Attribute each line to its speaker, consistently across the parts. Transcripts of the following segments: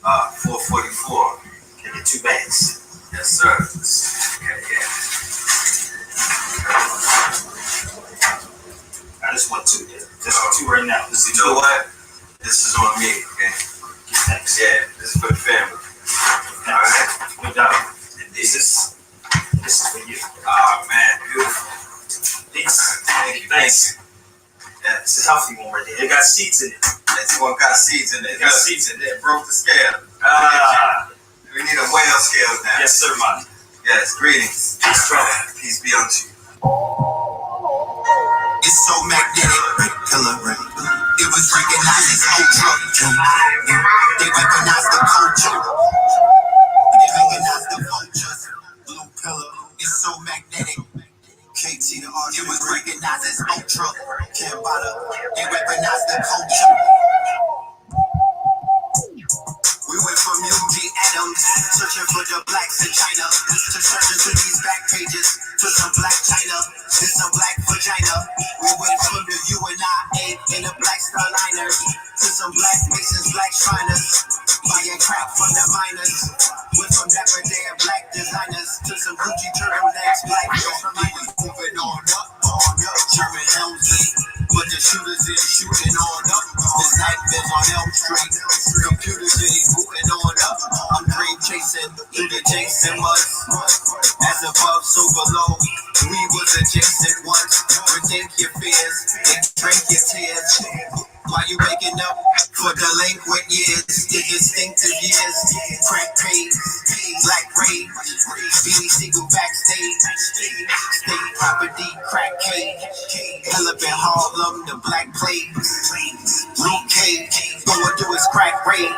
Speaker 1: 444. Can I get 2 bands? Yes, sir. Okay, yeah. I just want 2 there. Just 2 right now. This is you know what? This is on me, okay? Thanks. Yeah, this is for the family. Alright? No doubt. And this is for you. Oh man, beautiful. Thanks. Thank you. Thanks. Yeah, this is healthy one right there. It got seeds in it. This one got seeds in it. It got seeds in it. It broke the scale. We need a whale scale now. Yes, sir, man. Yes, greetings. Peace, brother. Peace be unto you. It's so magnetic, killer. It was recognized as ultra. They recognize the culture. They recognize the vultures. Blue pillar. It's so magnetic. KT the art. It was recognized as ultra. Kambada. They recognize the culture. We went from UG Adams, searching for the blacks in China, to searching through these back pages, to some black China, to some black vagina. We went from the UNIA in the black starliners, to some black masons, black shriners, buying crack from the miners. Went from Dapper Day and black designers, to some Gucci turtlenecks, black miners. Moving on up, German Helmsley, but the shooters is shooting on up. This nightmares on Elm Street, computers is moving on up. I'm dream chasing through the Jason muds. As above, so below. We was adjacent once. Rethink your fears, and drink your tears. While you waking up for delinquent years, the distinctive years, crack page, black rage, Beanie Siegel backstage, state property, crack cage, hell up in Harlem, the black plague, Luke Cage, going through his crack raid,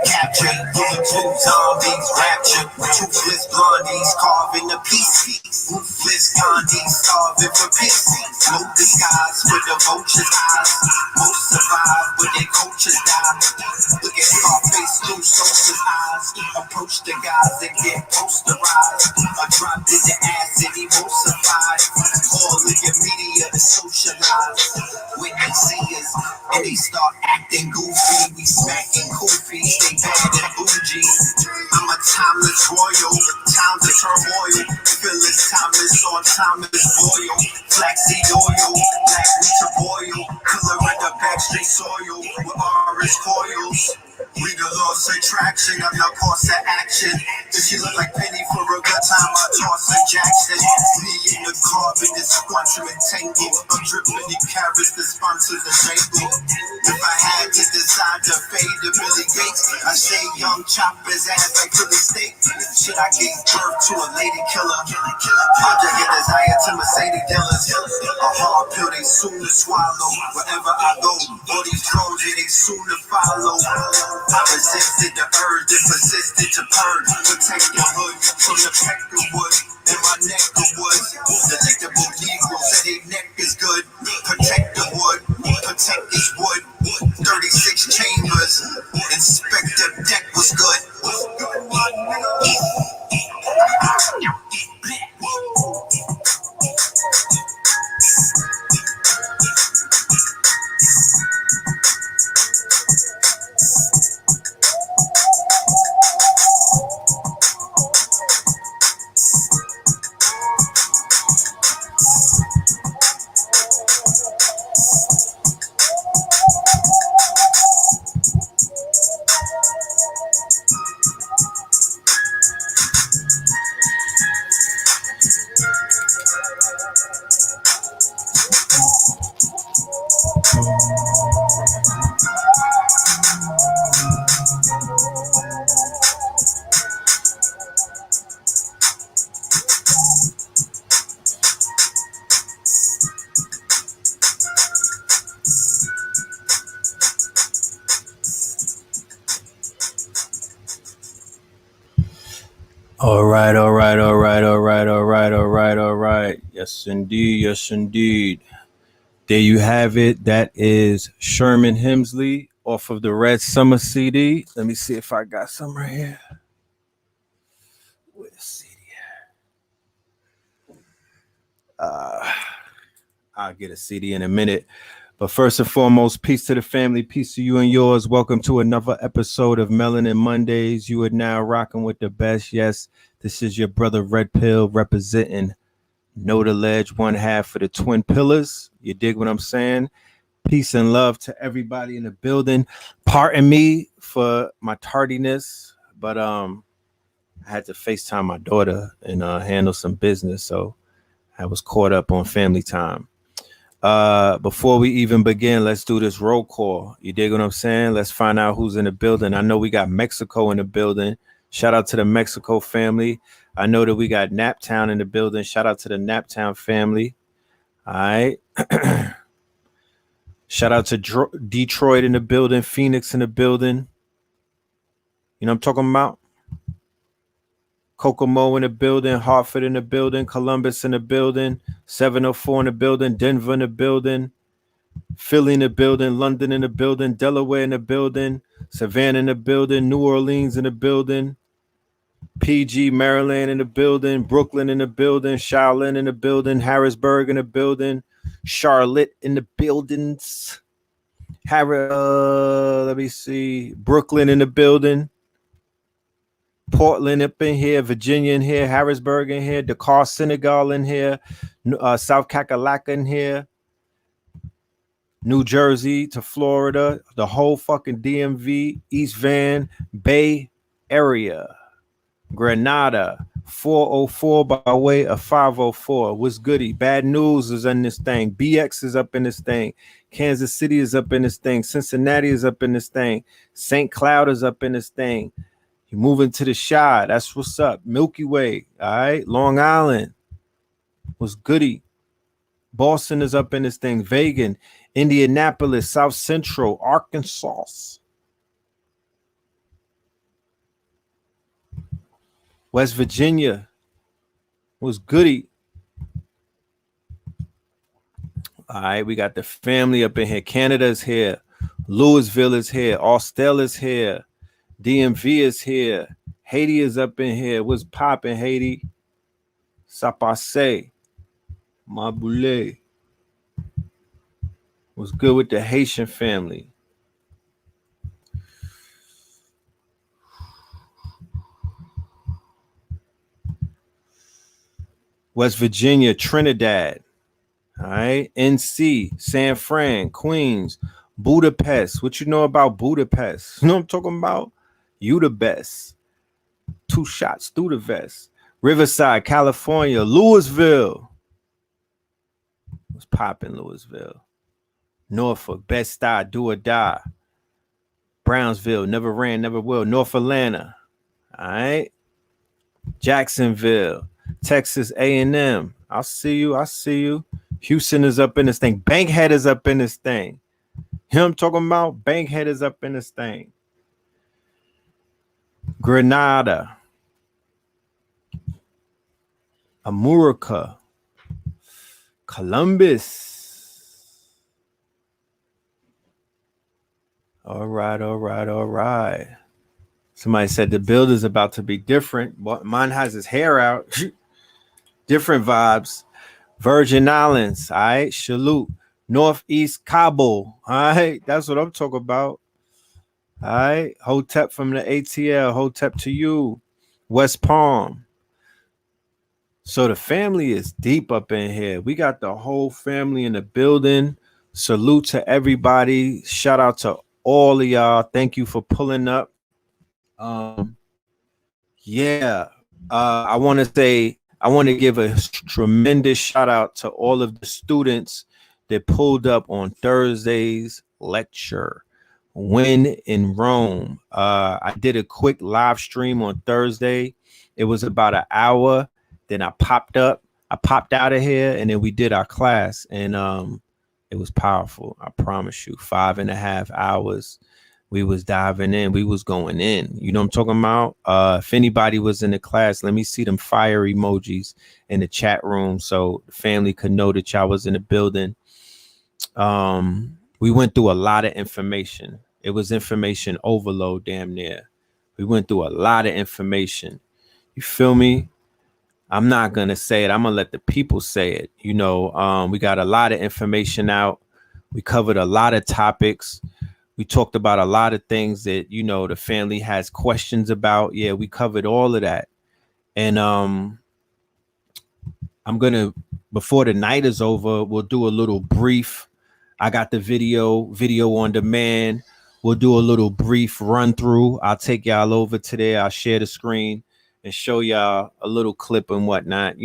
Speaker 1: capture, giving 2 zombies, rapture, toothless blondies, carving the piece, ruthless Gandhi, starving for peace, no disguise with the vulture's eyes, most survive, but their coaches die. Look at Scarface through Sosa's eyes. Approach the guys and get posterized. Or dropped in the acid, emulsified. All of your media is socialized. Witness seers, and they start acting goofy. We smacking goofy, they bad and bougie. I'm a timeless royal, times of turmoil. Phyllis timeless on timeless boil. Flaxseed oil, black winter boil. Color in the backstreet soil with orange coils. Read the law, say traction, I'm the course of action. Does she look like Penny for a good time? I toss her Jackson. Me in the carbon, this quantum entangle. I'm dripping the carrots, the sponsors the jangle. If I had to decide to fade to Billy Gates, I say young choppers ass like Philly State. Should I give birth to a lady killer? Project a desire to Mercedes dealers. A hard pill they soon to swallow. Wherever I go, all these drones, yeah, they soon to follow. I resisted the urge and persisted to purge. Protect the hood from the pecker wood and my neck of wood. Delectable Negroes say their neck is good. Protect the wood, protect this wood. 36 chambers, Inspector Deck was good. All right. Yes, indeed. There you have it. That is Sherman Hemsley off of the Red Summer CD. Let me see if I got some right here. Where's the CD at? I'll get a CD in a minute. But first and foremost, peace to the family, peace to you and yours. Welcome to another episode of Melanin Mondays. You are now rocking with the best. Yes, this is your brother Red Pill representing Know the Ledge, one half for the Twin Pillars. You dig what I'm saying? Peace and love to everybody in the building. Pardon me for my tardiness, but I had to FaceTime my daughter and handle some business, so I was caught up on family time. Before we even begin, let's do this roll call. You dig what I'm saying? Let's find out who's in the building. I know we got Mexico in the building. Shout out to the Mexico family. I know that we got Naptown in the building. Shout out to the Naptown family. All right. Shout out to Detroit in the building. Phoenix in the building. You know what I'm talking about? Kokomo in the building. Hartford in the building. Columbus in the building. 704 in the building. Denver in the building. Philly in the building, London in the building, Delaware in the building, Savannah in the building, New Orleans in the building, PG, Maryland in the building, Brooklyn in the building, Shaolin in the building, Harrisburg in the building, Charlotte in the buildings, let me see, Brooklyn in the building, Portland up in here, Virginia in here, Harrisburg in here, Dakar, Senegal in here, South Kakalaka in here, New Jersey to Florida, the whole fucking DMV, East Van, Bay Area, Grenada, 404 by way of 504. What's goody? Bad News is in this thing. BX is up in this thing. Kansas City is up in this thing. Cincinnati is up in this thing. St. Cloud is up in this thing. You moving to the Chi. That's what's up. Milky Way. All right. Long Island. What's goody? Boston is up in this thing. Vegas, Indianapolis, South Central, Arkansas. West Virginia was goody. All right, we got the family up in here. Canada's here. Louisville is here. Austell is here. DMV is here. Haiti is up in here. What's poppin', Haiti? Sapase. Maboule. What's good with the Haitian family? West Virginia, Trinidad. All right. NC, San Fran, Queens, Budapest. What you know about Budapest? You know what I'm talking about? You the best. 2 shots through the vest. Riverside, California, Louisville. What's poppin', Louisville? Norfolk, Bed-Stuy, do or die. Brownsville, never ran, never will. North Atlanta, all right. Jacksonville, Texas A&M. I see you. Houston is up in this thing. Bankhead is up in this thing. You know what I'm talking about? Bankhead is up in this thing. Grenada, Amurica, Columbus. All right. Somebody said the build is about to be different. Mine has his hair out. Different vibes. Virgin Islands, all right. Shaloot, Northeast Kabul, all right. That's what I'm talking about. All right. Hotep from the ATL. Hotep to you. West Palm. So the family is deep up in here. We got the whole family in the building. Salute to everybody. Shout out to all of y'all. Thank you for pulling up. I want to give a tremendous shout out to all of the students that pulled up on Thursday's lecture, When in Rome. I did a quick live stream on Thursday. It was about an hour. Then I popped out of here, and then we did our class, and it was powerful. I promise you, 5.5 hours. We was diving in. We was going in. You know what I'm talking about? If anybody was in the class, let me see them fire emojis in the chat room so the family could know that y'all was in the building. We went through a lot of information. It was information overload, damn near. We went through a lot of information. You feel me? I'm not going to say it. I'm going to let the people say it. You know, we got a lot of information out. We covered a lot of topics. We talked about a lot of things that, the family has questions about. Yeah, we covered all of that. And I'm going to, before the night is over, we'll do a little brief. I got the video on demand. We'll do a little brief run through. I'll take y'all over to there. I'll share the screen and show y'all a little clip and whatnot.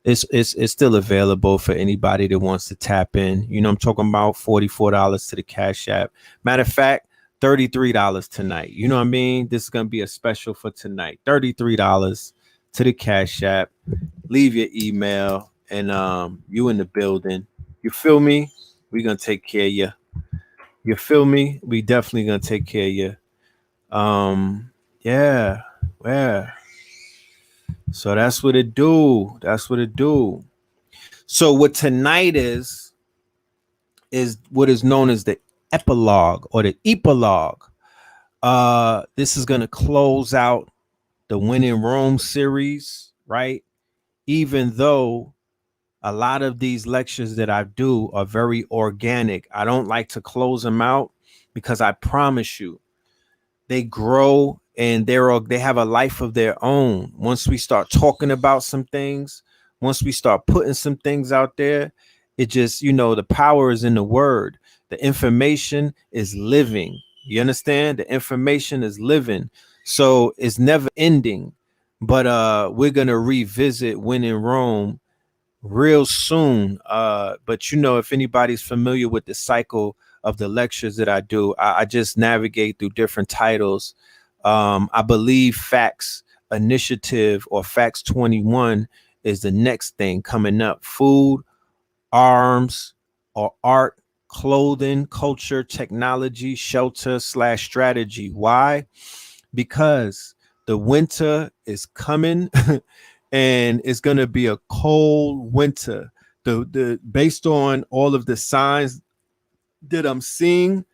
Speaker 1: It's still available for anybody that wants to tap in. I'm talking about $44 to the Cash App. Matter of fact, $33 tonight. You know what I mean? This is going to be a special for tonight. $33 to the Cash App. Leave your email and you in the building. You feel me? We're going to take care of you. You feel me? We definitely going to take care of you. Yeah. So that's what it do. So what tonight is what is known as the epilogue or the epilogue. This is going to close out the When in Rome series, right? Even though a lot of these lectures that I do are very organic, I don't like to close them out because I promise you, they grow and they have a life of their own. Once we start talking about some things, once we start putting some things out there, it just, the power is in the word. The information is living. You understand? The information is living. So it's never ending. But we're going to revisit When in Rome real soon. But if anybody's familiar with the cycle of the lectures that I do, I just navigate through different titles. I believe Facts Initiative or Facts 21 is the next thing coming up. Food, arms, or art, clothing, culture, technology, shelter / strategy. Why? Because the winter is coming and it's going to be a cold winter. Based on all of the signs that I'm seeing,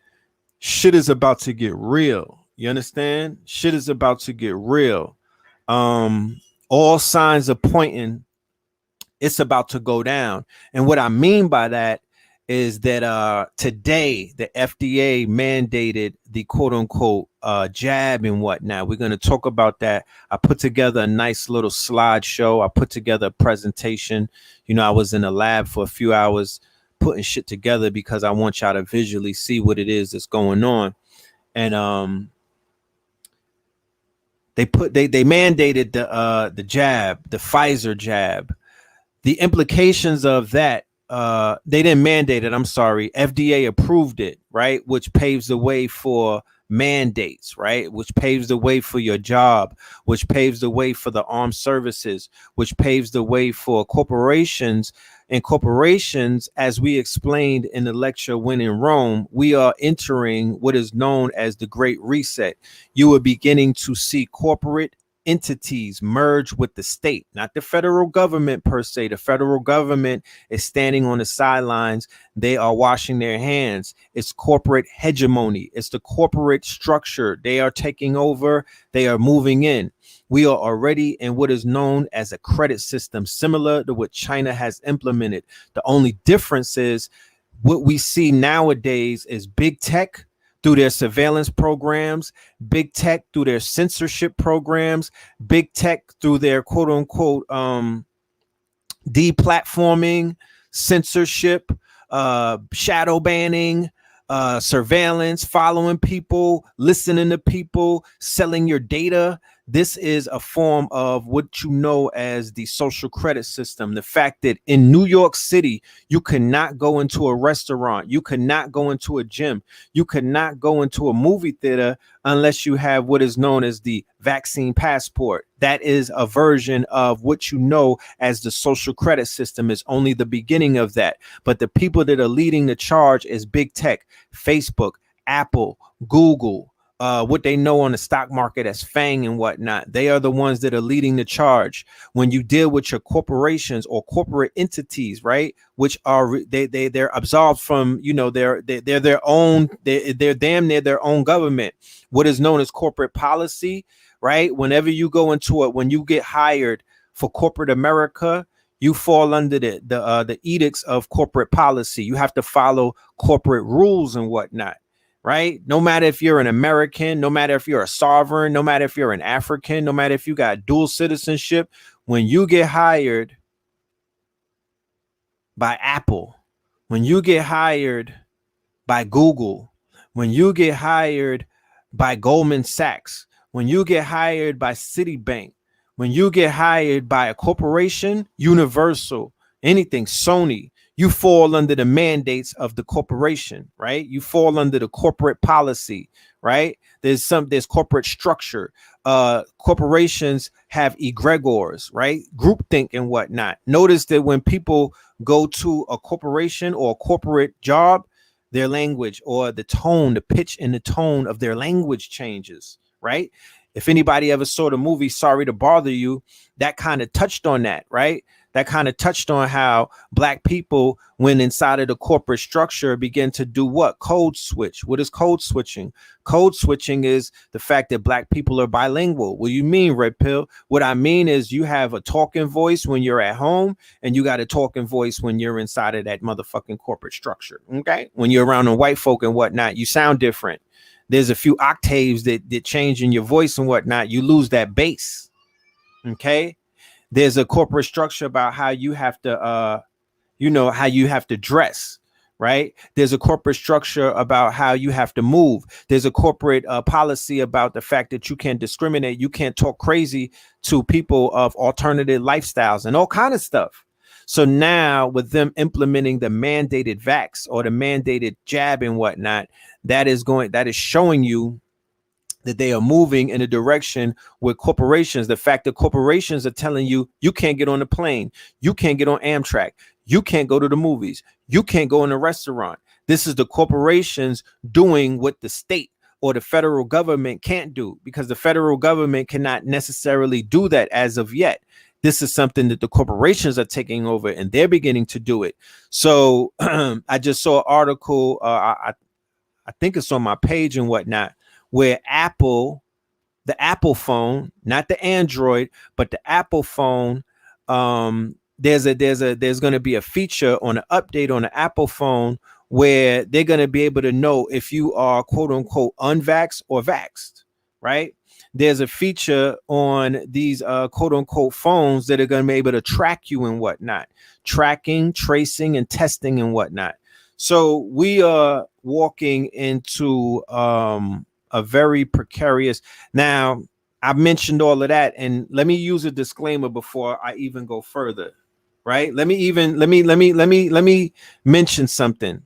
Speaker 1: shit is about to get real. You understand? Shit is about to get real. All signs are pointing it's about to go down. And what I mean by that is that today the FDA mandated the quote unquote jab and whatnot. We're going to talk about that. I put together a nice little slideshow. I put together a presentation. I was in a lab for a few hours putting shit together because I want y'all to visually see what it is that's going on. And they mandated the jab, the Pfizer jab. The implications of that, they didn't mandate it. I'm sorry. FDA approved it, right? Which paves the way for mandates, right? Which paves the way for your job, which paves the way for the armed services, which paves the way for corporations. And corporations, as we explained in the lecture When in Rome, we are entering what is known as the Great Reset. You are beginning to see corporate entities merge with the state, not the federal government per se. The federal government is standing on the sidelines. They are washing their hands. It's corporate hegemony. It's the corporate structure. They are taking over. They are moving in. We are already in what is known as a credit system, similar to what China has implemented. The only difference is what we see nowadays is big tech through their surveillance programs, big tech through their censorship programs, big tech through their quote unquote deplatforming, censorship, shadow banning, surveillance, following people, listening to people, selling your data. This is a form of what you know as the social credit system. The fact that in New York City, you cannot go into a restaurant, you cannot go into a gym, you cannot go into a movie theater unless you have what is known as the vaccine passport. That is a version of what you know as the social credit system. Is only the beginning of that. But the people that are leading the charge is big tech, Facebook, Apple, Google, what they know on the stock market as FANG and whatnot. They are the ones that are leading the charge. When you deal with your corporations or corporate entities, right, which are they're absolved from, they're their own, they're damn near their own government. What is known as corporate policy, right? Whenever you go into it, when you get hired for corporate America,
Speaker 2: You fall under the edicts of corporate policy. You have to follow corporate rules and whatnot, right? No matter if you're an American, no matter if you're a sovereign, no matter if you're an African, no matter if you got dual citizenship, when you get hired by Apple, when you get hired by Google, when you get hired by Goldman Sachs, when you get hired by Citibank, when you get hired by a corporation, Universal, anything, Sony, you fall under the mandates of the corporation, right? You fall under the corporate policy, right? There's corporate structure. Corporations have egregores, right? Groupthink and whatnot. Notice that when people go to a corporation or a corporate job, their language or the tone, the pitch and the tone of their language changes, right? If anybody ever saw the movie Sorry to Bother You, that kind of touched on that, right? That kind of touched on how black people, when inside of the corporate structure, begin to do what? Code switch. What is code switching? Code switching is the fact that black people are bilingual. What do you mean, Red Pill? What I mean is you have a talking voice when you're at home, and you got a talking voice when you're inside of that motherfucking corporate structure. Okay? When you're around the white folk and whatnot, you sound different. There's a few octaves that change in your voice and whatnot. You lose that bass. Okay? There's a corporate structure about how you have to how you have to dress, right? There's a corporate structure about how you have to move. There's a corporate policy about the fact that you can't discriminate. You can't talk crazy to people of alternative lifestyles and all kind of stuff. So now with them implementing the mandated vax or the mandated jab and whatnot, that is showing you that they are moving in a direction with corporations. The fact that corporations are telling you, you can't get on the plane, you can't get on Amtrak, you can't go to the movies, you can't go in a restaurant. This is the corporations doing what the state or the federal government can't do, because the federal government cannot necessarily do that as of yet. This is something that the corporations are taking over, and they're beginning to do it. So I just saw an article, I think it's on my page and whatnot, where Apple, the Apple phone, not the Android, but the Apple phone, there's going to be a feature on an update on the Apple phone where they're going to be able to know if you are quote unquote unvaxxed or vaxxed, right? There's a feature on these quote unquote phones that are going to be able to track you and whatnot, tracking, tracing, and testing and whatnot. So we are walking into a very precarious. Now, I mentioned all of that, and let me use a disclaimer before I even go further. Right? Let me mention something.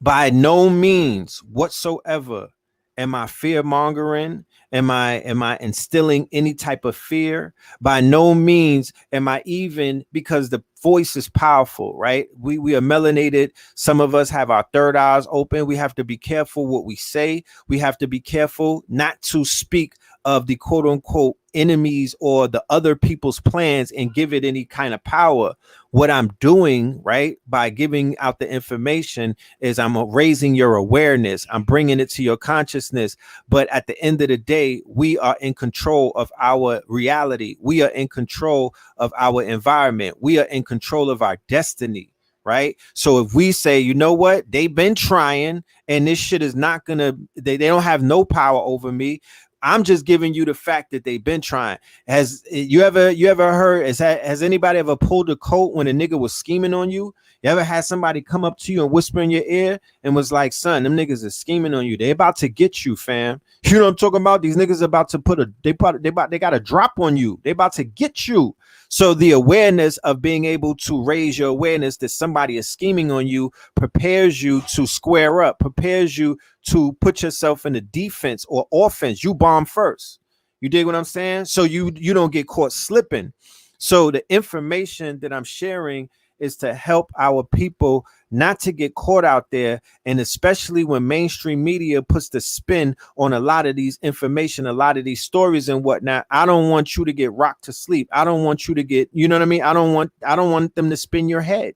Speaker 2: By no means whatsoever am I fear mongering. Am I instilling any type of fear? By no means am I even, because the voice is powerful, right? We are melanated. Some of us have our third eyes open. We have to be careful what we say. We have to be careful not to speak of the quote unquote enemies or the other people's plans and give it any kind of power. What I'm doing, right, by giving out the information is I'm raising your awareness. I'm bringing it to your consciousness. But at the end of the day, we are in control of our reality. We are in control of our environment. We are in control of our destiny, right? So if we say, you know what, they've been trying and this shit is not going to, they don't have no power over me. I'm just giving you the fact that they've been trying. Has you ever heard, has anybody ever pulled a coat when a nigga was scheming on you? You ever had somebody come up to you and whisper in your ear and was like, son, them niggas are scheming on you. They about to get you, fam. You know what I'm talking about? These niggas are about to they got a drop on you. They about to get you. So the awareness of being able to raise your awareness that somebody is scheming on you prepares you to square up, prepares you to put yourself in a defense or offense. You bomb first. You dig what I'm saying? So you don't get caught slipping. So the information that I'm sharing is to help our people not to get caught out there. And especially when mainstream media puts the spin on a lot of these information, a lot of these stories and whatnot. I don't want you to get rocked to sleep. I don't want you to get, you know what I mean? I don't want them to spin your head.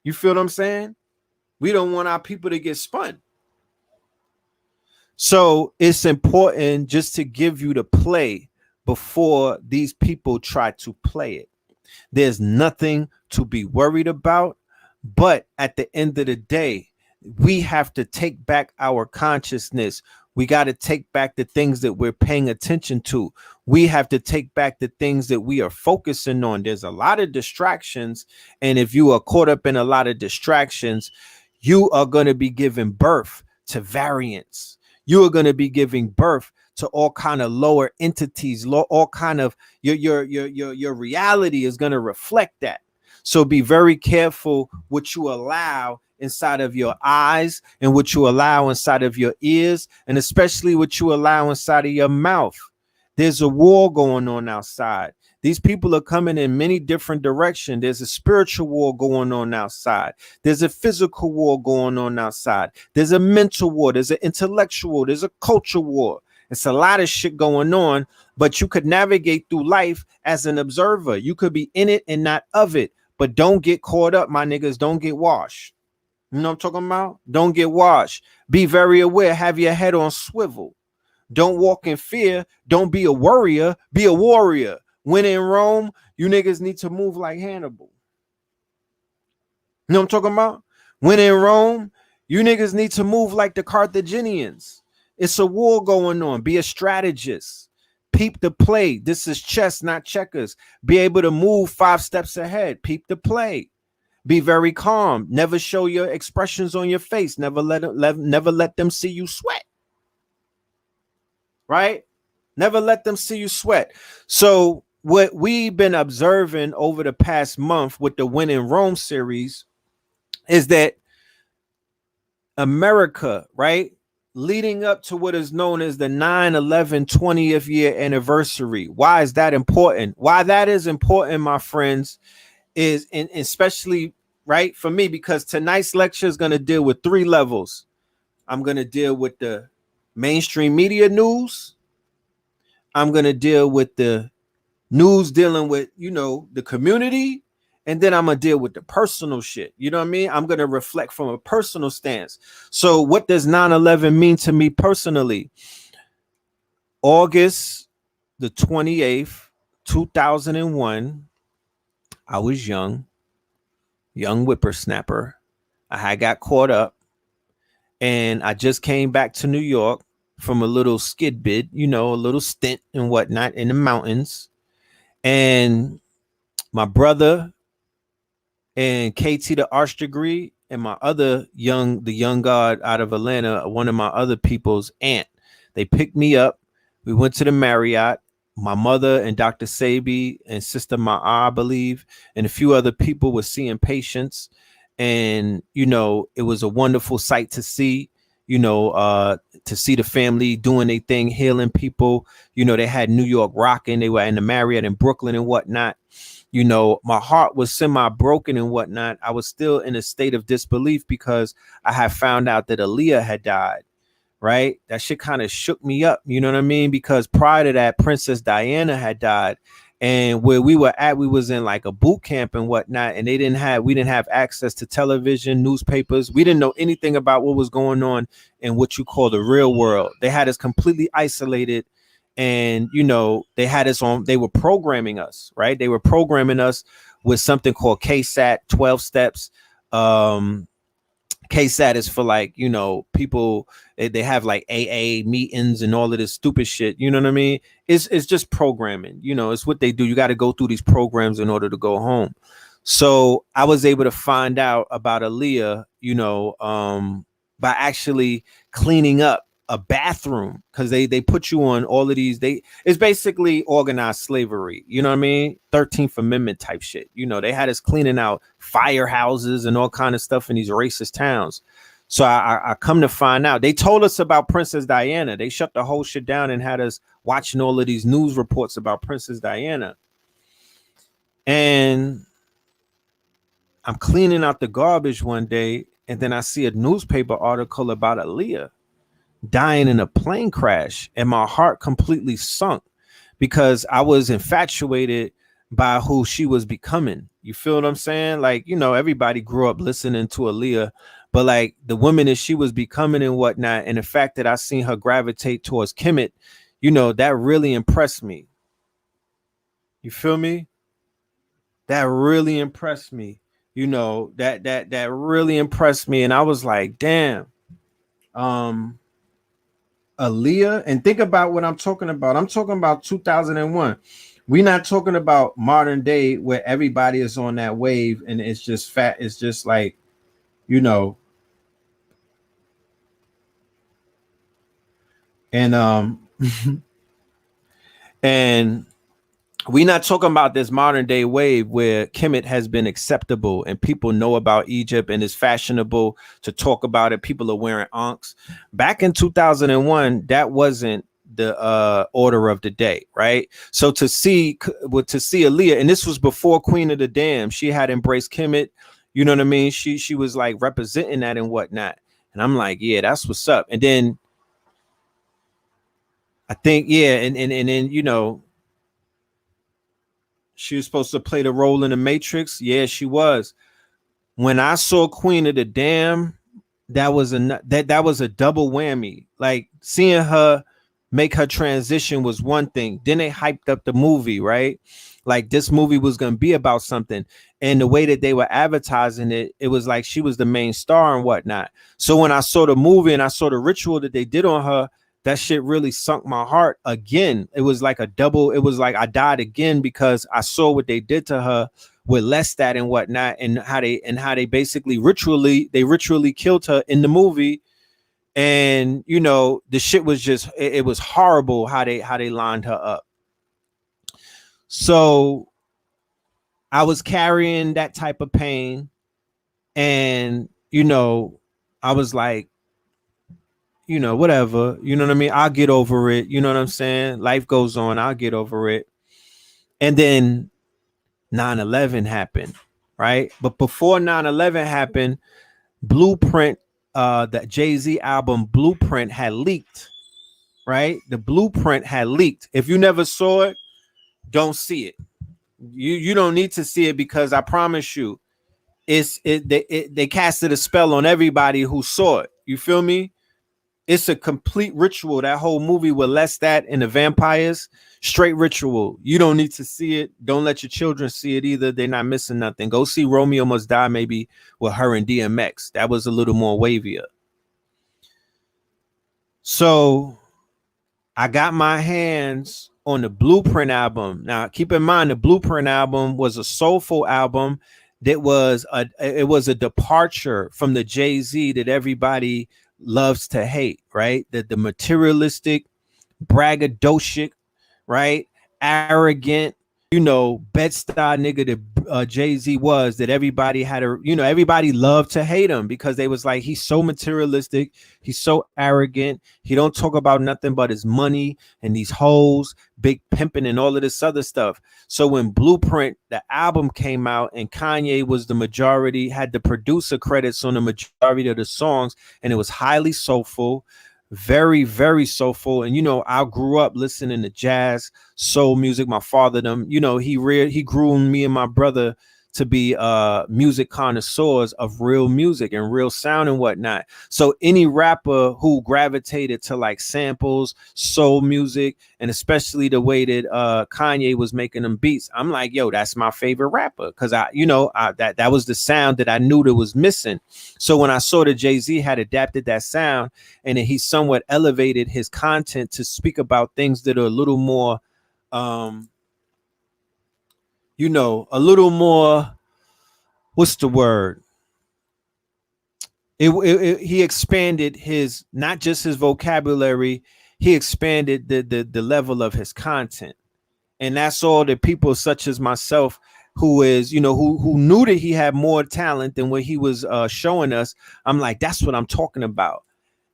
Speaker 2: You feel what I'm saying? We don't want our people to get spun. So it's important just to give you the play before these people try to play it. There's nothing to be worried about. But at the end of the day, we have to take back our consciousness. We got to take back the things that we're paying attention to. We have to take back the things that we are focusing on. There's a lot of distractions. And if you are caught up in a lot of distractions, you are going to be giving birth to variants. You are going to be giving birth to all kind of lower entities, all kind of your reality is going to reflect that. So be very careful what you allow inside of your eyes and what you allow inside of your ears, and especially what you allow inside of your mouth. There's a war going on outside. These people are coming in many different directions. There's a spiritual war going on outside. There's a physical war going on outside. There's a mental war. There's an intellectual. There's a culture war. It's a lot of shit going on, but you could navigate through life as an observer. You could be in it and not of it, but don't get caught up, my niggas. Don't get washed. You know what I'm talking about? Don't get washed. Be very aware. Have your head on swivel. Don't walk in fear. Don't be a worrier. Be a warrior. When in Rome, you niggas need to move like Hannibal. You know what I'm talking about? When in Rome, you niggas need to move like the Carthaginians. It's a war going on. Be a strategist. Peep the play. This is chess, not checkers. Be able to move 5 steps ahead. Peep the play. Be very calm. Never show your expressions on your face. Never let them see you sweat. Right? Never let them see you sweat. So what we've been observing over the past month with the When in Rome series is that America, right, leading up to what is known as the 9/11 20th year anniversary. Why is that important? Why that is important, my friends, is, and especially right for me, because tonight's lecture is going to deal with 3 levels. I'm going to deal with the mainstream media news. I'm going to deal with the news dealing with, you know, the community. And then I'm going to deal with the personal shit. You know what I mean? I'm going to reflect from a personal stance. So what does 9/11 mean to me personally? August the 28th, 2001, I was young whippersnapper. I had got caught up, and I just came back to New York from a little skid bid, you know, a little stint and whatnot in the mountains. And my brother and KT the Arch Degree and my other the young god out of Atlanta, one of my other people's aunt, they picked me up. We went to the Marriott. My mother and Dr. Sabi and Sister Ma'a, I believe, and a few other people were seeing patients. And, you know, it was a wonderful sight to see, you know, to see the family doing their thing, healing people. You know, they had New York rocking. They were in the Marriott in Brooklyn and whatnot. You know, my heart was semi-broken and whatnot. I was still in a state of disbelief because I had found out that Aaliyah had died. Right? That shit kind of shook me up. You know what I mean? Because prior to that, Princess Diana had died. And where we were at, we was in like a boot camp and whatnot. And we didn't have access to television, newspapers. We didn't know anything about what was going on in what you call the real world. They had us completely isolated. And, you know, they were programming us, right? They were programming us with something called KSAT, 12 steps. KSAT is for, like, you know, people, they have like AA meetings and all of this stupid shit. You know what I mean? It's just programming. You know, it's what they do. You got to go through these programs in order to go home. So I was able to find out about Aaliyah, you know, by actually cleaning up a bathroom, because they put you on all of these. It's basically organized slavery. You know what I mean? 13th Amendment type shit. You know, they had us cleaning out firehouses and all kind of stuff in these racist towns. So I come to find out, they told us about Princess Diana. They shut the whole shit down and had us watching all of these news reports about Princess Diana. And I'm cleaning out the garbage one day, and then I see a newspaper article about Aaliyah dying in a plane crash, and my heart completely sunk because I was infatuated by who she was becoming. You feel what I'm saying? Like, you know, everybody grew up listening to Aaliyah, but like the woman that she was becoming and whatnot, and the fact that I seen her gravitate towards Kemet, you know, that really impressed me. You feel me? that really impressed me. You know, that really impressed me. And I was like, damn, um, Aaliyah. And think about what I'm talking about. I'm talking about 2001. We're not talking about modern day where everybody is on that wave and it's just fat. It's just like, you know, and and we're not talking about this modern day wave where Kemet has been acceptable and people know about Egypt and it's fashionable to talk about it. People are wearing ankhs. Back in 2001, that wasn't the order of the day, right? So to see Aaliyah, and this was before Queen of the Dam, she had embraced Kemet. You know what I mean? She was like representing that and whatnot. And I'm like, yeah, that's what's up. And then I think, yeah, and then you know, she was supposed to play the role in the Matrix. Yeah, she was. When I saw Queen of the Dam, that was a double whammy. Like seeing her make her transition was one thing. Then they hyped up the movie, right? Like this movie was gonna be about something. And the way that they were advertising it, it was like she was the main star and whatnot. So when I saw the movie and I saw the ritual that they did on her, that shit really sunk my heart again. It was like a double, it was like I died again because I saw what they did to her with Lestat and whatnot, and how they basically ritually killed her in the movie. And you know, the shit was just it was horrible how they lined her up. So I was carrying that type of pain, and you know, I was like, you know, whatever, you know what I mean? I'll get over it. You know what I'm saying? Life goes on. I'll get over it. And then 9/11 happened, right? But before 9/11 happened, Blueprint, the Jay-Z album Blueprint had leaked, right? The Blueprint had leaked. If you never saw it, don't see it. You don't need to see it because I promise you, they casted a spell on everybody who saw it. You feel me? It's a complete ritual. That whole movie with Lestat and the vampires, straight ritual. You don't need to see it. Don't let your children see it either. They're not missing nothing. Go see Romeo Must Die, maybe with her and DMX. That was a little more wavier. So I got my hands on the Blueprint album. Now, keep in mind, the Blueprint album was a soulful album. It was a departure from the Jay-Z that everybody loves to hate, right? The materialistic, braggadocious, right? Arrogant, you know, Bed-Stuy nigga that Jay-Z was, that everybody had a, you know, everybody loved to hate him because they was like, he's so materialistic, he's so arrogant, he don't talk about nothing but his money and these hoes, big pimping and all of this other stuff. So when Blueprint, the album came out and Kanye was the majority, had the producer credits on the majority of the songs, and it was highly soulful, very, very soulful. And you know, I grew up listening to jazz, soul music. My father, them, you know, he groomed me and my brother to be music connoisseurs of real music and real sound and whatnot. So any rapper who gravitated to like samples, soul music, and especially the way that Kanye was making them beats, I'm like, yo, that's my favorite rapper, because that was the sound that I knew that was missing. So when I saw that Jay-Z had adapted that sound and then he somewhat elevated his content to speak about things that are a little more you know, a little more, what's the word? He expanded his, not just his vocabulary, he expanded the level of his content. And that's all the people such as myself who is, you know, who knew that he had more talent than what he was showing us. I'm like, that's what I'm talking about.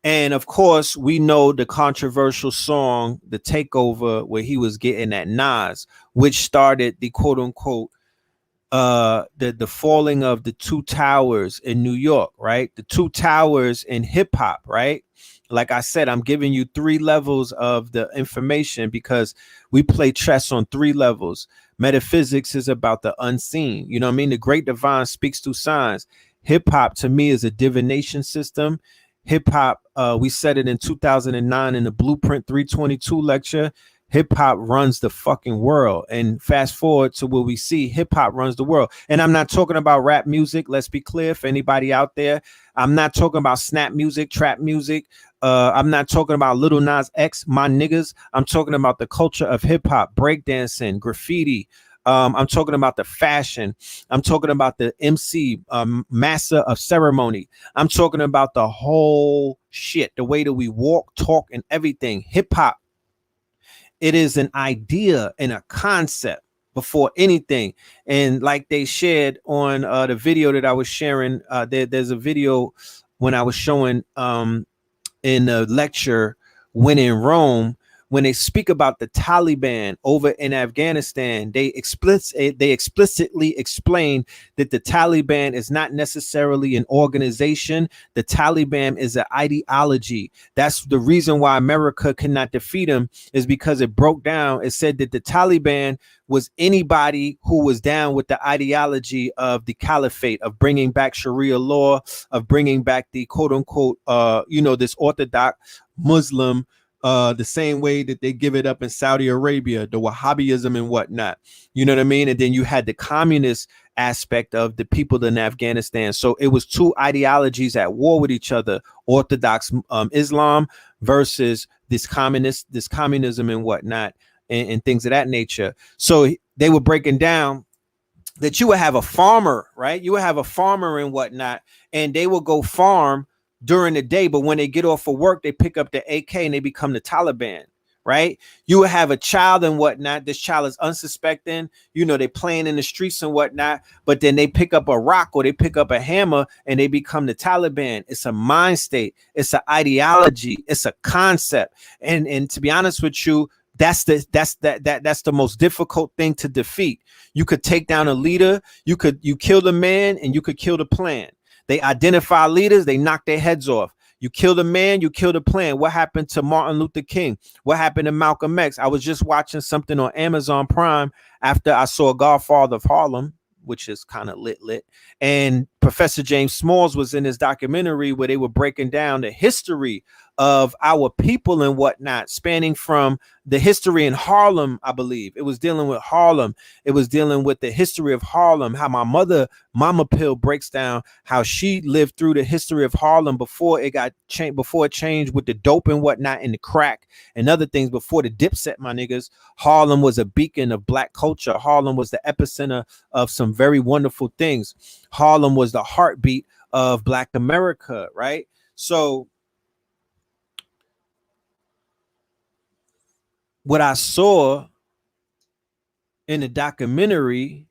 Speaker 2: And of course, we know the controversial song, The Takeover, where he was getting at Nas, which started the quote unquote the falling of the two towers in New York, right? The two towers in hip hop, right? Like I said, I'm giving you 3 levels of the information because we play chess on 3 levels. Metaphysics is about the unseen. You know what I mean? The great divine speaks through signs. Hip hop to me is a divination system. Hip hop, we said it in 2009 in the Blueprint 322 lecture. Hip hop runs the fucking world. And fast forward to what we see, hip hop runs the world. And I'm not talking about rap music. Let's be clear for anybody out there. I'm not talking about snap music, trap music. I'm not talking about Little Nas X, my niggas. I'm talking about the culture of hip hop, breakdancing, graffiti. I'm talking about the fashion. I'm talking about the MC, master of ceremony. I'm talking about the whole shit, the way that we walk, talk, and everything. Hip hop, it is an idea and a concept before anything. And like they shared on the video that I was sharing, there's a video when I was showing in a lecture when in Rome, when they speak about the Taliban over in Afghanistan, they explicitly explain that the Taliban is not necessarily an organization. The Taliban is an ideology. That's the reason why America cannot defeat them, is because it broke down. It said that the Taliban was anybody who was down with the ideology of the caliphate, of bringing back Sharia law, of bringing back the quote unquote, this Orthodox Muslim, the same way that they give it up in Saudi Arabia, the Wahhabism and whatnot. You know what I mean? And then you had the communist aspect of the people in Afghanistan. So it was two ideologies at war with each other: Orthodox Islam versus this communism and whatnot, and things of that nature. So they were breaking down that you would have a farmer, right? You would have a farmer and whatnot, and they will go farm during the day, but when they get off of work, they pick up the AK and they become the Taliban, right? You will have a child and whatnot. This child is unsuspecting, they playing in the streets and whatnot, but then they pick up a rock or they pick up a hammer and they become the Taliban. It's a mind state. It's an ideology. It's a concept. And to be honest with you, that's the most difficult thing to defeat. You could take down a leader, you kill the man, and you could kill the plan. They identify leaders, they knock their heads off. You kill the man, you kill the plan. What happened to Martin Luther King? What happened to Malcolm X? I was just watching something on Amazon Prime after I saw Godfather of Harlem, which is kind of lit. And Professor James Smalls was in his documentary where they were breaking down the history of our people and whatnot, spanning from the history in Harlem. I believe it was dealing with Harlem. It was dealing with the history of Harlem, how my mother, Mama Pill, breaks down how she lived through the history of Harlem before it got changed, before it changed with the dope and whatnot and the crack and other things, before the Dipset, my niggas. Harlem was a beacon of black culture. Harlem was the epicenter of some very wonderful things. Harlem was the heartbeat of Black America, right? So what I saw in the documentary,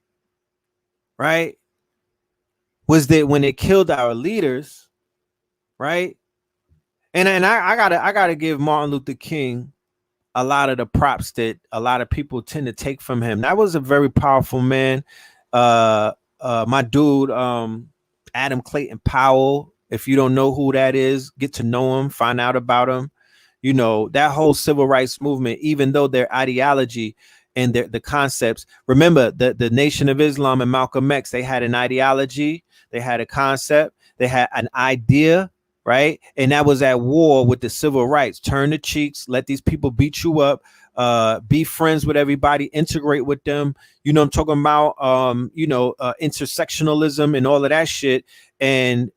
Speaker 2: right, was that when they killed our leaders, right, and I gotta give Martin Luther King a lot of the props that a lot of people tend to take from him. That was a very powerful man. My dude, Adam Clayton Powell. If you don't know who that is, get to know him, find out about him. That whole civil rights movement, even though their ideology and the concepts, remember the Nation of Islam and Malcolm X, they had an ideology, they had a concept, they had an idea, right? And that was at war with the civil rights. Turn the cheeks, let these people beat you up, be friends with everybody, integrate with them. I'm talking about, intersectionalism and all of that shit. And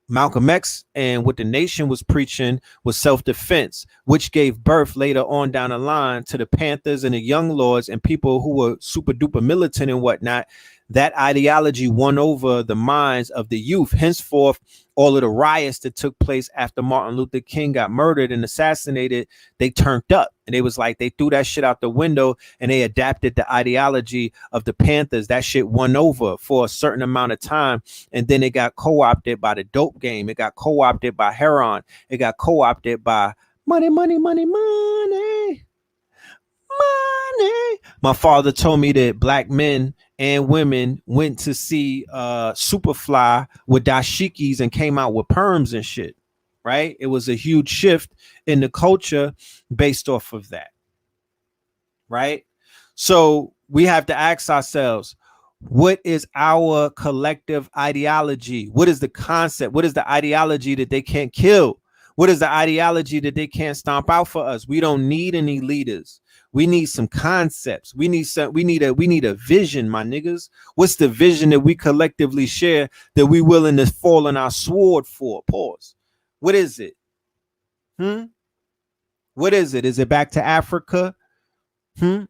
Speaker 2: Malcolm X and what the nation was preaching was self-defense, which gave birth later on down the line to the Panthers and the Young Lords and people who were super duper militant and whatnot. That ideology won over the minds of the youth. Henceforth, all of the riots that took place after Martin Luther King got murdered and assassinated, they turned up. And it was like they threw that shit out the window and they adapted the ideology of the Panthers. That shit won over for a certain amount of time. And then it got co-opted by the dope game. It got co-opted by heroin. It got co-opted by money. My father told me that black men and women went to see Superfly with dashikis and came out with perms and shit, right? It was a huge shift in the culture based off of that, right? So we have to ask ourselves, what is our collective ideology? What is the concept? What is the ideology that they can't kill? What is the ideology that they can't stomp out for us? We don't need any leaders. We need some concepts. We need a vision, my niggas. What's the vision that we collectively share that we willing to fall on our sword for? Pause. What is it? What is it? Is it back to Africa?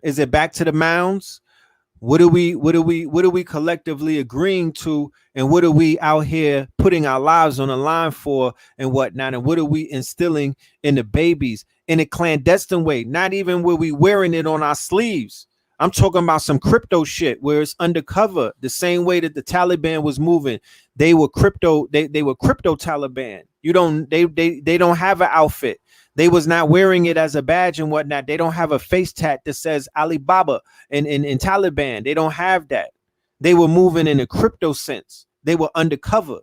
Speaker 2: Is it back to the mounds? What are we collectively agreeing to, and what are we out here putting our lives on the line for, and whatnot? And what are we instilling in the babies in a clandestine way? Not even where we wearing it on our sleeves. I'm talking about some crypto shit where it's undercover, the same way that the Taliban was moving. They were crypto, they were crypto Taliban. They don't have an outfit. They was not wearing it as a badge and whatnot. They don't have a face tat that says Alibaba and Taliban. They don't have that. They were moving in a crypto sense. They were undercover,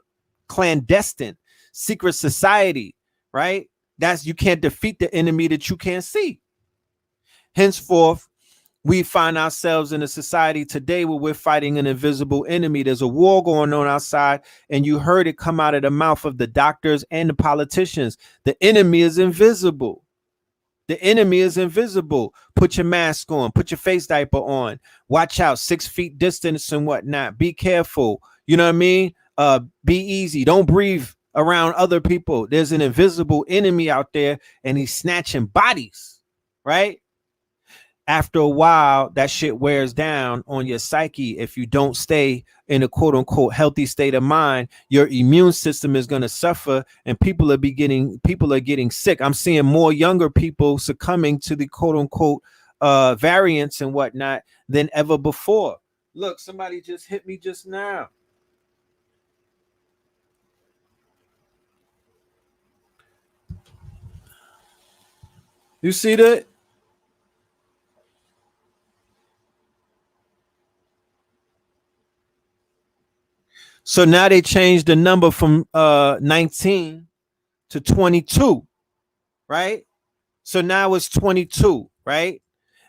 Speaker 2: clandestine, secret society, right? You can't defeat the enemy that you can't see. Henceforth, we find ourselves in a society today where we're fighting an invisible enemy. There's a war going on outside, and you heard it come out of the mouth of the doctors and the politicians. The enemy is invisible. The enemy is invisible. Put your mask on. Put your face diaper on. Watch out. 6 feet distance and whatnot. Be careful. You know what I mean? Be easy. Don't breathe around other people. There's an invisible enemy out there, and he's snatching bodies, right? After a while, that shit wears down on your psyche. If you don't stay in a quote unquote healthy state of mind, your immune system is going to suffer, and people are getting sick. I'm seeing more younger people succumbing to the quote unquote variants and whatnot than ever before. Look, somebody just hit me just now. You see that? So now they changed the number from 19 to 22, right? So now it's 22, right?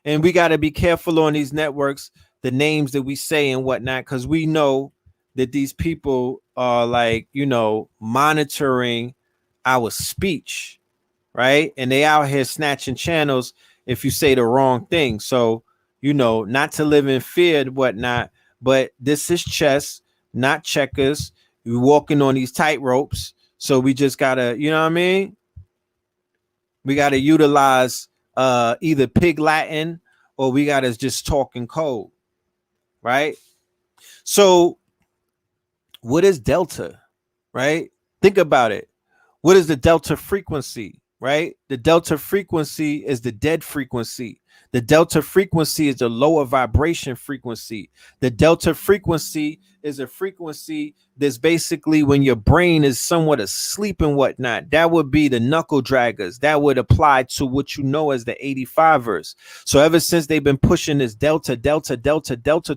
Speaker 2: And we got to be careful on these networks, the names that we say and whatnot, because we know that these people are like, monitoring our speech, right? And they out here snatching channels if you say the wrong thing. So, not to live in fear and whatnot, but this is chess, not checkers. We're walking on these tight ropes. So we just gotta, you know what I mean? We gotta utilize either pig Latin, or we gotta just talk in code, right? So what is delta, right? Think about it. What is the delta frequency, right? The delta frequency is the dead frequency. The delta frequency is the lower vibration frequency. The delta frequency is a frequency that's basically when your brain is somewhat asleep and whatnot. That would be the knuckle draggers. That would apply to what you know as the 85ers. So ever since they've been pushing this delta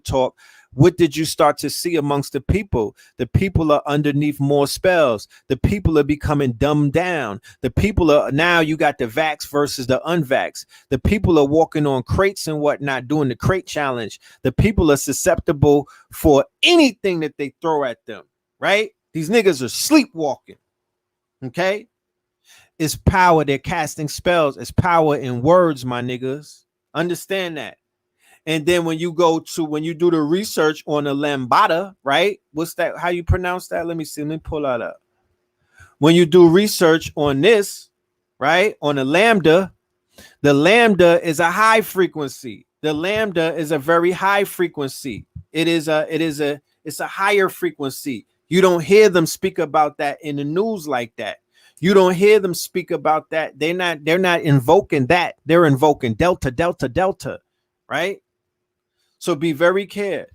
Speaker 2: talk, what did you start to see amongst the people? The people are underneath more spells. The people are becoming dumbed down. The people are now, you got the vax versus the unvax. The people are walking on crates and whatnot, doing the crate challenge. The people are susceptible for anything that they throw at them, right? These niggas are sleepwalking. Okay? It's power. They're casting spells. It's power in words, my niggas. Understand that. And then when you do the research on the lambada, right? What's that? How you pronounce that? Let me see. Let me pull that up. When you do research on this, right? On the lambda is a high frequency. The lambda is a very high frequency. It's a higher frequency. You don't hear them speak about that in the news like that. You don't hear them speak about that. They're not invoking that. They're invoking delta, right? So be very careful.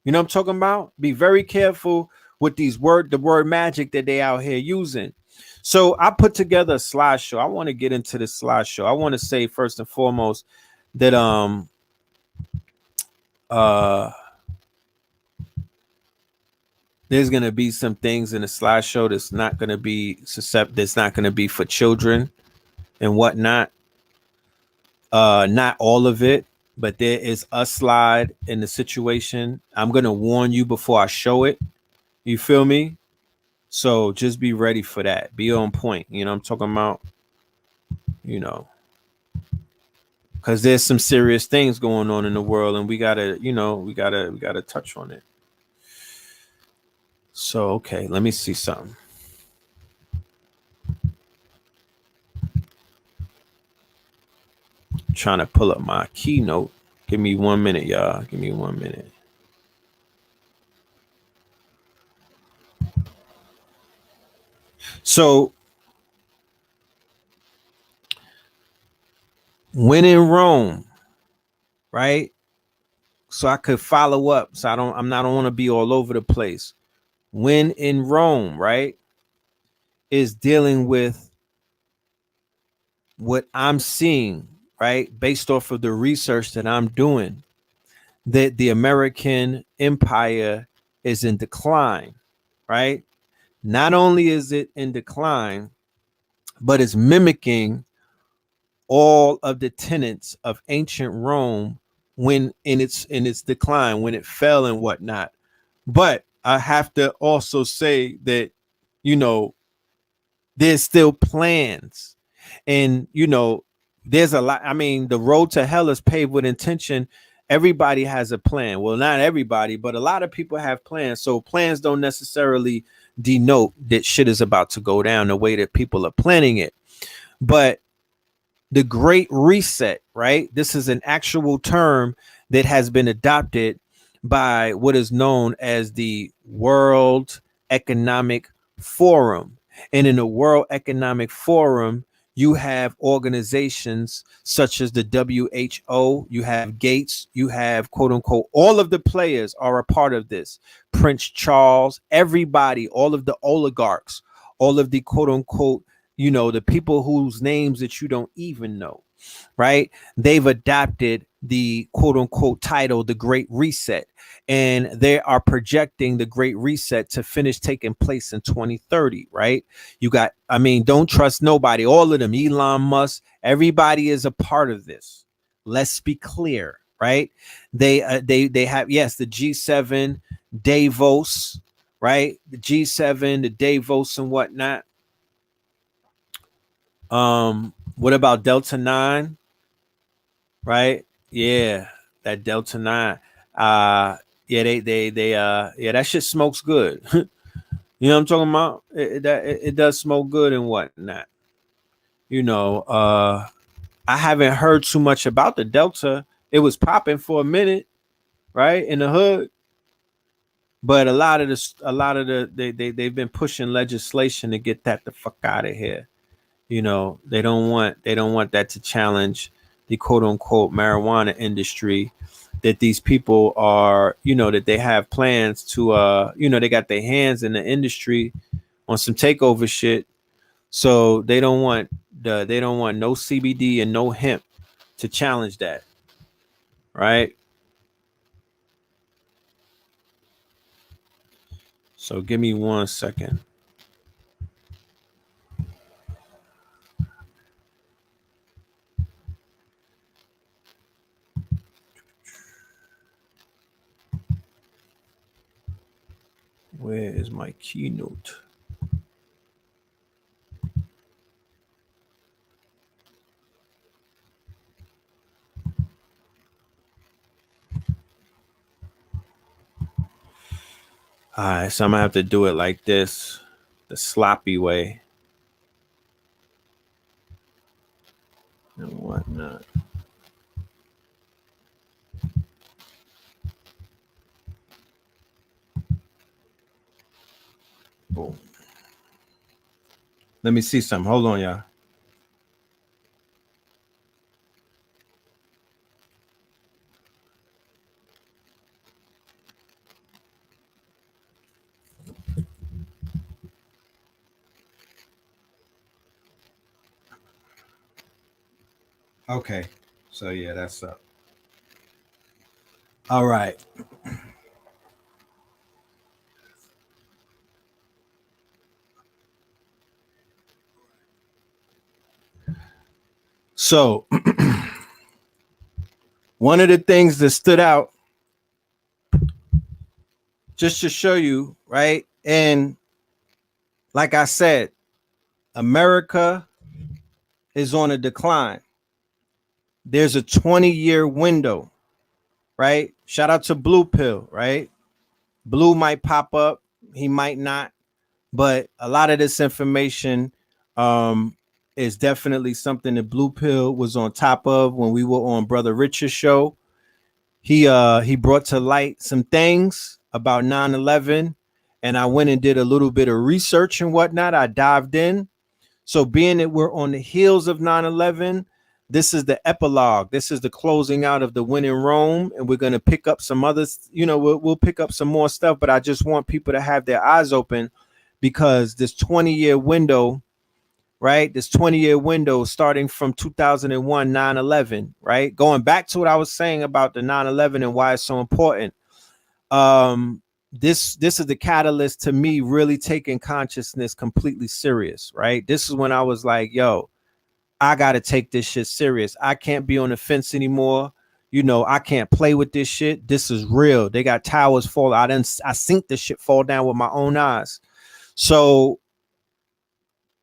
Speaker 2: You know what I'm talking about? Be very careful with the word magic that they out here using. So I put together a slideshow. I want to get into this slideshow. I want to say first and foremost that there's gonna be some things in the slideshow that's not gonna be that's not gonna be for children and whatnot. Not all of it. But there is a slide in the situation. I'm going to warn you before I show it. You feel me? So just be ready for that. Be on point. You know what I'm talking about? You know, because there's some serious things going on in the world, and we gotta, we gotta touch on it. So okay, let me see something. Trying to pull up my keynote. Give me 1 minute, y'all. Give me 1 minute. So when in Rome, right? So I could follow up. So I don't want to be all over the place. When in Rome, right? Is dealing with what I'm seeing, right? Based off of the research that I'm doing, that the American empire is in decline, right? Not only is it in decline, but it's mimicking all of the tenets of ancient Rome when in its decline, when it fell and whatnot. But I have to also say that, you know, there's still plans, and there's a lot. I mean, the road to hell is paved with intention. Everybody has a plan. Well, not everybody, but a lot of people have plans. So plans don't necessarily denote that shit is about to go down the way that people are planning it. But the Great Reset, right? This is an actual term that has been adopted by what is known as the World Economic Forum. And in the World Economic Forum, you have organizations such as the WHO, you have Gates, you have quote unquote, all of the players are a part of this. Prince Charles, everybody, all of the oligarchs, all of the quote unquote, the people whose names that you don't even know, right? They've adopted the quote unquote title, the Great Reset, and they are projecting the Great Reset to finish taking place in 2030, right? You got, I mean, don't trust nobody. All of them, Elon Musk, everybody is a part of this. Let's be clear, right? They have, yes, the G7, Davos, right? The G7, the Davos and whatnot. What about Delta 9? Right? Yeah, that Delta 9. Yeah, yeah, that shit smokes good. You know what I'm talking about? It does smoke good and whatnot. I haven't heard too much about the Delta. It was popping for a minute, right? In the hood. But a lot of they've been pushing legislation to get that the fuck out of here. They don't want that to challenge the quote unquote marijuana industry, that these people are, that they have plans to they got their hands in the industry on some takeover shit. So they don't want no CBD and no hemp to challenge that. Right? So give me 1 second. Where is my keynote? All right, so I'm gonna have to do it like this, the sloppy way and whatnot. Boom. Let me see something. Hold on, y'all. Okay. So yeah, that's up. All right. So one of the things that stood out, just to show you, right? And like I said, America is on a decline. There's a 20-year window, right? Shout out to Blue Pill, right? Blue might pop up, he might not, but a lot of this information is definitely something that Blue Pill was on top of when we were on Brother Richard's show. He brought to light some things about 9/11, and I went and did a little bit of research and whatnot. I dived in. So being that we're on the heels of 9/11, this is the epilogue. This is the closing out of the When in Rome, and we're going to pick up some others. We'll pick up some more stuff, but I just want people to have their eyes open because this 20-year window, right? This 20-year window starting from 2001, 9/11, right? Going back to what I was saying about the 9/11 and why it's so important. This is the catalyst to me really taking consciousness completely serious, right? This is when I was like, yo, I got to take this shit serious. I can't be on the fence anymore. I can't play with this shit. This is real. They got towers fall. I seen this shit fall down with my own eyes. So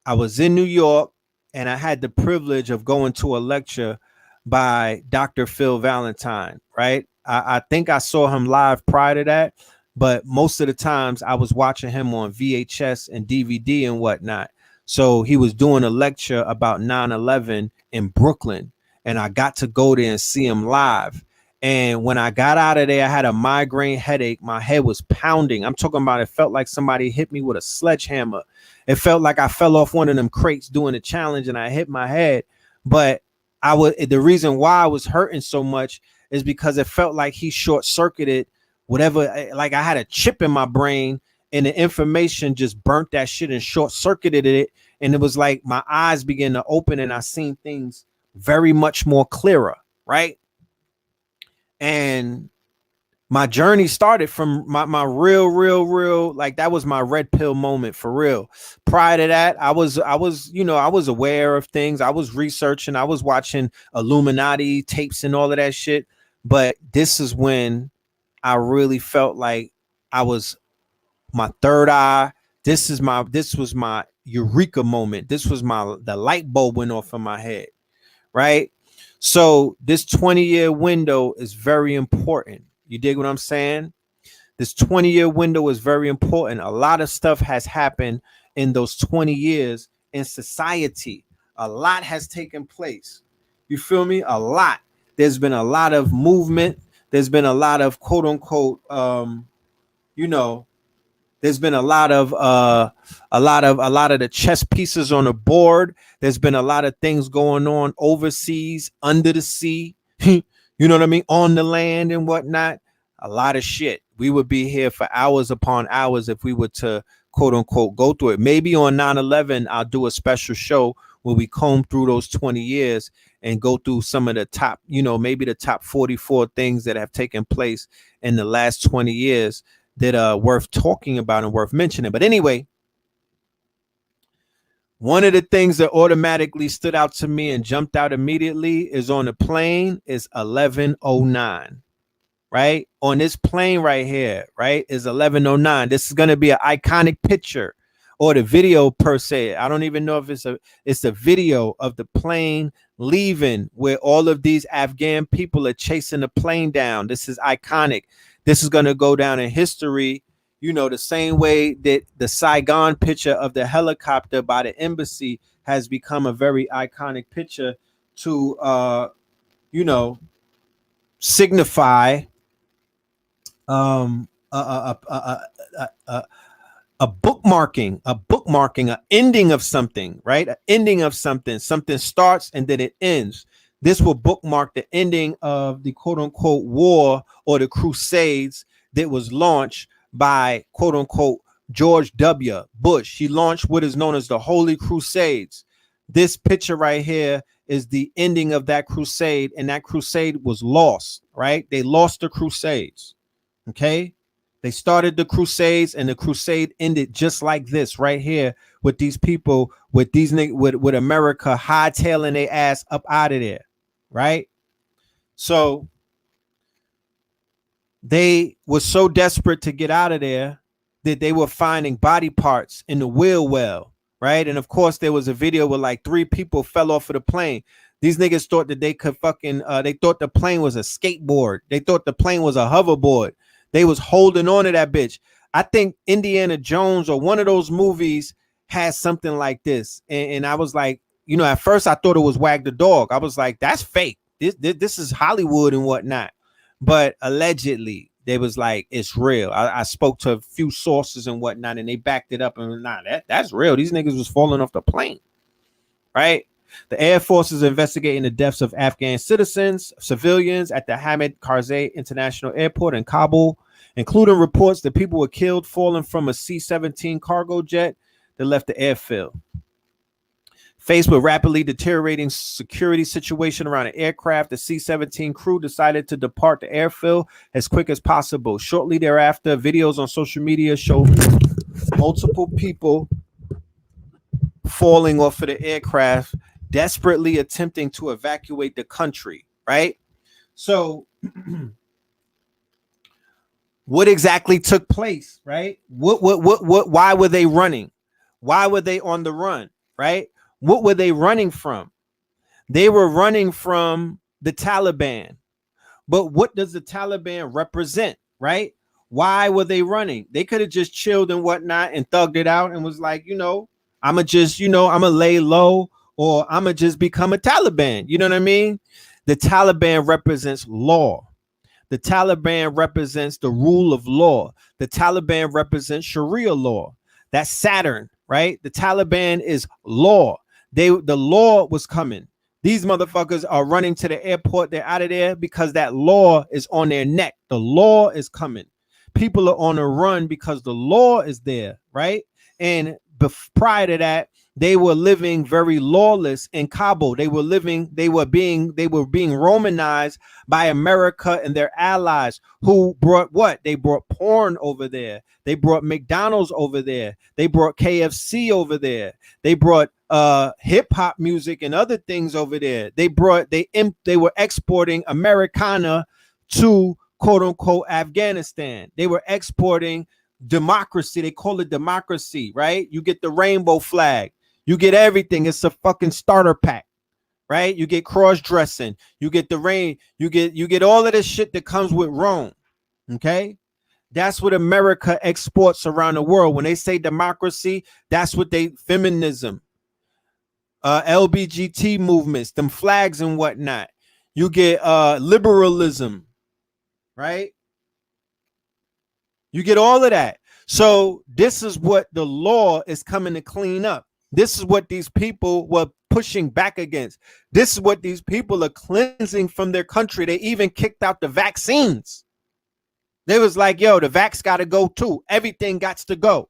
Speaker 2: I was in New York and I had the privilege of going to a lecture by Dr. Phil Valentine, right? I think I saw him live prior to that, but most of the times I was watching him on VHS and DVD and whatnot. So he was doing a lecture about 9/11 in Brooklyn, and I got to go there and see him live. And when I got out of there, I had a migraine headache. My head was pounding. I'm talking about it felt like somebody hit me with a sledgehammer. It felt like I fell off one of them crates doing a challenge and I hit my head. But the reason why I was hurting so much is because it felt like he short circuited whatever, like I had a chip in my brain and the information just burnt that shit and short circuited it. And it was like my eyes began to open and I seen things very much more clearer, right? And my journey started from my real, like that was my red pill moment for real. Prior to that, I was aware of things. I was researching, I was watching Illuminati tapes and all of that shit. But this is when I really felt like I was my third eye. This was my eureka moment. This was the light bulb went off in my head, right? So this 20-year window is very important. You dig what I'm saying? This 20-year window is very important. A lot of stuff has happened in those 20 years in society. A lot has taken place. You feel me? A lot. There's been a lot of movement. There's been a lot of quote unquote, there's been a lot of the chess pieces on the board. There's been a lot of things going on overseas, under the sea, you know what I mean, on the land and whatnot. A lot of shit. We would be here for hours upon hours if we were to quote unquote go through it. Maybe on 9/11, I'll do a special show where we comb through those 20 years and go through some of the top, maybe the top 44 things that have taken place in the last 20 years that are worth talking about and worth mentioning. But anyway, one of the things that automatically stood out to me and jumped out immediately is on the plane is 1109, right? On this plane right here, right, is 1109. This is going to be an iconic picture or the video per se. I don't even know if it's a video of the plane leaving where all of these Afghan people are chasing the plane down. This is iconic. This is going to go down in history, the same way that the Saigon picture of the helicopter by the embassy has become a very iconic picture to, signify a bookmarking, an ending of something, right? An ending of something. Something starts and then it ends. This will bookmark the ending of the quote unquote war or the crusades that was launched by quote unquote George W. Bush. He launched what is known as the Holy Crusades. This picture right here is the ending of that crusade, and that crusade was lost, right? They lost the crusades. Okay. They started the crusades and the crusade ended just like this right here with these people, with America hightailing their ass up out of there. Right. So they were so desperate to get out of there that they were finding body parts in the wheel well, right? And of course, there was a video where like 3 people fell off of the plane. These niggas thought that they could fucking, they thought the plane was a skateboard. They thought the plane was a hoverboard. They was holding on to that bitch. I think Indiana Jones or one of those movies has something like this. And I was like, you know, at first I thought it was Wag the Dog. I was like, that's fake. This is Hollywood and whatnot. But allegedly, they was like, it's real. I spoke to a few sources and whatnot, and they backed it up. And that's real. These niggas was falling off the plane, right? The Air Force is investigating the deaths of Afghan civilians at the Hamid Karzai International Airport in Kabul, including reports that people were killed falling from a C-17 cargo jet that left the airfield. Faced with rapidly deteriorating security situation around an aircraft, the C-17 crew decided to depart the airfield as quick as possible. Shortly thereafter, videos on social media show multiple people falling off of the aircraft, desperately attempting to evacuate the country, right? So what exactly took place, right? Why were they running? Why were they on the run, right? What were they running from? They were running from the Taliban. But what does the Taliban represent, right? Why were they running? They could have just chilled and whatnot and thugged it out and was like, I'm going to lay low, or I'm going to just become a Taliban. You know what I mean? The Taliban represents law. The Taliban represents the rule of law. The Taliban represents Sharia law. That's Saturn, right? The Taliban is law. The law was coming. These motherfuckers are running to the airport. They're out of there because that law is on their neck. The law is coming. People are on a run because the law is there, right? And prior to that, they were living very lawless in Kabul. They were being Romanized by America and their allies, who brought what? They brought porn over there. They brought McDonald's over there. They brought KFC over there. They brought hip hop music and other things over there. They were exporting Americana to quote unquote Afghanistan. They were exporting democracy. They call it democracy, right? You get the rainbow flag. You get everything. It's a fucking starter pack, right? You get cross-dressing. You get the rain. You get all of this shit that comes with Rome. Okay? That's what America exports around the world. When they say democracy, that's what feminism, LBGT movements, them flags and whatnot. You get liberalism, right? You get all of that. So this is what the law is coming to clean up. This is what these people were pushing back against. This is what these people are cleansing from their country. They even kicked out the vaccines. They was like, yo, the vax got to go too. Everything got to go.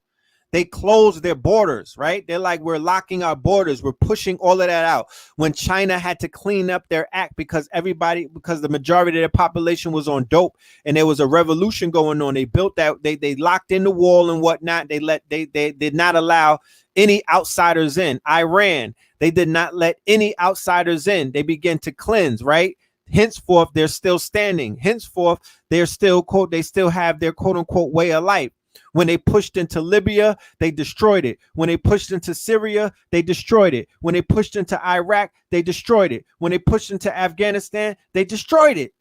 Speaker 2: They closed their borders, right? They're like, we're locking our borders. We're pushing all of that out. When China had to clean up their act because the majority of their population was on dope and there was a revolution going on. They built that, they locked in the wall and whatnot. They did not allow any outsiders in. Iran, they did not let any outsiders in. They began to cleanse, right? Henceforth, they're still standing. Henceforth, they still have their quote unquote way of life. When they pushed into Libya, they destroyed it. When they pushed into Syria, they destroyed it. When they pushed into Iraq, they destroyed it. When they pushed into Afghanistan, they destroyed it.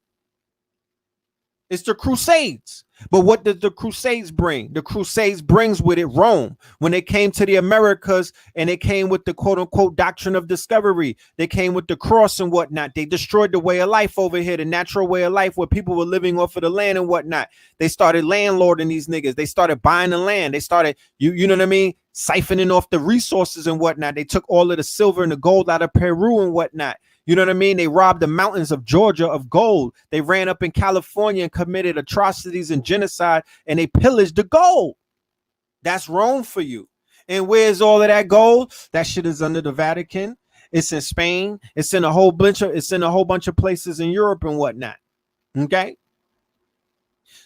Speaker 2: It's the Crusades. But what did the Crusades bring? The Crusades brings with it Rome. When they came to the Americas and they came with the quote unquote doctrine of discovery, they came with the cross and whatnot. They destroyed the way of life over here, the natural way of life where people were living off of the land and whatnot. They started landlording these niggas. They started buying the land. They started, you know what I mean? Siphoning off the resources and whatnot. They took all of the silver and the gold out of Peru and whatnot. You know what I mean? They robbed the mountains of Georgia of gold. They ran up in California and committed atrocities and genocide, and they pillaged the gold. That's Rome for you. And where's all of that gold? That shit is under the Vatican. It's in Spain. It's in a whole bunch of places in Europe and whatnot. Okay.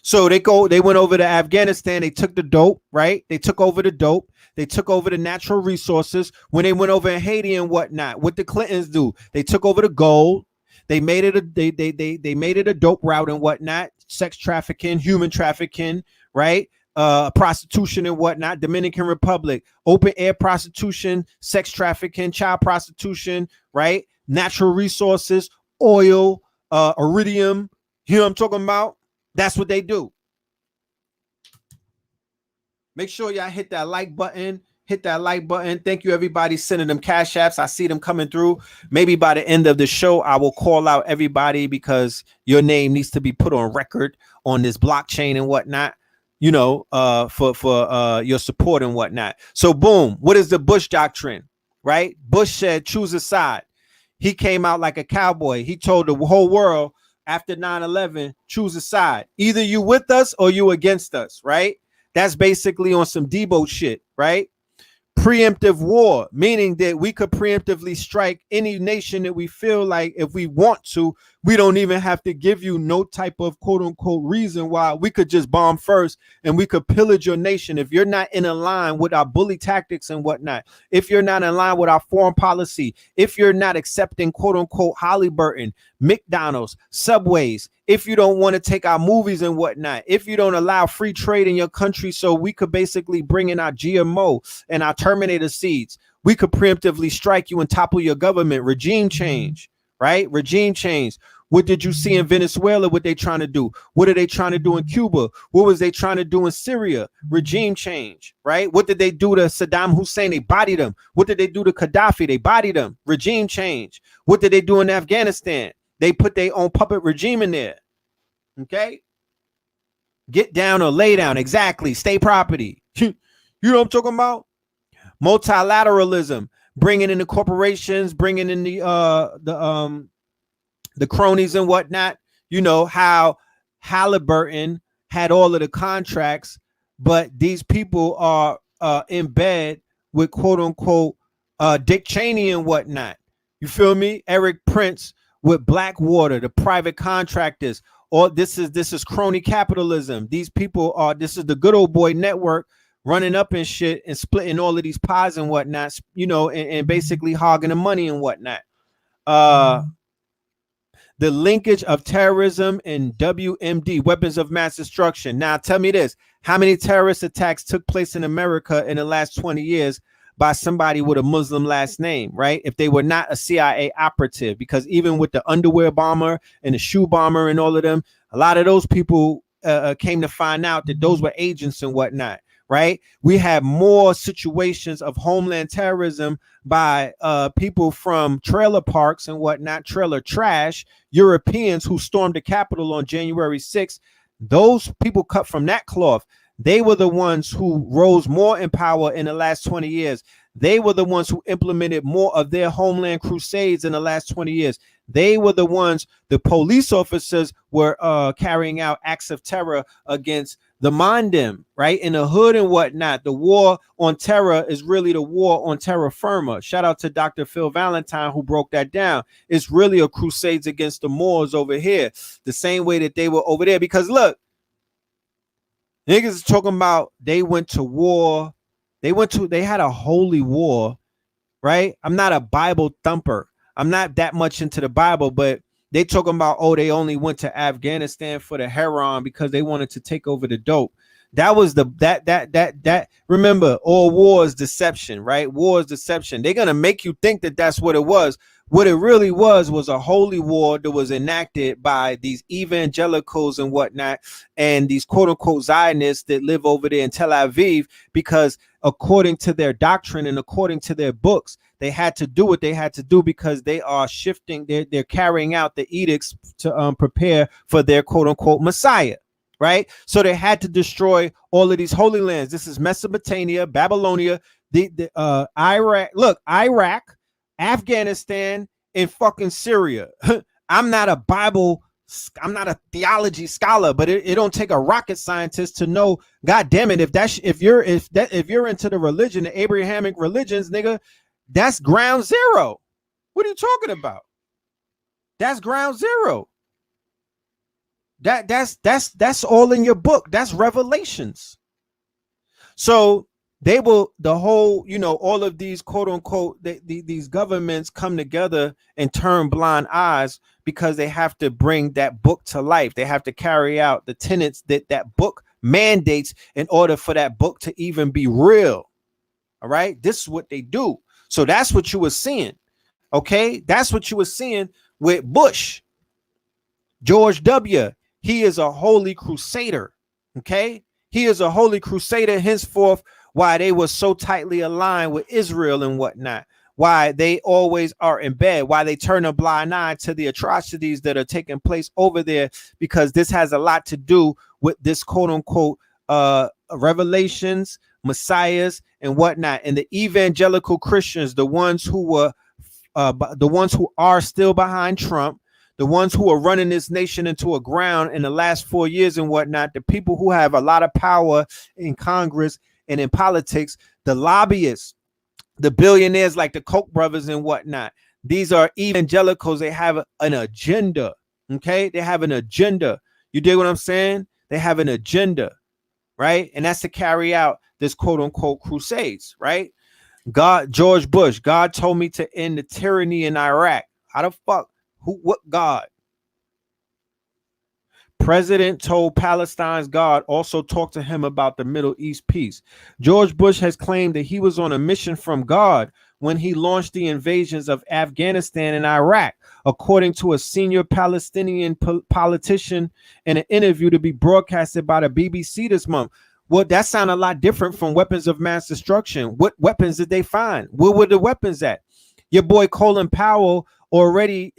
Speaker 2: So they went over to Afghanistan. They took the dope, right? They took over the dope. They took over the natural resources. When they went over in Haiti and whatnot, what the Clintons do? They took over the gold. They made it they made it a dope route and whatnot. Sex trafficking, human trafficking, right? prostitution and whatnot. Dominican Republic, open air prostitution, sex trafficking, child prostitution, right? Natural resources, oil, iridium. You know what I'm talking about? That's what they do. Make sure y'all hit that like button. Hit that like button. Thank you, everybody, sending them cash apps. I see them coming through. Maybe by the end of the show, I will call out everybody because your name needs to be put on record on this blockchain and whatnot, you know, for your support and whatnot. So boom, what is the Bush doctrine, right? Bush said, choose a side. He came out like a cowboy. He told the whole world after 9/11, choose a side. Either you with us or you against us, right? That's basically on some Debo shit, right? Preemptive war, meaning that we could preemptively strike any nation that we feel like if we want to. We don't even have to give you no type of quote unquote reason why. We could just bomb first and we could pillage your nation. If you're not in line with our bully tactics and whatnot, if you're not in line with our foreign policy, if you're not accepting quote unquote Halliburton, McDonald's, Subways, if you don't want to take our movies and whatnot, if you don't allow free trade in your country, so we could basically bring in our GMO and our Terminator seeds, we could preemptively strike you and topple your government. Regime change, right? Regime change. What did you see in Venezuela? What they trying to do? What are they trying to do in Cuba? What was they trying to do in Syria? Regime change, right? What did they do to Saddam Hussein? They bodied him. What did they do to Gaddafi? They bodied him. Regime change. What did they do in Afghanistan? They put their own puppet regime in there. Okay. Get down or lay down. Exactly. State property. You know what I'm talking about? Multilateralism, bringing in the corporations, bringing in the cronies and whatnot. You know how Halliburton had all of the contracts, but these people are in bed with quote unquote Dick Cheney and whatnot. You feel me? Eric Prince with Blackwater, the private contractors. Or this is crony capitalism. These people are, this is the good old boy network running up and shit and splitting all of these pies and whatnot, you know, and basically hogging the money and whatnot. The linkage of terrorism and WMD, weapons of mass destruction. Now, tell me this. How many terrorist attacks took place in America in the last 20 years by somebody with a Muslim last name, right? If they were not a CIA operative, because even with the underwear bomber and the shoe bomber and all of them, a lot of those people came to find out that those were agents and whatnot, right? We have more situations of homeland terrorism by people from trailer parks and whatnot, trailer trash, Europeans who stormed the Capitol on January 6th. Those people cut from that cloth. They were the ones who rose more in power in the last 20 years. They were the ones who implemented more of their homeland crusades in the last 20 years. They were the ones, the police officers were carrying out acts of terror against the Mandim, right? In the hood and whatnot. The war on terror is really the war on terra firma. Shout out to Dr. Phil Valentine who broke that down. It's really a crusades against the Moors over here, the same way that they were over there. Because look, niggas is talking about they went to war. They had a holy war, right? I'm not a Bible thumper. I'm not that much into the Bible, but they talking about, oh, they only went to Afghanistan for the heroin because they wanted to take over the dope. That was that. Remember, all war is deception, right? War is deception. They're going to make you think that that's what it was. What it really was a holy war that was enacted by these evangelicals and whatnot, and these quote unquote Zionists that live over there in Tel Aviv, because according to their doctrine and according to their books, they had to do what they had to do because they are shifting, they're carrying out the edicts to prepare for their quote unquote Messiah, right? So they had to destroy all of these holy lands. This is Mesopotamia, Babylonia, Iraq, Afghanistan, and fucking Syria. I'm not a theology scholar, but it don't take a rocket scientist to know, God damn it, if you're into the religion, the Abrahamic religions, nigga, that's ground zero. What are you talking about? That's ground zero. That's all in your book. That's Revelations. So they will, the whole, you know, all of these quote unquote, these governments come together and turn blind eyes because they have to bring that book to life. They have to carry out the tenets that book mandates in order for that book to even be real. All right. This is what they do. So that's what you were seeing. Okay. That's what you were seeing with Bush. George W. He is a holy crusader. Okay. He is a holy crusader, henceforth, why they were so tightly aligned with Israel and whatnot, why they always are in bed, why they turn a blind eye to the atrocities that are taking place over there, because this has a lot to do with this quote unquote revelations, messiahs and whatnot. And the evangelical Christians, the ones who are still behind Trump, the ones who are running this nation into a ground in the last 4 years and whatnot, the people who have a lot of power in Congress and in politics, the lobbyists, the billionaires like the Koch brothers and whatnot. These are evangelicals. They have an agenda. Okay. They have an agenda. You dig what I'm saying? They have an agenda, right? And that's to carry out this quote unquote crusades, right? George Bush, God told me to end the tyranny in Iraq. How the fuck? What God? President told Palestine's God also talked to him about the Middle East peace. George Bush has claimed that he was on a mission from God when he launched the invasions of Afghanistan and Iraq, according to a senior Palestinian politician in an interview to be broadcasted by the BBC this month. Well, that sounded a lot different from weapons of mass destruction. What weapons did they find? Where were the weapons at? Your boy Colin Powell already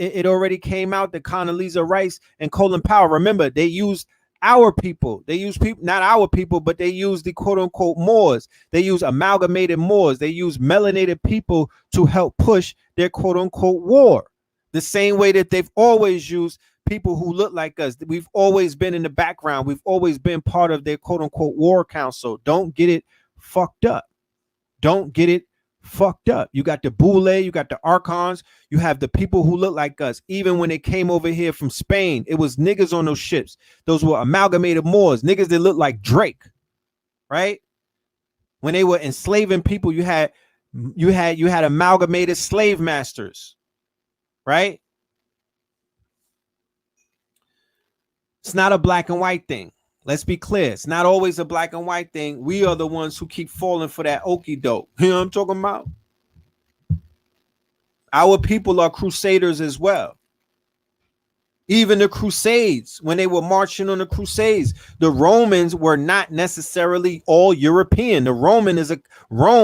Speaker 2: came out that Condoleezza Rice and Colin Powell, remember, they used our people. They use people, not our people, but they use the quote unquote Moors. They use amalgamated Moors. They use melanated people to help push their quote unquote war. The same way that they've always used people who look like us. We've always been in the background. We've always been part of their quote unquote war council. Don't get it fucked up. Don't get it fucked up. You got the Boule, you got the Archons, you have the people who look like us. Even when they came over here from Spain, it was niggas on those ships. Those were amalgamated Moors, niggas that looked like Drake, right? When they were enslaving people, you had amalgamated slave masters, right? It's not a black and white thing. Let's be clear. It's not always a black and white thing. We are the ones who keep falling for that okie doke. You know what I'm talking about? Our people are crusaders as well. Even the Crusades, when they were marching on the Crusades, the Romans were not necessarily all European. Rome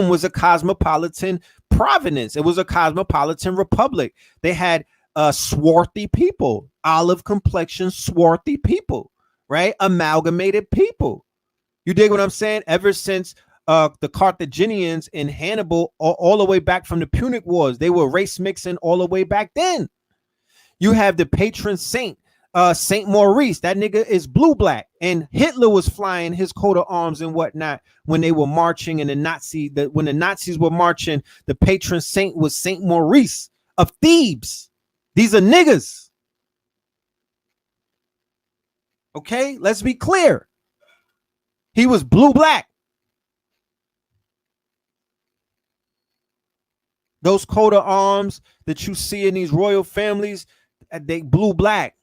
Speaker 2: was a cosmopolitan province. It was a cosmopolitan republic. They had swarthy people, olive complexion, swarthy people. Right? Amalgamated people. You dig what I'm saying? Ever since the Carthaginians in Hannibal, all the way back from the Punic Wars, they were race mixing all the way back then. You have the patron saint, Saint Maurice. That nigga is blue black. And Hitler was flying his coat of arms and whatnot when they were marching. And when the Nazis were marching, the patron saint was Saint Maurice of Thebes. These are niggas. Okay, let's be clear. He was blue black. Those coat of arms that you see in these royal families, they blue black.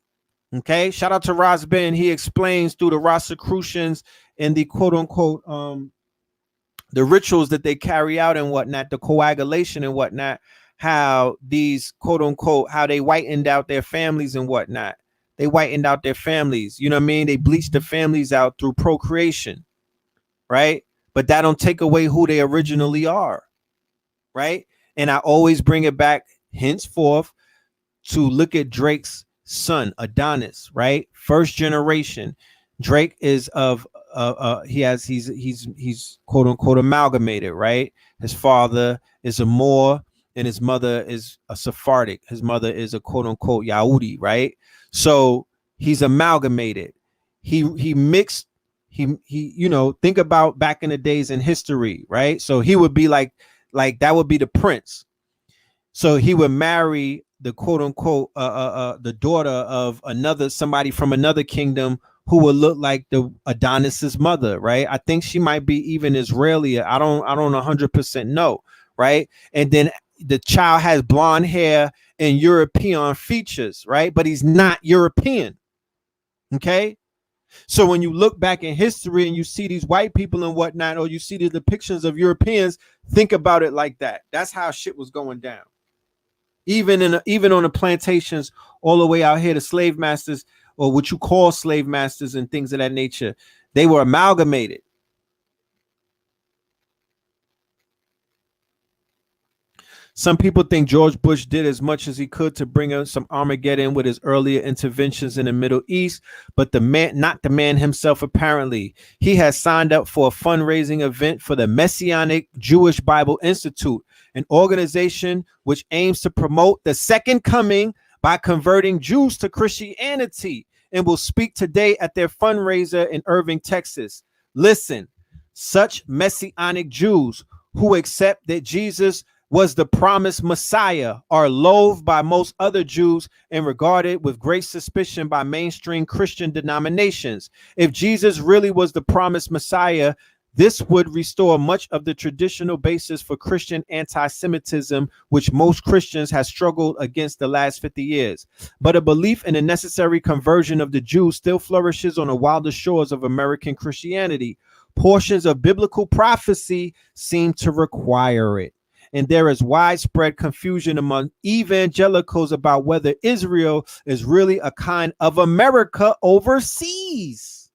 Speaker 2: Okay, shout out to Ras Ben. He explains through the Rosicrucians and the quote unquote the rituals that they carry out and whatnot, the coagulation and whatnot, how these quote unquote, how they whitened out their families and whatnot. They whitened out their families. You know what I mean? They bleached the families out through procreation, right? But that don't take away who they originally are, right? And I always bring it back henceforth to look at Drake's son, Adonis, right? First generation. Drake is of he's quote unquote amalgamated, right? His father is a Moor and his mother is a Sephardic. His mother is a quote unquote Yahudi, right? So he's amalgamated. He mixed. He you know, think about back in the days in history, right? So he would be like that would be the prince. So he would marry the quote unquote the daughter of somebody from another kingdom who would look like the Adonis's mother, right? I think she might be even Israeli. I don't 100% know, right? And then the child has blonde hair and European features, right? But he's not European. Okay. So when you look back in history and you see these white people and whatnot, or you see the depictions of Europeans, think about it like that. That's how shit was going down. Even on the plantations all the way out here, the slave masters, or what you call slave masters and things of that nature, they were amalgamated. Some people think George Bush did as much as he could to bring us some Armageddon with his earlier interventions in the Middle East, but not the man himself, apparently. He has signed up for a fundraising event for the Messianic Jewish Bible Institute, an organization which aims to promote the second coming by converting Jews to Christianity, and will speak today at their fundraiser in Irving, Texas. Listen, such Messianic Jews who accept that Jesus was the promised Messiah are loathed by most other Jews and regarded with great suspicion by mainstream Christian denominations. If Jesus really was the promised Messiah, this would restore much of the traditional basis for Christian anti-Semitism, which most Christians have struggled against the last 50 years. But a belief in a necessary conversion of the Jews still flourishes on the wilder shores of American Christianity. Portions of biblical prophecy seem to require it. And there is widespread confusion among evangelicals about whether Israel is really a kind of America overseas.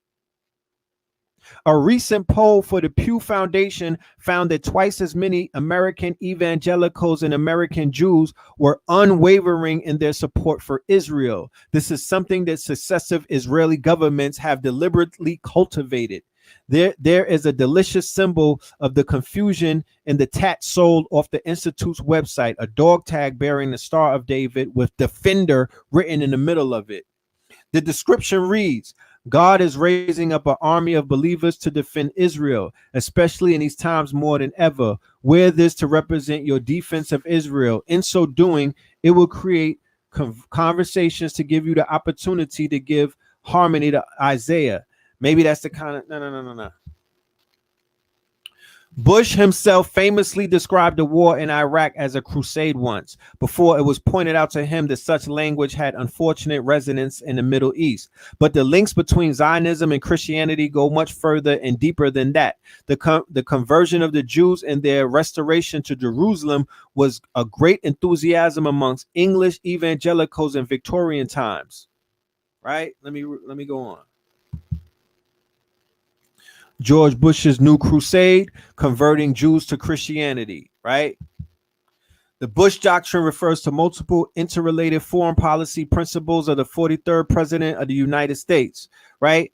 Speaker 2: A recent poll for the Pew Foundation found that twice as many American evangelicals and American Jews were unwavering in their support for Israel. This is something that successive Israeli governments have deliberately cultivated. There is a delicious symbol of the confusion in the tat sold off the Institute's website, a dog tag bearing the Star of David with Defender written in the middle of it. The description reads, God is raising up an army of believers to defend Israel, especially in these times more than ever. Wear this to represent your defense of Israel. In so doing, it will create conversations to give you the opportunity to give harmony to Isaiah. Maybe that's the kind of no. Bush himself famously described the war in Iraq as a crusade once, before it was pointed out to him that such language had unfortunate resonance in the Middle East. But the links between Zionism and Christianity go much further and deeper than that. The conversion of the Jews and their restoration to Jerusalem was a great enthusiasm amongst English evangelicals in Victorian times. Right? Let me go on. George Bush's new crusade, converting Jews to Christianity, right? The Bush Doctrine refers to multiple interrelated foreign policy principles of the 43rd president of the United States, right?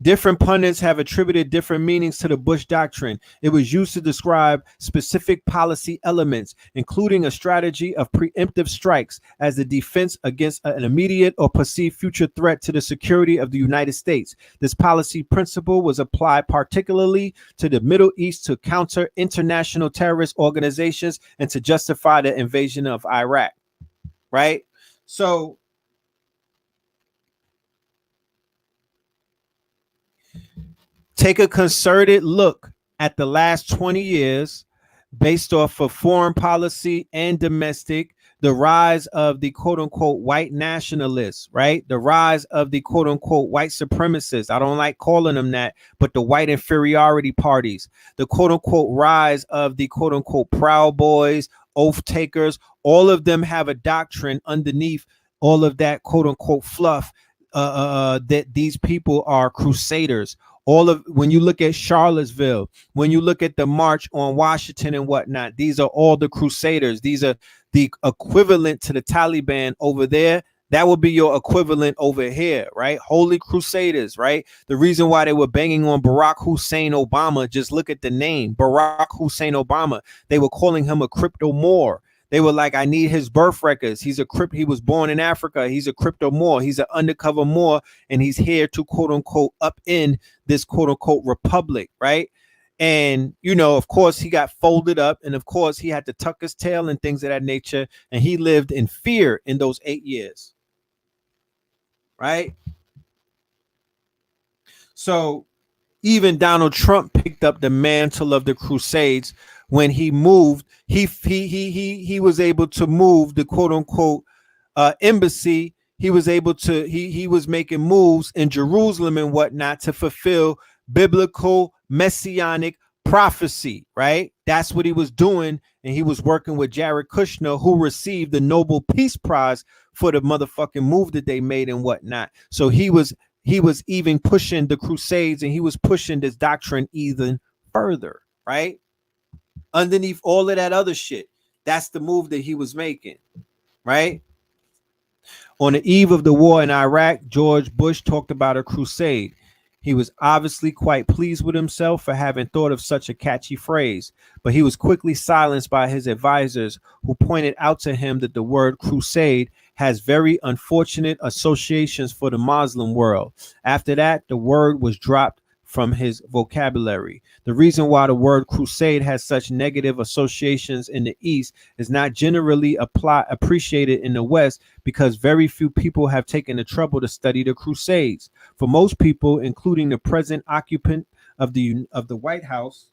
Speaker 2: Different pundits have attributed different meanings to the Bush Doctrine. It was used to describe specific policy elements, including a strategy of preemptive strikes as a defense against an immediate or perceived future threat to the security of the United States. This policy principle was applied particularly to the Middle East to counter international terrorist organizations and to justify the invasion of Iraq, right? So take a concerted look at the last 20 years based off of foreign policy and domestic, the rise of the quote unquote white nationalists, right? The rise of the quote unquote white supremacists. I don't like calling them that, but the white inferiority parties, the quote unquote rise of the quote unquote Proud Boys, oath takers. All of them have a doctrine underneath all of that quote unquote fluff that these people are crusaders. When you look at Charlottesville, when you look at the March on Washington and whatnot, these are all the crusaders. These are the equivalent to the Taliban over there. That would be your equivalent over here, right? Holy Crusaders, right? The reason why they were banging on Barack Hussein Obama, just look at the name, Barack Hussein Obama. They were calling him a crypto Moor. They were like, I need his birth records. He was born in Africa. He's a crypto Moor. He's an undercover Moor, and he's here to quote unquote upend this quote unquote republic, right? And, you know, of course, he got folded up, and of course, he had to tuck his tail and things of that nature. And he lived in fear in those 8 years, right? So even Donald Trump picked up the mantle of the Crusades when he moved. He was able to move the quote unquote embassy. he was able to, he was making moves in Jerusalem and whatnot to fulfill biblical messianic prophecy, right? That's what he was doing. And he was working with Jared Kushner, who received the Nobel Peace Prize for the motherfucking move that they made and whatnot. So he was even pushing the Crusades, and he was pushing this doctrine even further, right? Underneath all of that other shit. That's the move that he was making, right? On the eve of the war in Iraq, George Bush talked about a crusade. He was obviously quite pleased with himself for having thought of such a catchy phrase, but he was quickly silenced by his advisors, who pointed out to him that the word crusade has very unfortunate associations for the Muslim world. After that, the word was dropped from his vocabulary. The reason why the word crusade has such negative associations in the East is not generally appreciated in the West, because very few people have taken the trouble to study the Crusades. For most people, including the present occupant of the White House,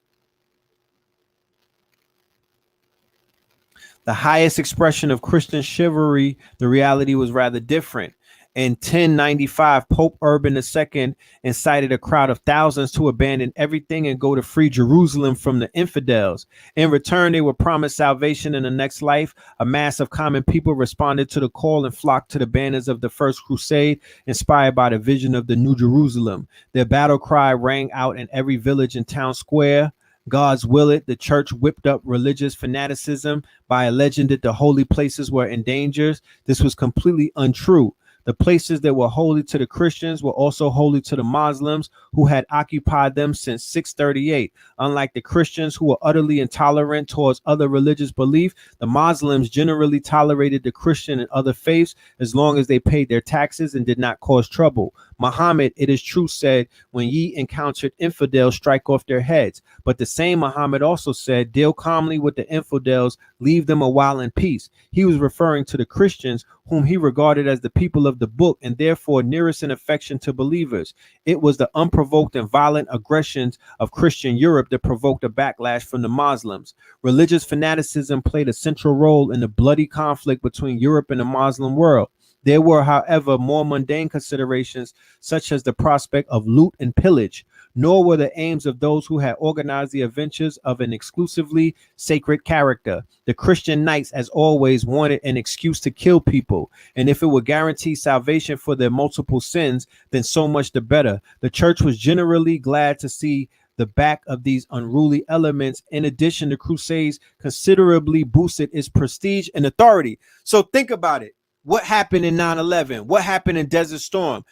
Speaker 2: the highest expression of Christian chivalry, the reality was rather different. In 1095, Pope Urban II incited a crowd of thousands to abandon everything and go to free Jerusalem from the infidels. In return, they were promised salvation in the next life. A mass of common people responded to the call and flocked to the banners of the First Crusade, inspired by the vision of the New Jerusalem. Their battle cry rang out in every village and town square. God's will it, the church whipped up religious fanaticism by alleging that the holy places were in danger. This was completely untrue. The places that were holy to the Christians were also holy to the Muslims, who had occupied them since 638. Unlike the Christians, who were utterly intolerant towards other religious belief, the Muslims generally tolerated the Christian and other faiths as long as they paid their taxes and did not cause trouble. Muhammad, it is true, said, when ye encountered infidels, strike off their heads. But the same Muhammad also said, deal calmly with the infidels, leave them a while in peace. He was referring to the Christians, whom he regarded as the people of the book and therefore nearest in affection to believers. It was the unprovoked and violent aggressions of Christian Europe that provoked a backlash from the Muslims. Religious fanaticism played a central role in the bloody conflict between Europe and the Muslim world. There were, however, more mundane considerations, such as the prospect of loot and pillage, nor were the aims of those who had organized the adventures of an exclusively sacred character. The Christian knights, as always, wanted an excuse to kill people, and if it would guarantee salvation for their multiple sins, then so much the better. The church was generally glad to see the back of these unruly elements. In addition, the Crusades considerably boosted its prestige and authority. So think about it. What happened in 9/11? What happened in Desert Storm?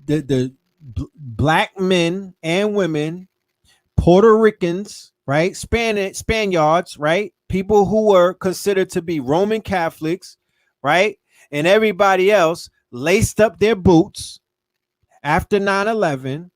Speaker 2: The black men and women, Puerto Ricans, right? Spaniards, right? People who were considered to be Roman Catholics, right? And everybody else laced up their boots after 9/11,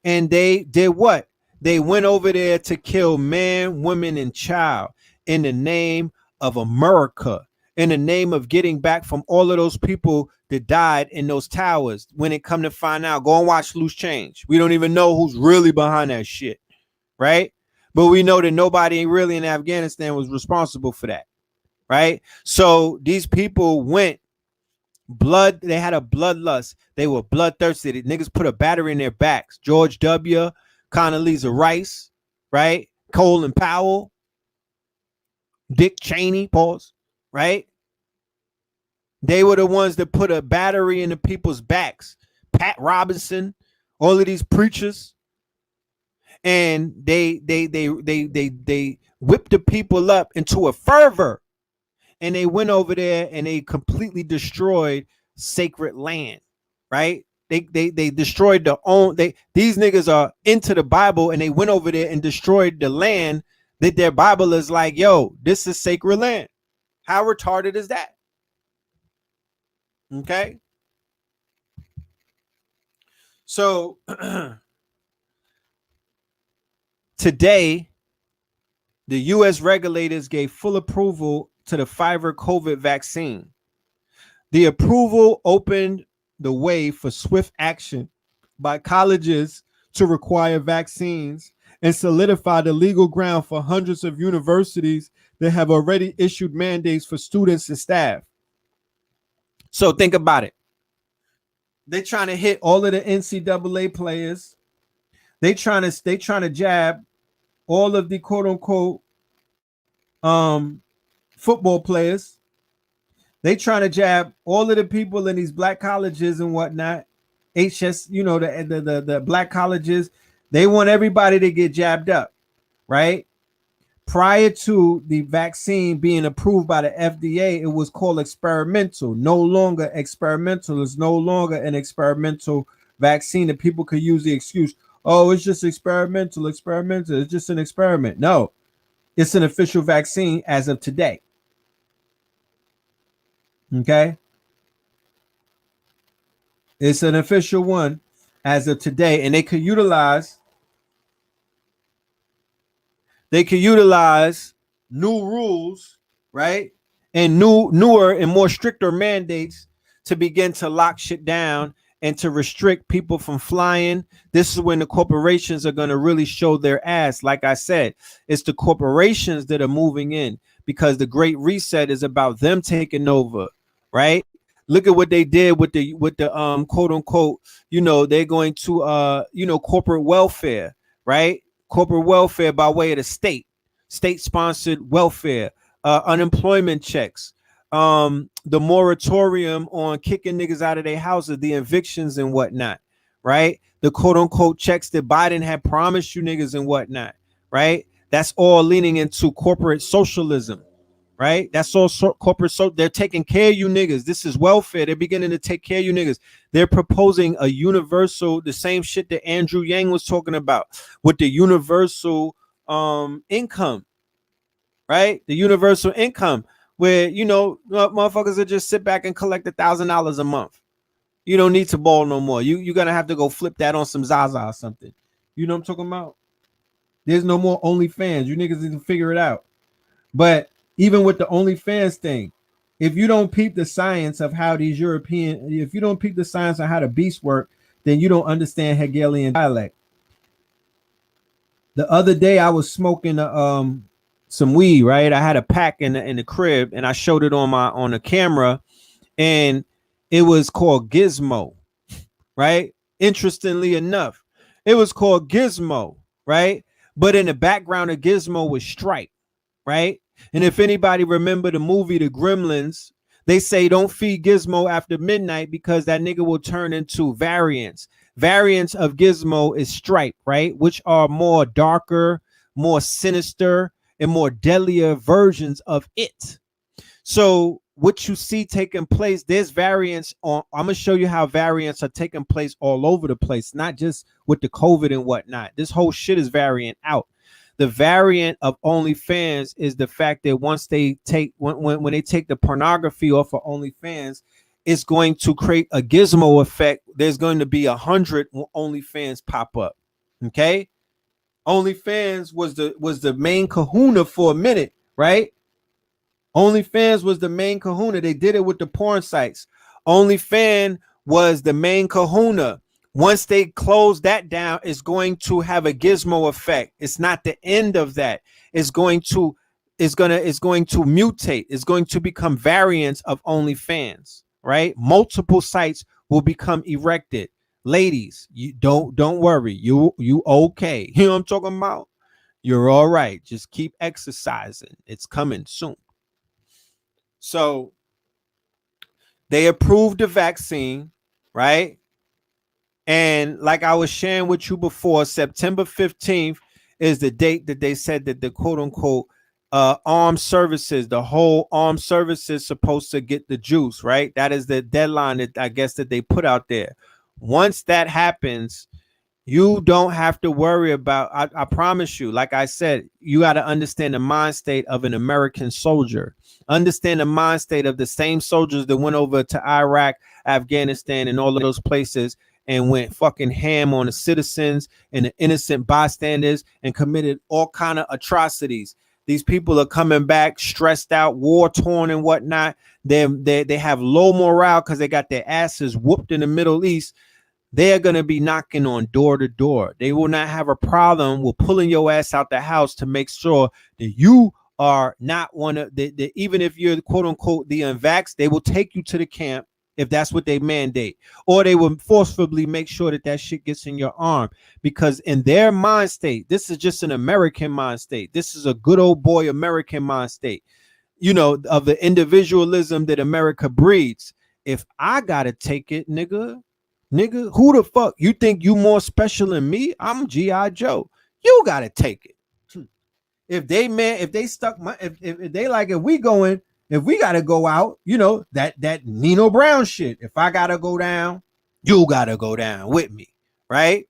Speaker 2: and they did what? They went over there to kill man, women, and child in the name of America, in the name of getting back from all of those people that died in those towers. When it come to find out, go and watch Loose Change. We don't even know who's really behind that shit, right? But we know that nobody really in Afghanistan was responsible for that, right? So these people went blood. They had a bloodlust. They were bloodthirsty. The niggas put a battery in their backs. George W., Condoleezza Rice, right? Colin Powell, Dick Cheney, pause, right? They were the ones that put a battery in the people's backs. Pat Robinson, all of these preachers, and they whipped the people up into a fervor, and they went over there and they completely destroyed sacred land, right? They destroyed these niggas are into the Bible, and they went over there and destroyed the land that their Bible is like, yo, this is sacred land. How retarded is that? Okay. So today, the U.S. regulators gave full approval to the Pfizer COVID vaccine. The approval opened the way for swift action by colleges to require vaccines and solidify the legal ground for hundreds of universities that have already issued mandates for students and staff. So think about it. They trying to hit all of the NCAA players. They trying to jab all of the quote unquote football players. They trying to jab all of the people in these black colleges and whatnot. HS, the black colleges. They want everybody to get jabbed up, right? Prior to the vaccine being approved by the FDA, it was called experimental. No longer experimental. It's no longer an experimental vaccine that people could use the excuse, oh, it's just experimental. It's just an experiment. No, it's an official vaccine as of today. Okay. It's an official one as of today, and they could utilize new rules, right? And newer and more stricter mandates to begin to lock shit down and to restrict people from flying. This is when the corporations are going to really show their ass. Like I said, it's the corporations that are moving in, because the Great Reset is about them taking over, right? Look at what they did with the quote unquote, they're going to corporate welfare, right? Corporate welfare by way of the state sponsored welfare, unemployment checks, the moratorium on kicking niggas out of their houses, the evictions and whatnot, right? The quote unquote checks that Biden had promised you niggas and whatnot, right? That's all leaning into corporate socialism, right? That's all corporate. So they're taking care of you niggas. This is welfare. They're beginning to take care of you niggas. They're proposing a universal, the same shit that Andrew Yang was talking about with the universal income, right? The universal income where, motherfuckers will just sit back and collect $1,000 a month. You don't need to ball no more. You're going to have to go flip that on some Zaza or something. You know what I'm talking about? There's no more OnlyFans. You niggas need to figure it out. But even with the OnlyFans thing, if you don't peep the science of how if you don't peep the science of how the beasts work, then you don't understand Hegelian dialect. The other day I was smoking some weed, right? I had a pack in the crib, and I showed it on the camera, and it was called Gizmo, right? Interestingly enough, it was called Gizmo, right? But in the background of Gizmo was Stripe, right? And if anybody remember the movie The Gremlins, they say don't feed Gizmo after midnight because that nigga will turn into variants. Variants of Gizmo is Stripe, right? Which are more darker, more sinister, and more deadlier versions of it. So what you see taking place, there's variants on. I'm gonna show you how variants are taking place all over the place, not just with the COVID and whatnot. This whole shit is variant out. The variant of OnlyFans is the fact that once they take when they take the pornography off of OnlyFans, it's going to create a gizmo effect. There's going to be 100 OnlyFans pop up. Okay, OnlyFans was the main kahuna for a minute, right? OnlyFans was the main kahuna. They did it with the porn sites. OnlyFans was the main kahuna. Once they close that down, it's going to have a gizmo effect. It's not the end of that. It's going to mutate. It's going to become variants of OnlyFans, right? Multiple sites will become erected. Ladies, you don't worry. You okay. You know what I'm talking about? You're all right. Just keep exercising. It's coming soon. So they approved the vaccine, right? And like I was sharing with you before, September 15th is the date that they said that the quote unquote armed services, the whole armed services supposed to get the juice, right? That is the deadline that I guess that they put out there. Once that happens, you don't have to worry about, I promise you, like I said, you got to understand the mind state of an American soldier. Understand the mind state of the same soldiers that went over to Iraq, Afghanistan, and all of those places and went fucking ham on the citizens and the innocent bystanders and committed all kind of atrocities. These people are coming back stressed out, war torn and whatnot. They have low morale because they got their asses whooped in the Middle East. They are going to be knocking on door to door. They will not have a problem with pulling your ass out the house to make sure that you are not one of the even if you're quote unquote the unvaxxed, they will take you to the camp. if that's what they mandate, or they will forcefully make sure that that shit gets in your arm, because in their mind state, this is just an American mind state. This is a good old boy American mind state, you know, of the individualism that America breeds. If I gotta take it, nigga, who the fuck you think you more special than me? I'm G.I. Joe. You gotta take it. If they stuck my, if they like, if we gotta go out, you know, that Nino Brown shit. If I gotta go down, you gotta go down with me, right?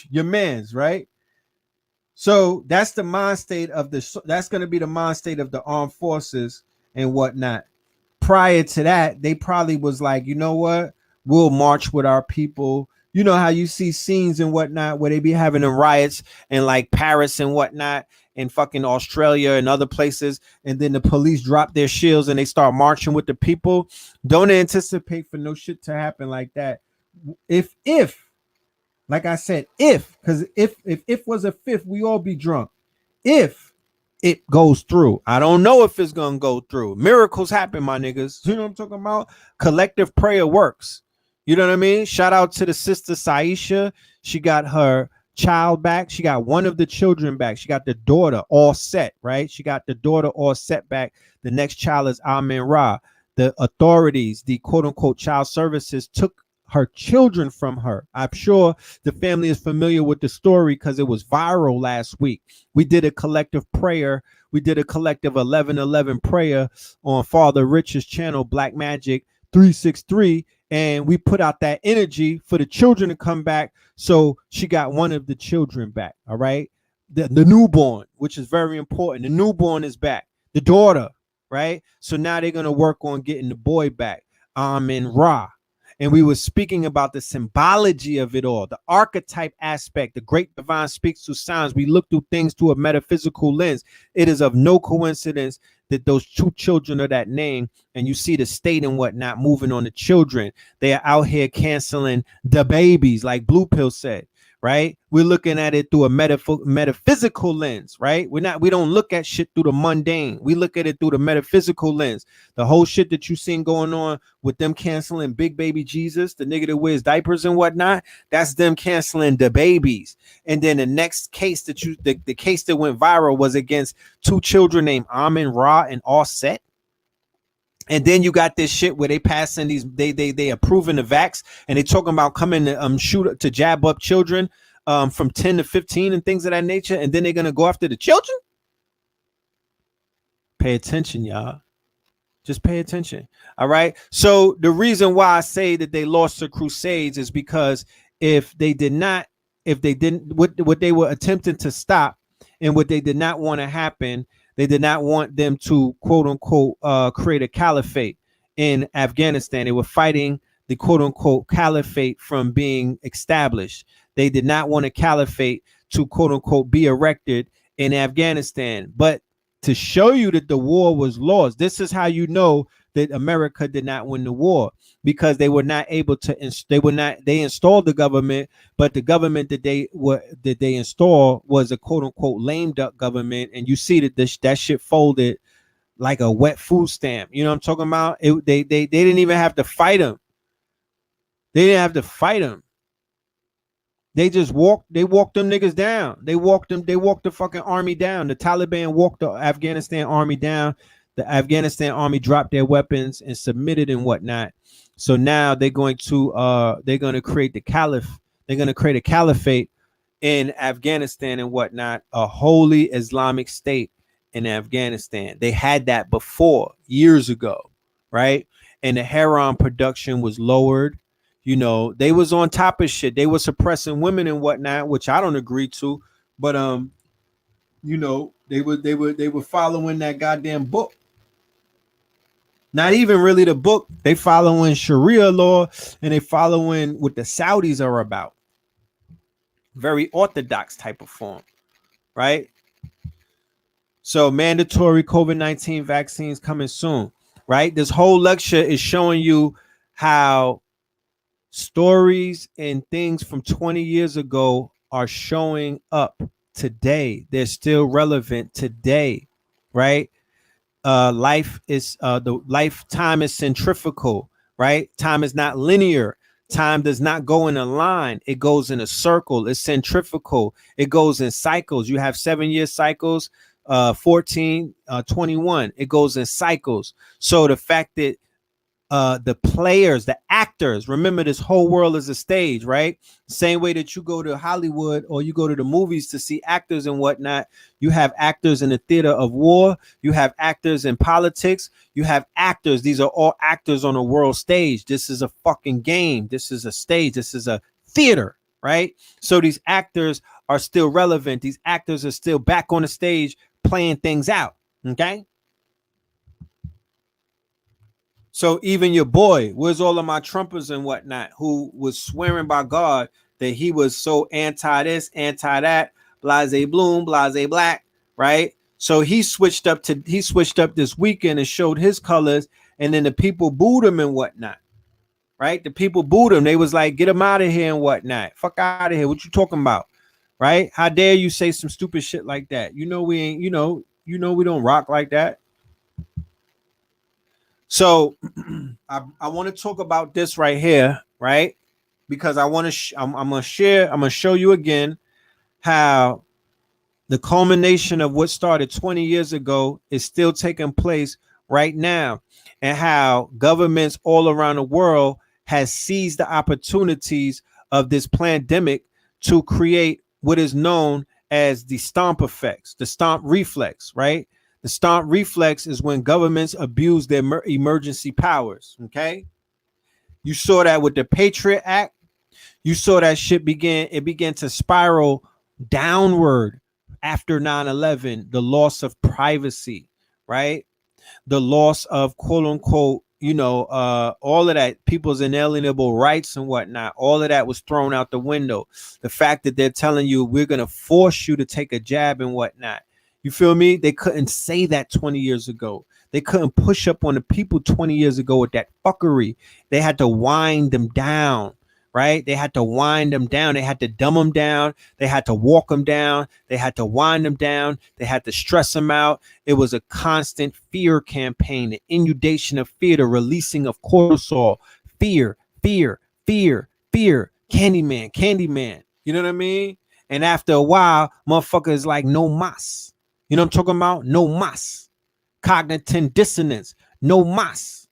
Speaker 2: Your man's right. So that's the mind state of that's gonna be the mind state of the armed forces and whatnot. Prior to that, they probably was like, you know what? We'll march with our people. You know how you see scenes and whatnot where they be having the riots in like Paris and whatnot, in fucking Australia and other places, and then the police drop their shields and they start marching with the people. Don't anticipate for no shit to happen like that. If like I said, because if was a fifth, we all be drunk. If it goes through, I don't know if it's gonna go through. Miracles happen, my niggas. You know what I'm talking about? Collective prayer works. You know what I mean? Shout out to the sister Saisha. She got her child back. She got one of the children back. She got the daughter all set, right? She got the daughter all set back. The next child is Amin Ra. The authorities, the quote unquote child services, took her children from her. I'm sure the family is familiar with the story because it was viral last week. We did a collective prayer. We did a collective 11:11 prayer on Father Rich's channel, Black Magic 363. And we put out that energy for the children to come back. So she got one of the children back. All right. The newborn, which is very important. The newborn is back. The daughter. Right. So now they're going to work on getting the boy back. Amin Ra. And we were speaking about the symbology of it all, the archetype aspect. The great divine speaks through signs. We look through things through a metaphysical lens. It is of no coincidence that those two children are that name, and you see the state and whatnot moving on the children. They are out here canceling the babies, like Blue Pill said, right? We're looking at it through a metaphysical lens, right? We don't look at shit through the mundane. We look at it through the metaphysical lens. The whole shit that you seen going on with them canceling big baby Jesus, the nigga that wears diapers and whatnot, that's them canceling the babies. And then the next case that the case that went viral was against two children named Amin Ra and Offset. And then you got this shit where they passing these, they approving the vax, and they talking about coming to shoot to jab up children from 10 to 15 and things of that nature, and then they're gonna go after the children. Pay attention, y'all. Just pay attention. All right. So the reason why I say that they lost the Crusades is because if they didn't, what they were attempting to stop and what they did not want to happen, they did not want them to, quote unquote, create a caliphate in Afghanistan. They were fighting the quote unquote caliphate from being established. They did not want a caliphate to, quote unquote, be erected in Afghanistan. But to show you that the war was lost, this is how you know that America did not win the war, because they were not able to, they installed the government, but the government that they installed was a quote unquote lame duck government. And you see that that shit folded like a wet food stamp. You know what I'm talking about? They didn't even have to fight them. They didn't have to fight them. They just walked them niggas down. They walked the fucking army down. The Taliban walked the Afghanistan army down. The Afghanistan army dropped their weapons and submitted and whatnot. So now they're going to create the caliph. They're going to create a caliphate in Afghanistan and whatnot, a holy Islamic state in Afghanistan. They had that before, years ago, right? And the heroin production was lowered. You know, they was on top of shit. They were suppressing women and whatnot, which I don't agree to. But you know, they were following that goddamn book. Not even really the book. They following Sharia law, and they following what the Saudis are about. Very orthodox type of form, right? So mandatory COVID-19 vaccines coming soon, right? This whole lecture is showing you how stories and things from 20 years ago are showing up today. They're still relevant today, right? Life is the lifetime is centrifugal. right? Time is not linear. Time does not go in a line. It goes in a circle. It's centrifugal. It goes in cycles. You have 7-year cycles, 14, 21. It goes in cycles. So the fact that the players, the actors, remember this whole world is a stage, right? Same way that you go to Hollywood or you go to the movies to see actors and whatnot. You have actors in the theater of war. You have actors in politics. You have actors. These are all actors on a world stage. This is a fucking game. This is a stage. This is a theater, right? So these actors are still relevant. These actors are still back on the stage playing things out. Okay. So even your boy, where's all of my Trumpers and whatnot, who was swearing by God that he was so anti this, anti that, blase bloom, blase black, right? So he switched up this weekend and showed his colors, and then the people booed him and whatnot, right? The people booed him. They was like, get him out of here and whatnot. Fuck out of here. What you talking about? Right? How dare you say some stupid shit like that? You know we ain't, we don't rock like that. So I want to talk about this right here, right? Because I want to I'm going to show you again how the culmination of what started 20 years ago is still taking place right now, and how governments all around the world has seized the opportunities of this pandemic to create what is known as the stomp effects, the stomp reflex, right? The stomp reflex is when governments abuse their emergency powers. Okay. You saw that with the Patriot Act. You saw that shit began to spiral downward after 9/11, the loss of privacy, right? The loss of quote unquote, all of that, people's inalienable rights and whatnot, all of that was thrown out the window. The fact that they're telling you we're going to force you to take a jab and whatnot. You feel me? They couldn't say that 20 years ago. They couldn't push up on the people 20 years ago with that fuckery. They had to wind them down, right? They had to wind them down. They had to dumb them down. They had to walk them down. They had to wind them down. They had to stress them out. It was a constant fear campaign, the inundation of fear, the releasing of cortisol, fear, fear, fear, fear, Candyman, Candyman. You know what I mean? And after a while, motherfuckers like no mas. You know what I'm talking about? No mas. Cognitive dissonance. No mas.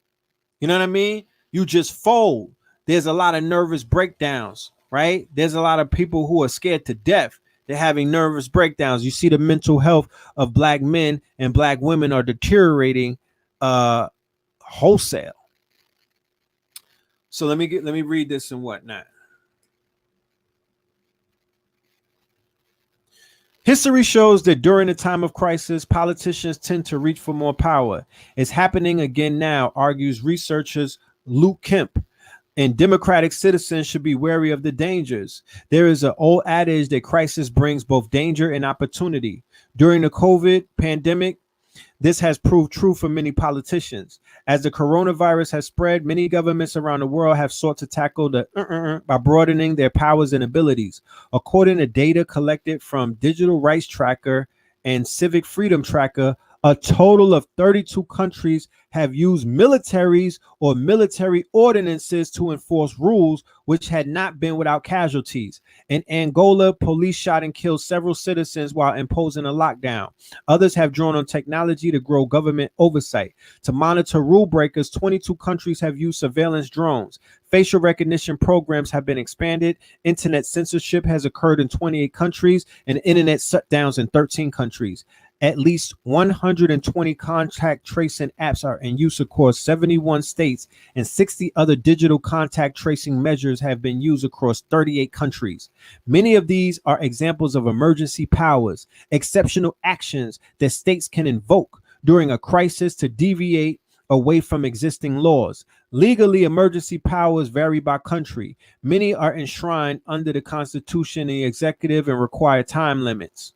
Speaker 2: You know what I mean? You just fold. There's a lot of nervous breakdowns, right? There's a lot of people who are scared to death. They're having nervous breakdowns. You see the mental health of black men and black women are deteriorating wholesale. So let me read this and whatnot. History shows that during a time of crisis, politicians tend to reach for more power. It's happening again now, argues researchers Luke Kemp. And democratic citizens should be wary of the dangers. There is an old adage that crisis brings both danger and opportunity. During the COVID pandemic, this has proved true for many politicians. As the coronavirus has spread, many governments around the world have sought to tackle the by broadening their powers and abilities. According to data collected from Digital Rights Tracker and Civic Freedom Tracker, a total of 32 countries have used militaries or military ordinances to enforce rules which had not been without casualties. In Angola, police shot and killed several citizens while imposing a lockdown. Others have drawn on technology to grow government oversight. To monitor rule breakers, 22 countries have used surveillance drones. Facial recognition programs have been expanded. Internet censorship has occurred in 28 countries and internet shutdowns in 13 countries. At least 120 contact tracing apps are in use across 71 states, and 60 other digital contact tracing measures have been used across 38 countries. Many of these are examples of emergency powers, exceptional actions that states can invoke during a crisis to deviate away from existing laws. Legally, emergency powers vary by country. Many are enshrined under the Constitution and the executive and require time limits.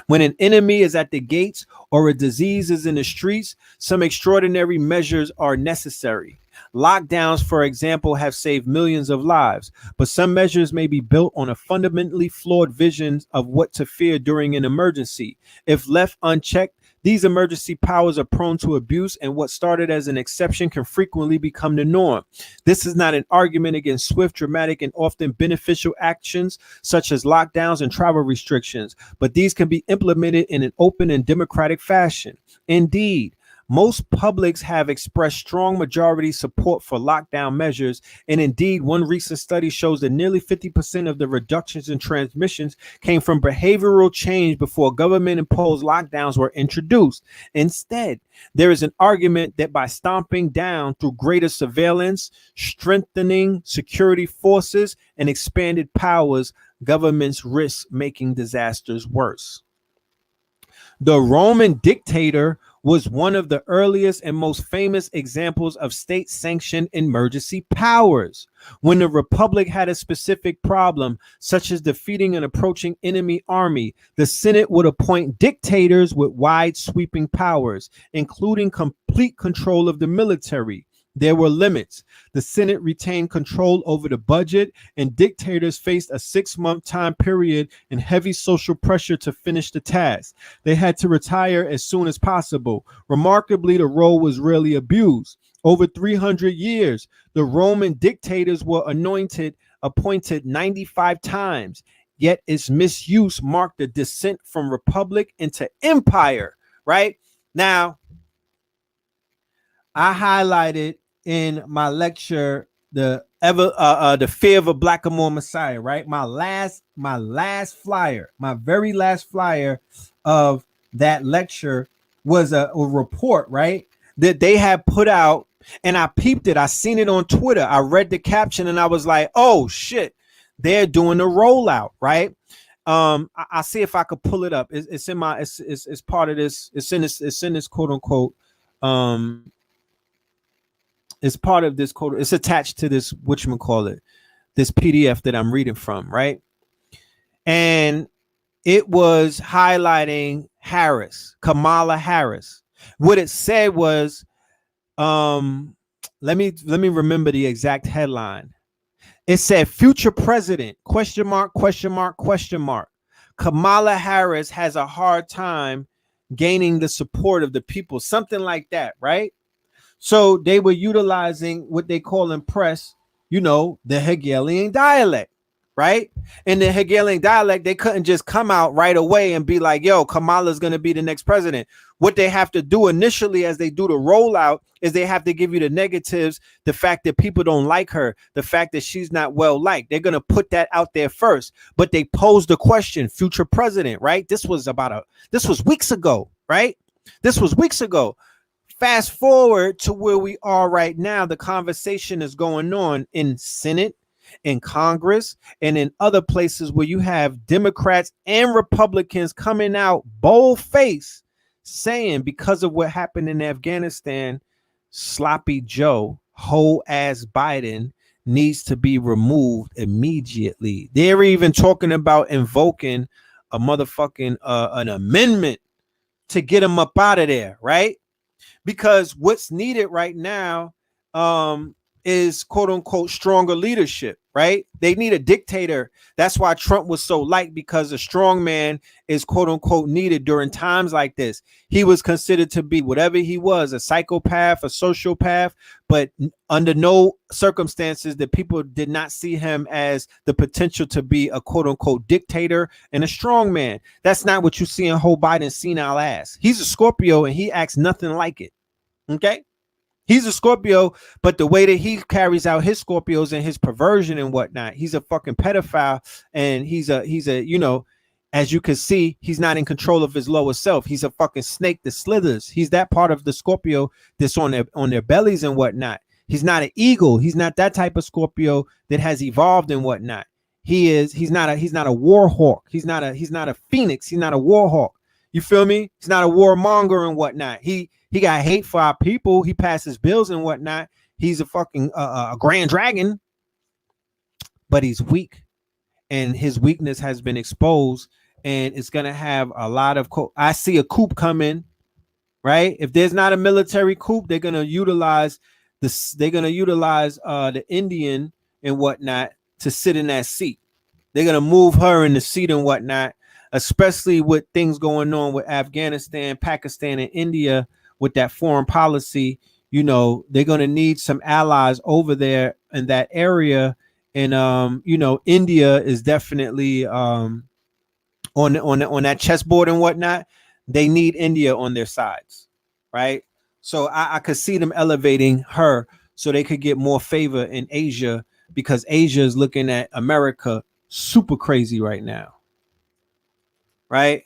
Speaker 2: When an enemy is at the gates or a disease is in the streets, some extraordinary measures are necessary. Lockdowns, for example, have saved millions of lives, but some measures may be built on a fundamentally flawed vision of what to fear during an emergency. If left unchecked, These emergency powers are prone to abuse, and what started as an exception can frequently become the norm. This is not an argument against swift, dramatic, and often beneficial actions such as lockdowns and travel restrictions, but these can be implemented in an open and democratic fashion. Indeed, most publics have expressed strong majority support for lockdown measures, and indeed, one recent study shows that nearly 50% of the reductions in transmissions came from behavioral change before government-imposed lockdowns were introduced. Instead, there is an argument that by stomping down through greater surveillance, strengthening security forces, and expanded powers, governments risk making disasters worse. The Roman dictator was one of the earliest and most famous examples of state-sanctioned emergency powers. When the Republic had a specific problem, such as defeating an approaching enemy army, the Senate would appoint dictators with wide sweeping powers, including complete control of the military. There were limits. The Senate retained control over the budget, and dictators faced a 6-month time period and heavy social pressure to finish the task. They had to retire as soon as possible. Remarkably, the role was rarely abused. Over 300 years, the Roman dictators were appointed 95 times, yet its misuse marked the descent from republic into empire, right? Now, I highlighted in my lecture the fear of a blackamoor Messiah, right? My last flyer, my very last flyer of that lecture was a report, right, that they had put out, and I peeped it. I seen it on Twitter. I read the caption and I was like, oh shit, they're doing a rollout, right? I see if I could pull it up. It's in my it's part of this. It's in this quote unquote it's part of this code. It's attached to this, whatchamacallit, this PDF that I'm reading from, right? And it was highlighting Kamala Harris. What it said was, let me remember the exact headline. It said, future president, question mark, question mark, question mark. Kamala Harris has a hard time gaining the support of the people, something like that, right? So they were utilizing what they call in press, the Hegelian dialect, right? In the Hegelian dialect, they couldn't just come out right away and be like, yo, Kamala's going to be the next president. What they have to do initially as they do the rollout is they have to give you the negatives, the fact that people don't like her, the fact that she's not well liked. They're going to put that out there first. But they posed the question, future president, right? This was weeks ago, right? This was weeks ago. Fast forward to where we are right now. The conversation is going on in Senate, in Congress, and in other places where you have Democrats and Republicans coming out bold-faced saying, because of what happened in Afghanistan, sloppy Joe, whole ass Biden needs to be removed immediately. They're even talking about invoking a motherfucking an amendment to get him up out of there, right? Because what's needed right now is quote unquote stronger leadership, right? They need a dictator. That's why Trump was so liked, because a strong man is quote unquote needed during times like this. He was considered to be whatever he was, a psychopath, a sociopath, but under no circumstances that people did not see him as the potential to be a quote unquote dictator and a strong man. That's not what you see in whole Biden's senile ass. He's a Scorpio and he acts nothing like it. Okay. He's a Scorpio, but the way that he carries out his Scorpios and his perversion and whatnot, he's a fucking pedophile, and he's a, as you can see, he's not in control of his lower self. He's a fucking snake that slithers. He's that part of the Scorpio that's on their bellies and whatnot. He's not an eagle. He's not that type of Scorpio that has evolved and whatnot. He's not a war hawk. He's not a phoenix. He's not a war hawk. You feel me? He's not a warmonger and whatnot. He got hate for our people. He passes bills and whatnot. He's a fucking a grand dragon, but he's weak, and his weakness has been exposed, and it's gonna have a lot of. I see a coup coming, right? If there's not a military coup, they're gonna utilize this. They're gonna utilize the Indian and whatnot to sit in that seat. They're gonna move her in the seat and whatnot. especially with things going on with Afghanistan, Pakistan, and India with that foreign policy. You know, they're going to need some allies over there in that area. And, you know, India is definitely on that chessboard and whatnot. They need India on their sides, right? So I could see them elevating her so they could get more favor in Asia, because Asia is looking at America super crazy right now, right?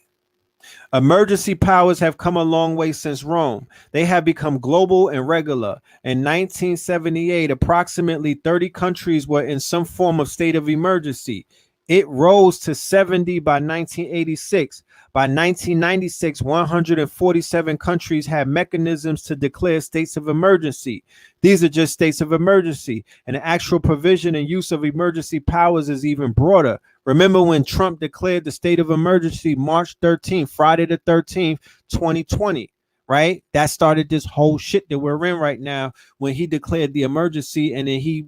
Speaker 2: Emergency powers have come a long way since Rome. They have become global and regular. In 1978, approximately 30 countries were in some form of state of emergency. It rose to 70 by 1986. By 1996, 147 countries had mechanisms to declare states of emergency. These are just states of emergency, and the actual provision and use of emergency powers is even broader. Remember when Trump declared the state of emergency March 13th, Friday the 13th, 2020, right? That started this whole shit that we're in right now, when he declared the emergency, and then he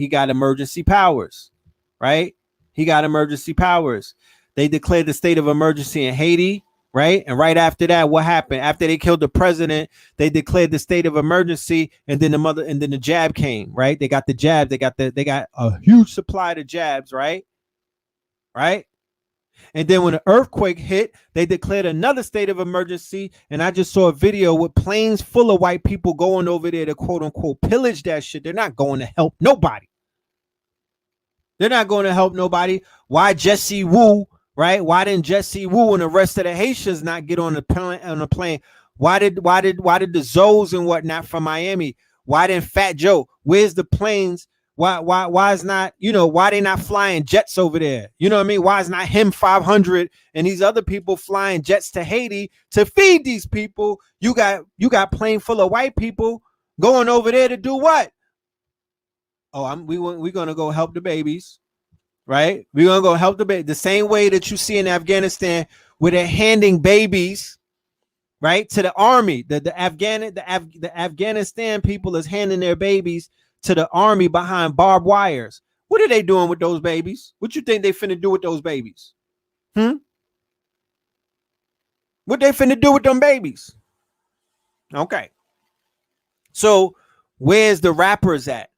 Speaker 2: got emergency powers, right? He got emergency powers. They declared the state of emergency in Haiti, right? And right after that, what happened? After they killed the president, they declared the state of emergency, and then the jab came, right? They got the jab. They got a huge supply of jabs, right? Right? And then when the earthquake hit, they declared another state of emergency. And I just saw a video with planes full of white people going over there to quote unquote pillage that shit. They're not going to help nobody. They're not going to help nobody. Why Jesse Wu, right? Why didn't Jesse Wu and the rest of the Haitians not get on the plane? Why did the Zoes and whatnot from Miami? Why didn't Fat Joe? Where's the planes? Why is not, you know, why they not flying jets over there? You know what I mean? Why is not him 500 and these other people flying jets to Haiti to feed these people? You got plane full of white people going over there to do what? Oh, we're gonna go help the babies, right? We're gonna go help the baby. The same way that you see in Afghanistan, where they're handing babies, right, to the army. The Afghanistan people is handing their babies to the army behind barbed wires. What are they doing with those babies? What you think they finna do with those babies? What they finna do with them babies? Okay. So where's the rappers at?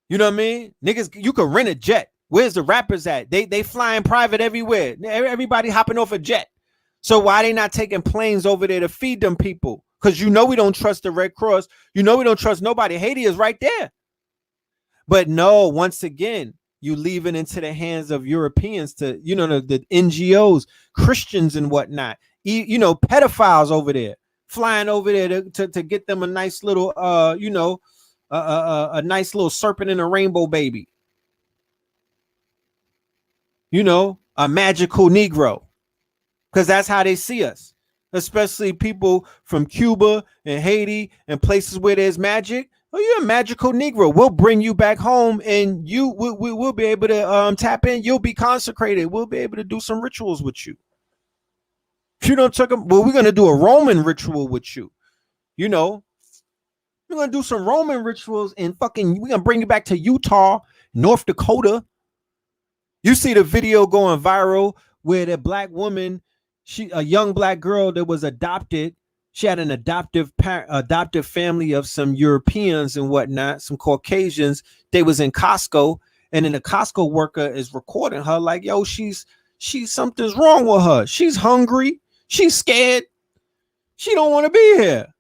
Speaker 2: You know what I mean? Niggas, you could rent a jet. Where's the rappers at? They flying private everywhere. Everybody hopping off a jet. So why they not taking planes over there to feed them people? Because you know we don't trust the Red Cross. You know we don't trust nobody. Haiti is right there. But no, once again, you leave it into the hands of Europeans to, you know, the NGOs, Christians and whatnot. You know, pedophiles over there, flying over there to get them a nice little, you know, a nice little serpent in a rainbow baby. You know, a magical Negro. Because that's how they see us, especially people from Cuba and Haiti and places where there's magic. Oh, you're a magical Negro. We'll bring you back home, and we'll be able to tap in. You'll be consecrated. We'll be able to do some rituals with you. You know, well, we're gonna do a Roman ritual with you. You know, we're gonna do some Roman rituals, and we're gonna bring you back to Utah, North Dakota. You see the video going viral where the black woman, a young black girl that was adopted. She had an adoptive family of some Europeans and whatnot, some Caucasians. They was in Costco, and then the Costco worker is recording her like, yo, she's something's wrong with her. She's hungry. She's scared. She don't want to be here.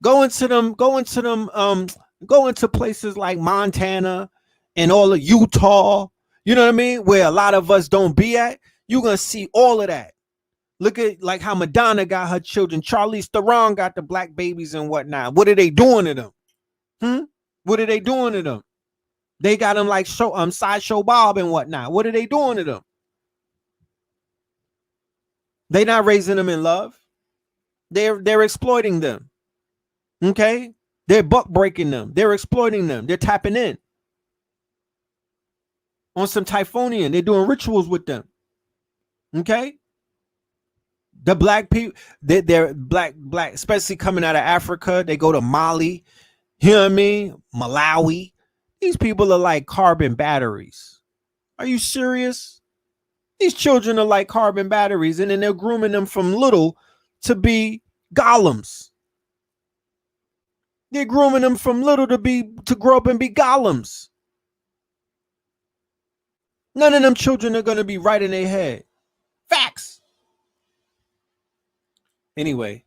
Speaker 2: Go into places like Montana and all of Utah. You know what I mean? Where a lot of us don't be at. You're going to see all of that. Look at like how Madonna got her children. Charlize Theron got the black babies and whatnot. What are they doing to them? What are they doing to them? They got them like Sideshow Bob and whatnot. What are they doing to them? They not raising them in love. They're exploiting them. Okay? They're buck breaking them. They're exploiting them. They're tapping in on some Typhonian. They're doing rituals with them. Okay? The black people, they're black, especially coming out of Africa. They go to Mali, you know what I mean? Malawi. These people are like carbon batteries. Are you serious? These children are like carbon batteries, and then they're grooming them from little to be golems. They're grooming them from little to grow up and be golems. None of them children are going to be right in their head. Facts. Anyway,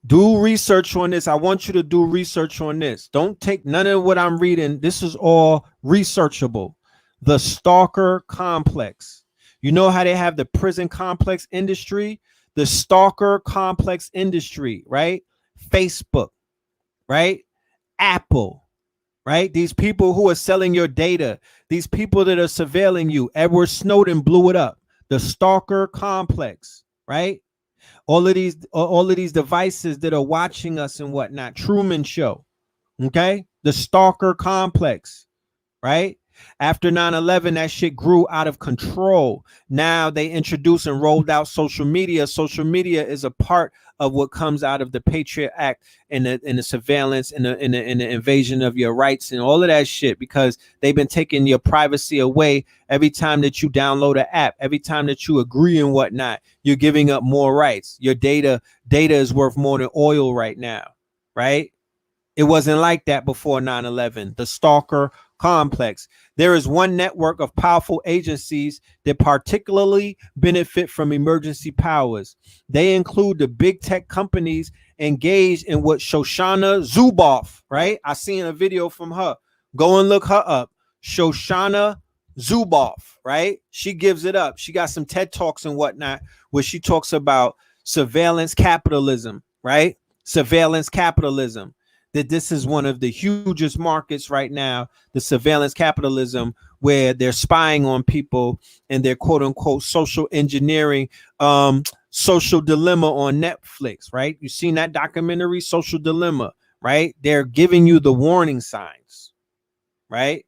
Speaker 2: do research on this. I want you to do research on this. Don't take none of what I'm reading. This is all researchable. The stalker complex. You know how they have the prison complex industry? The stalker complex industry, right? Facebook, right? Apple, right? These people who are selling your data, these people that are surveilling you. Edward Snowden blew it up. The stalker complex, right? All of these devices that are watching us and whatnot. Truman Show, okay? The stalker complex, right? After 9/11, that shit grew out of control. Now they introduced and rolled out social media. Social media is a part of what comes out of the Patriot Act and the surveillance and the invasion of your rights and all of that shit, because they've been taking your privacy away every time that you download an app, every time that you agree and whatnot. You're giving up more rights. Your data is worth more than oil right now, right? It wasn't like that before 9/11. The stalker complex. There is one network of powerful agencies that particularly benefit from emergency powers. They include the big tech companies engaged in what Shoshana Zuboff, right? I seen a video from her. Go and look her up. Shoshana Zuboff, right? She gives it up. She got some TED Talks and whatnot where she talks about surveillance capitalism, right? Surveillance capitalism. That this is one of the hugest markets right now, the surveillance capitalism, where they're spying on people and they're quote unquote social engineering, Social Dilemma on Netflix, right? You've seen that documentary, Social Dilemma, right? They're giving you the warning signs, right?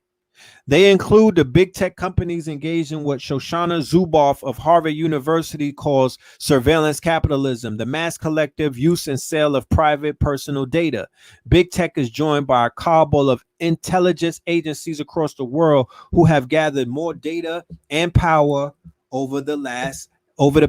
Speaker 2: They include the big tech companies engaged in what Shoshana Zuboff of Harvard University calls surveillance capitalism, the mass collective use and sale of private personal data. Big tech is joined by a cabal of intelligence agencies across the world who have gathered more data and power over the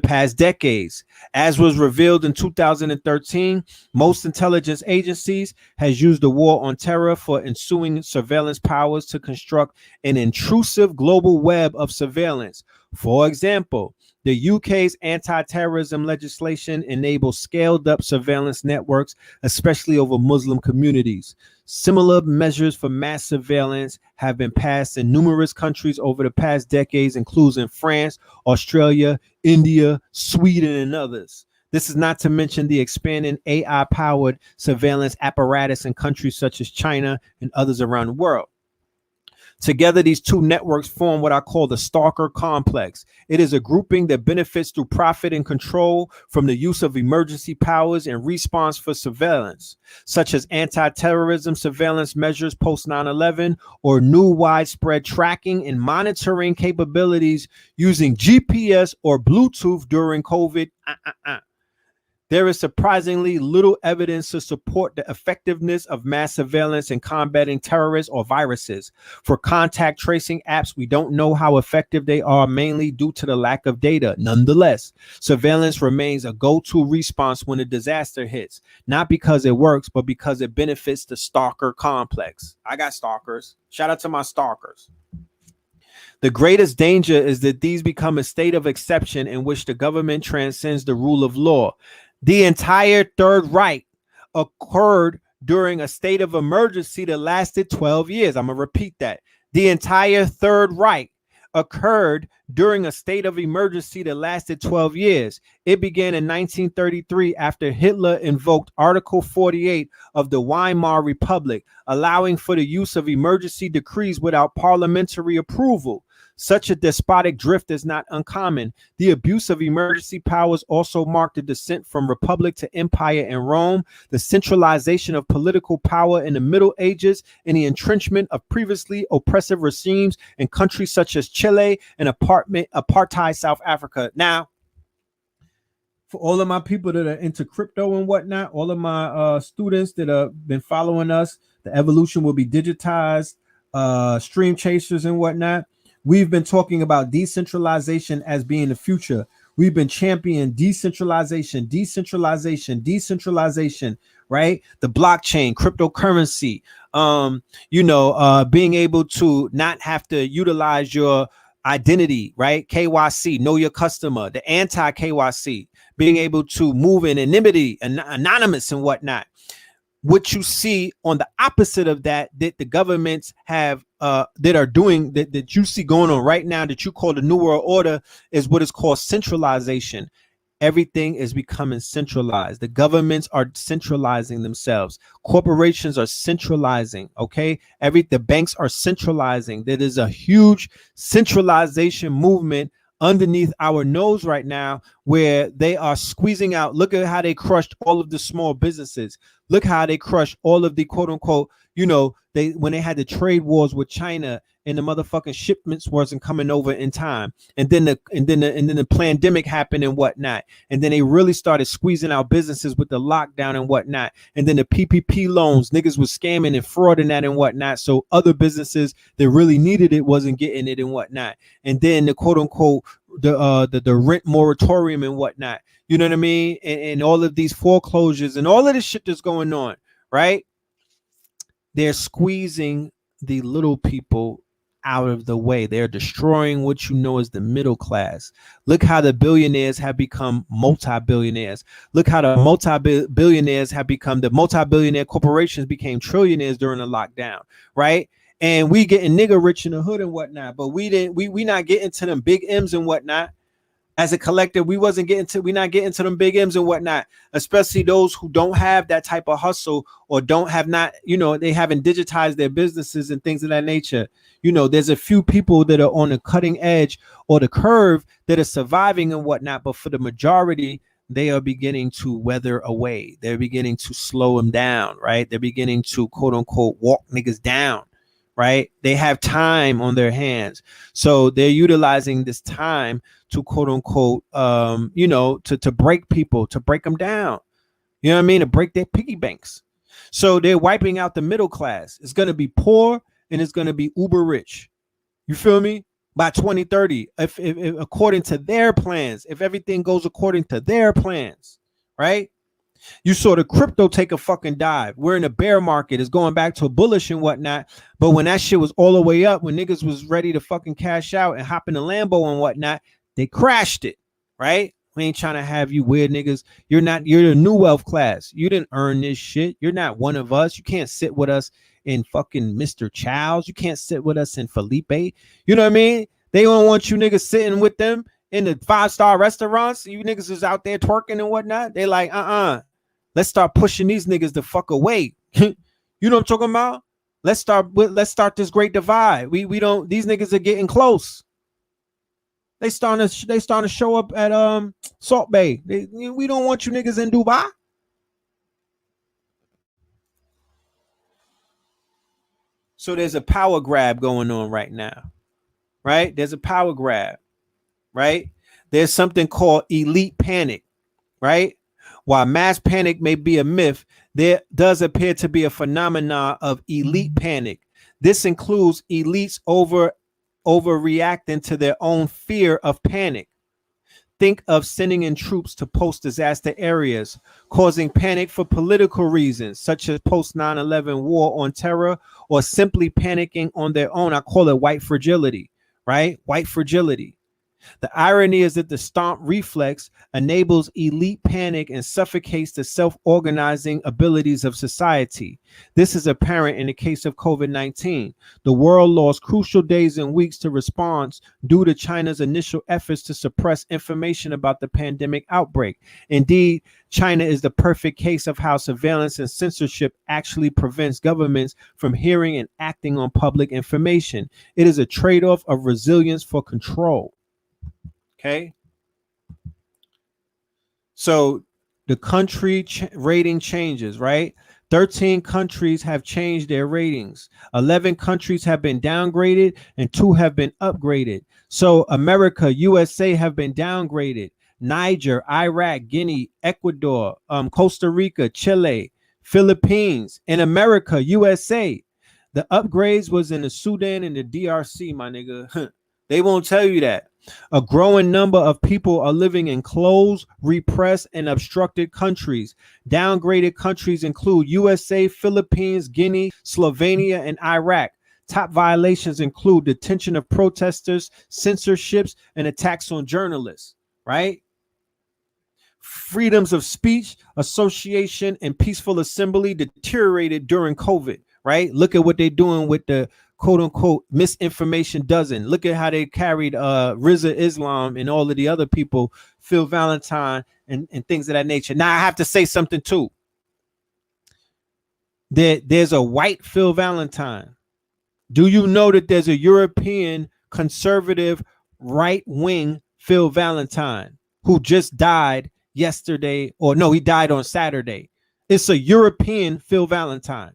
Speaker 2: past decades. As was revealed in 2013, most intelligence agencies has used the war on terror for ensuing surveillance powers to construct an intrusive global web of surveillance. For example, the UK's anti-terrorism legislation enables scaled-up surveillance networks, especially over Muslim communities. Similar measures for mass surveillance have been passed in numerous countries over the past decades, including France, Australia, India, Sweden, and others. This is not to mention the expanding AI-powered surveillance apparatus in countries such as China and others around the world. Together, these two networks form what I call the stalker complex. It is a grouping that benefits through profit and control from the use of emergency powers and response for surveillance, such as anti-terrorism surveillance measures post 9/11 or new widespread tracking and monitoring capabilities using GPS or Bluetooth during COVID. There is surprisingly little evidence to support the effectiveness of mass surveillance in combating terrorists or viruses. For contact tracing apps, we don't know how effective they are, mainly due to the lack of data. Nonetheless, surveillance remains a go-to response when a disaster hits, not because it works, but because it benefits the stalker complex. I got stalkers. Shout out to my stalkers. The greatest danger is that these become a state of exception in which the government transcends the rule of law. The entire Third Reich occurred during a state of emergency that lasted 12 years. I'm going to repeat that. The entire Third Reich occurred during a state of emergency that lasted 12 years. It began in 1933 after Hitler invoked Article 48 of the Weimar Republic, allowing for the use of emergency decrees without parliamentary approval. Such a despotic drift is not uncommon. The abuse of emergency powers also marked the descent from republic to empire in Rome, the centralization of political power in the Middle Ages, and the entrenchment of previously oppressive regimes in countries such as Chile and apartheid South Africa. Now, for all of my people that are into crypto and whatnot, all of my students that have been following us, the evolution will be digitized, stream chasers and whatnot. We've been talking about decentralization as being the future. We've been championing decentralization, right? The blockchain, cryptocurrency, being able to not have to utilize your identity, right? KYC, know your customer, the anti KYC, being able to move in anonymity, anonymous and whatnot. What you see on the opposite of that the governments have that are doing that you see going on right now that you call the New World Order is what is called centralization. Everything is becoming centralized. The governments are centralizing themselves. Corporations are centralizing. Okay, the banks are centralizing. There is a huge centralization movement underneath our nose right now, where they are squeezing out. Look at how they crushed all of the small businesses. Look how they crushed all of the quote unquote, when they had the trade wars with China and the motherfucking shipments wasn't coming over in time. And then the pandemic happened and whatnot. And then they really started squeezing out businesses with the lockdown and whatnot. And then the PPP loans, niggas was scamming and frauding that and whatnot. So other businesses that really needed it wasn't getting it and whatnot. And then the quote unquote, the rent moratorium and whatnot. You know what I mean? And all of these foreclosures and all of this shit that's going on, right? They're squeezing the little people out of the way. They're destroying what you know as the middle class. Look how the billionaires have become multi-billionaires. Look how the multi-billionaires have become, the multi-billionaire corporations became trillionaires during the lockdown, right? And we getting nigga rich in the hood and whatnot, but we not getting to them big M's and whatnot. As a collective, we not getting to them big M's and whatnot, especially those who don't have that type of hustle or they haven't digitized their businesses and things of that nature. There's a few people that are on the cutting edge or the curve that are surviving and whatnot, but for the majority, they are beginning to weather away. They're beginning to slow them down, right? They're beginning to quote unquote walk niggas down. Right? They have time on their hands. So they're utilizing this time to quote unquote, to break people, to break them down. You know what I mean? To break their piggy banks. So they're wiping out the middle class. It's going to be poor and it's going to be uber rich. You feel me? By 2030, if according to their plans, if everything goes according to their plans, right? You saw the crypto take a fucking dive. We're in a bear market. It's going back to a bullish and whatnot. But when that shit was all the way up, when niggas was ready to fucking cash out and hop in the Lambo and whatnot, they crashed it, right? We ain't trying to have you weird niggas. You're the new wealth class. You didn't earn this shit. You're not one of us. You can't sit with us in fucking Mr. Childs. You can't sit with us in Felipe. You know what I mean? They don't want you niggas sitting with them in the 5-star restaurants. You niggas is out there twerking and whatnot. They like, let's start pushing these niggas the fuck away. You know what I'm talking about? Let's start this great divide. We don't, these niggas are getting close. They starting to show up at Salt Bay. We don't want you niggas in Dubai. So there's a power grab going on right now. Right? There's a power grab. Right? There's something called elite panic. Right? While mass panic may be a myth, there does appear to be a phenomenon of elite panic. This includes elites overreacting to their own fear of panic. Think of sending in troops to post-disaster areas, causing panic for political reasons, such as post-9/11 war on terror, or simply panicking on their own. I call it white fragility, right? White fragility. The irony is that the stomp reflex enables elite panic and suffocates the self-organizing abilities of society. This is apparent in the case of COVID-19. The world lost crucial days and weeks to response due to China's initial efforts to suppress information about the pandemic outbreak. Indeed, China is the perfect case of how surveillance and censorship actually prevents governments from hearing and acting on public information. It is a trade-off of resilience for control. Okay. So the country rating changes, right? 13 countries have changed their ratings. 11 countries have been downgraded and 2 have been upgraded. So America, USA have been downgraded. Niger, Iraq, Guinea, Ecuador, Costa Rica, Chile, Philippines, and America, USA. The upgrades was in the Sudan and the DRC, my nigga. They won't tell you that. A growing number of people are living in closed, repressed, and obstructed countries. Downgraded countries include USA, Philippines, Guinea, Slovenia, and Iraq. Top violations include detention of protesters, censorships, and attacks on journalists, right? Freedoms of speech, association, and peaceful assembly deteriorated during COVID, right? Look at what they're doing with the quote unquote misinformation dozen. Look at how they carried Riza Islam and all of the other people, Phil Valentine, and things of that nature. Now I have to say something too. There's a white Phil Valentine. Do you know that there's a European conservative right-wing Phil Valentine who just died yesterday? Or no, he died on Saturday. It's a European Phil Valentine,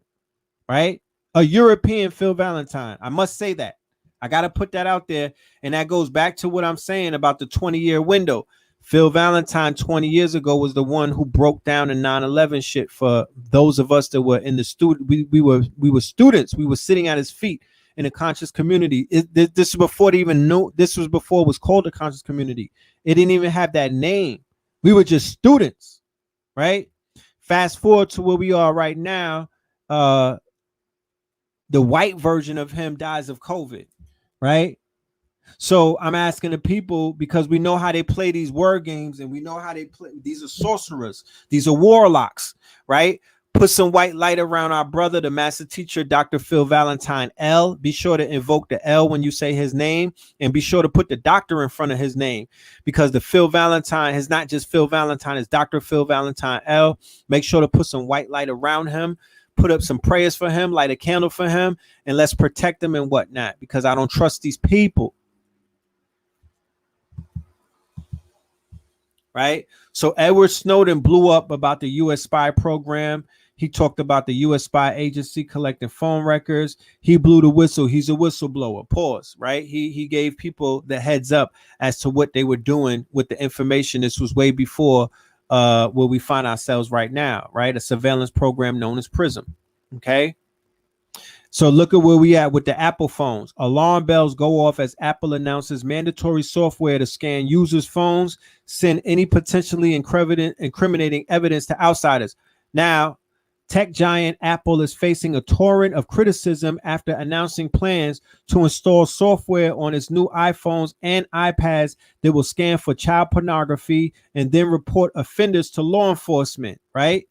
Speaker 2: right? A European Phil Valentine. I must say that. I got to put that out there. And that goes back to what I'm saying about the 20-year window. Phil Valentine 20 years ago was the one who broke down the 9/11 shit for those of us that were in the student. We were students. We were sitting at his feet in a conscious community. This was before they even knew. This was before it was called a conscious community. It didn't even have that name. We were just students, right? Fast forward to where we are right now. The white version of him dies of COVID, right? So I'm asking the people, because we know how they play these word games, and we know how they play. These are sorcerers. These are warlocks, right? Put some white light around our brother, the master teacher, Dr. Phil Valentine L. Be sure to invoke the L when you say his name, and be sure to put the doctor in front of his name, because the Phil Valentine is not just Phil Valentine, it's Dr. Phil Valentine L. Make sure to put some white light around him. Put up some prayers for him, light a candle for him, and let's protect him and whatnot, because I don't trust these people. Right? So Edward Snowden blew up about the U.S. spy program. He talked about the U.S. spy agency collecting phone records. He blew the whistle. He's a whistleblower. Pause. Right? He gave people the heads up as to what they were doing with the information. This was way before where we find ourselves right now. Right? A surveillance program known as PRISM. Okay. So look at where we at with the Apple phones. Alarm bells go off as Apple announces mandatory software to scan users' phones, send any potentially incriminating evidence to outsiders. Now, tech giant Apple is facing a torrent of criticism after announcing plans to install software on its new iPhones and iPads that will scan for child pornography and then report offenders to law enforcement, right?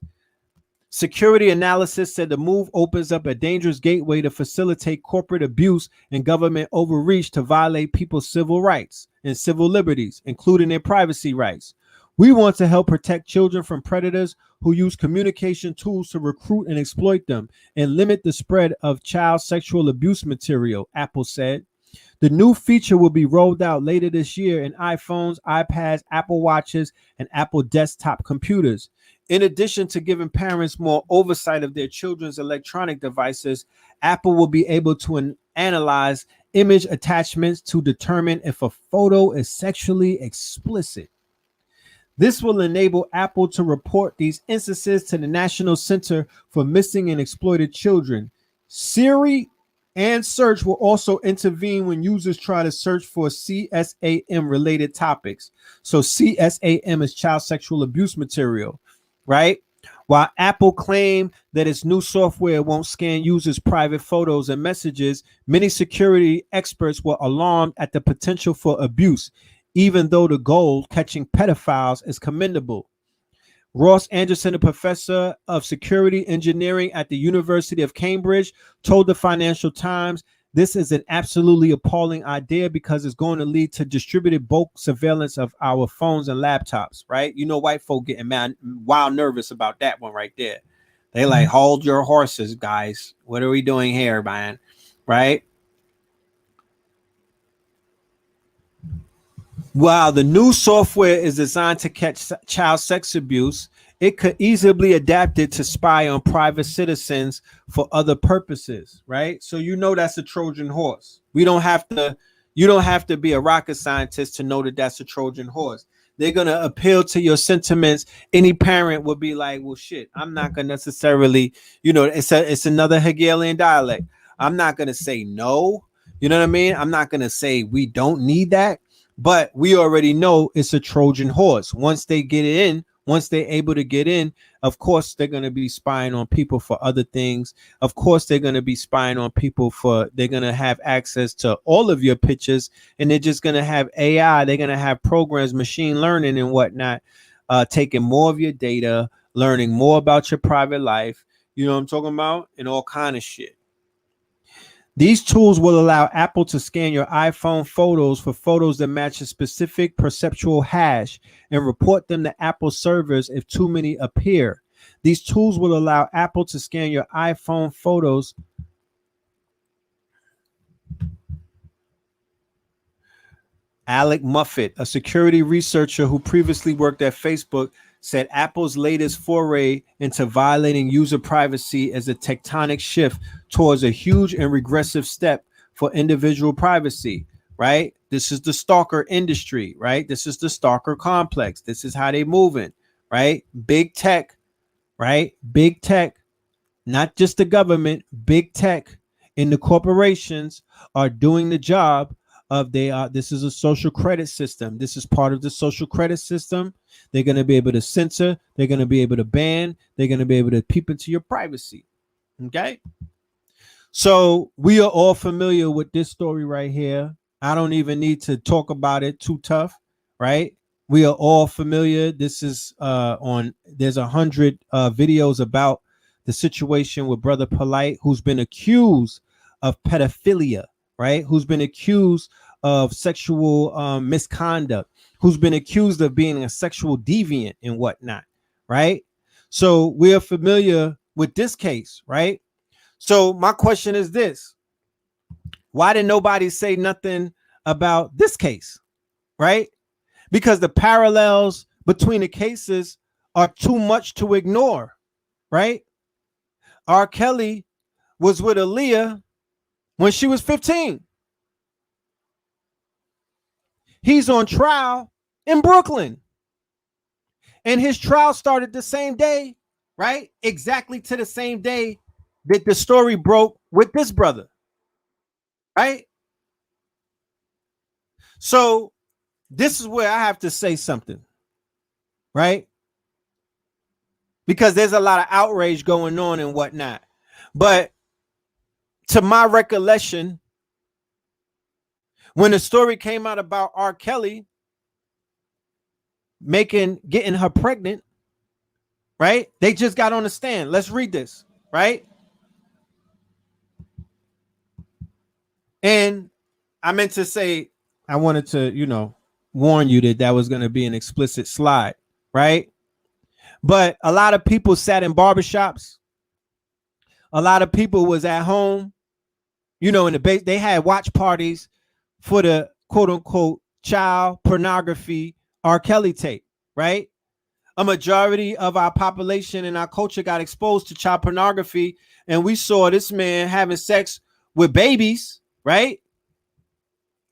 Speaker 2: Security analysis said the move opens up a dangerous gateway to facilitate corporate abuse and government overreach to violate people's civil rights and civil liberties, including their privacy rights. We want to help protect children from predators who use communication tools to recruit and exploit them and limit the spread of child sexual abuse material, Apple said. The new feature will be rolled out later this year in iPhones, iPads, Apple Watches, and Apple desktop computers. In addition to giving parents more oversight of their children's electronic devices, Apple will be able to analyze image attachments to determine if a photo is sexually explicit. This will enable Apple to report these instances to the National Center for Missing and Exploited Children. Siri and search will also intervene when users try to search for CSAM related topics. So CSAM is child sexual abuse material, right? While Apple claimed that its new software won't scan users' private photos and messages, many security experts were alarmed at the potential for abuse, even though the goal, catching pedophiles, is commendable. Ross Anderson, a professor of security engineering at the University of Cambridge, told the Financial Times, this is an absolutely appalling idea because it's going to lead to distributed bulk surveillance of our phones and laptops, right? You know, white folk getting wild nervous about that one right there. They like, hold your horses, guys. What are we doing here, man? Right? While the new software is designed to catch child sex abuse, it could easily be adapted to spy on private citizens for other purposes, right? So you know that's a Trojan horse. You don't have to be a rocket scientist to know that that's a Trojan horse. They're going to appeal to your sentiments. Any parent would be like, well, shit, I'm not going to necessarily, it's another Hegelian dialect. I'm not going to say no, You know what I mean? I'm not going to say we don't need that, but we already know it's a Trojan horse. Once they get in, once they're able to get in, of course, they're going to be spying on people for other things. Of course, they're going to be spying on people for, they're going to have access to all of your pictures, and they're just going to have AI. They're going to have programs, machine learning and whatnot, taking more of your data, learning more about your private life. You know what I'm talking about? And all kind of shit. These tools will allow Apple to scan your iPhone photos for photos that match a specific perceptual hash and report them to Apple servers if too many appear. These tools will allow Apple to scan your iPhone photos. Alec Muffet, a security researcher who previously worked at Facebook, said Apple's latest foray into violating user privacy is a tectonic shift towards a huge and regressive step for individual privacy, right? This is the stalker industry, right? This is the stalker complex. This is how they moving, right? Big tech, right? Big tech, not just the government, big tech and the corporations are doing the job of this is a social credit system. This is part of the social credit system. They're going to be able to censor. They're going to be able to ban. They're going to be able to peep into your privacy. Okay. So we are all familiar with this story right here. I don't even need to talk about it too tough, right? We are all familiar. This is there's 100 videos about the situation with Brother Polite, who's been accused of pedophilia, right? Who's been accused of sexual misconduct, who's been accused of being a sexual deviant and whatnot, right? So we are familiar with this case, right? So my question is this: why did nobody say nothing about this case, right? Because the parallels between the cases are too much to ignore, right? R. Kelly was with Aaliyah when she was 15. He's on trial in Brooklyn. And his trial started the same day, right? Exactly to the same day that the story broke with this brother, right? So this is where I have to say something, right? Because there's a lot of outrage going on and whatnot. But to my recollection, when the story came out about R. Kelly getting her pregnant, right? They just got on the stand. Let's read this, right? And I meant to say, I wanted to, warn you that was going to be an explicit slide, right? But a lot of people sat in barbershops. A lot of people was at home, in the base. They had watch parties for the quote unquote child pornography R. Kelly tape, right? A majority of our population and our culture got exposed to child pornography, and we saw this man having sex with babies, right?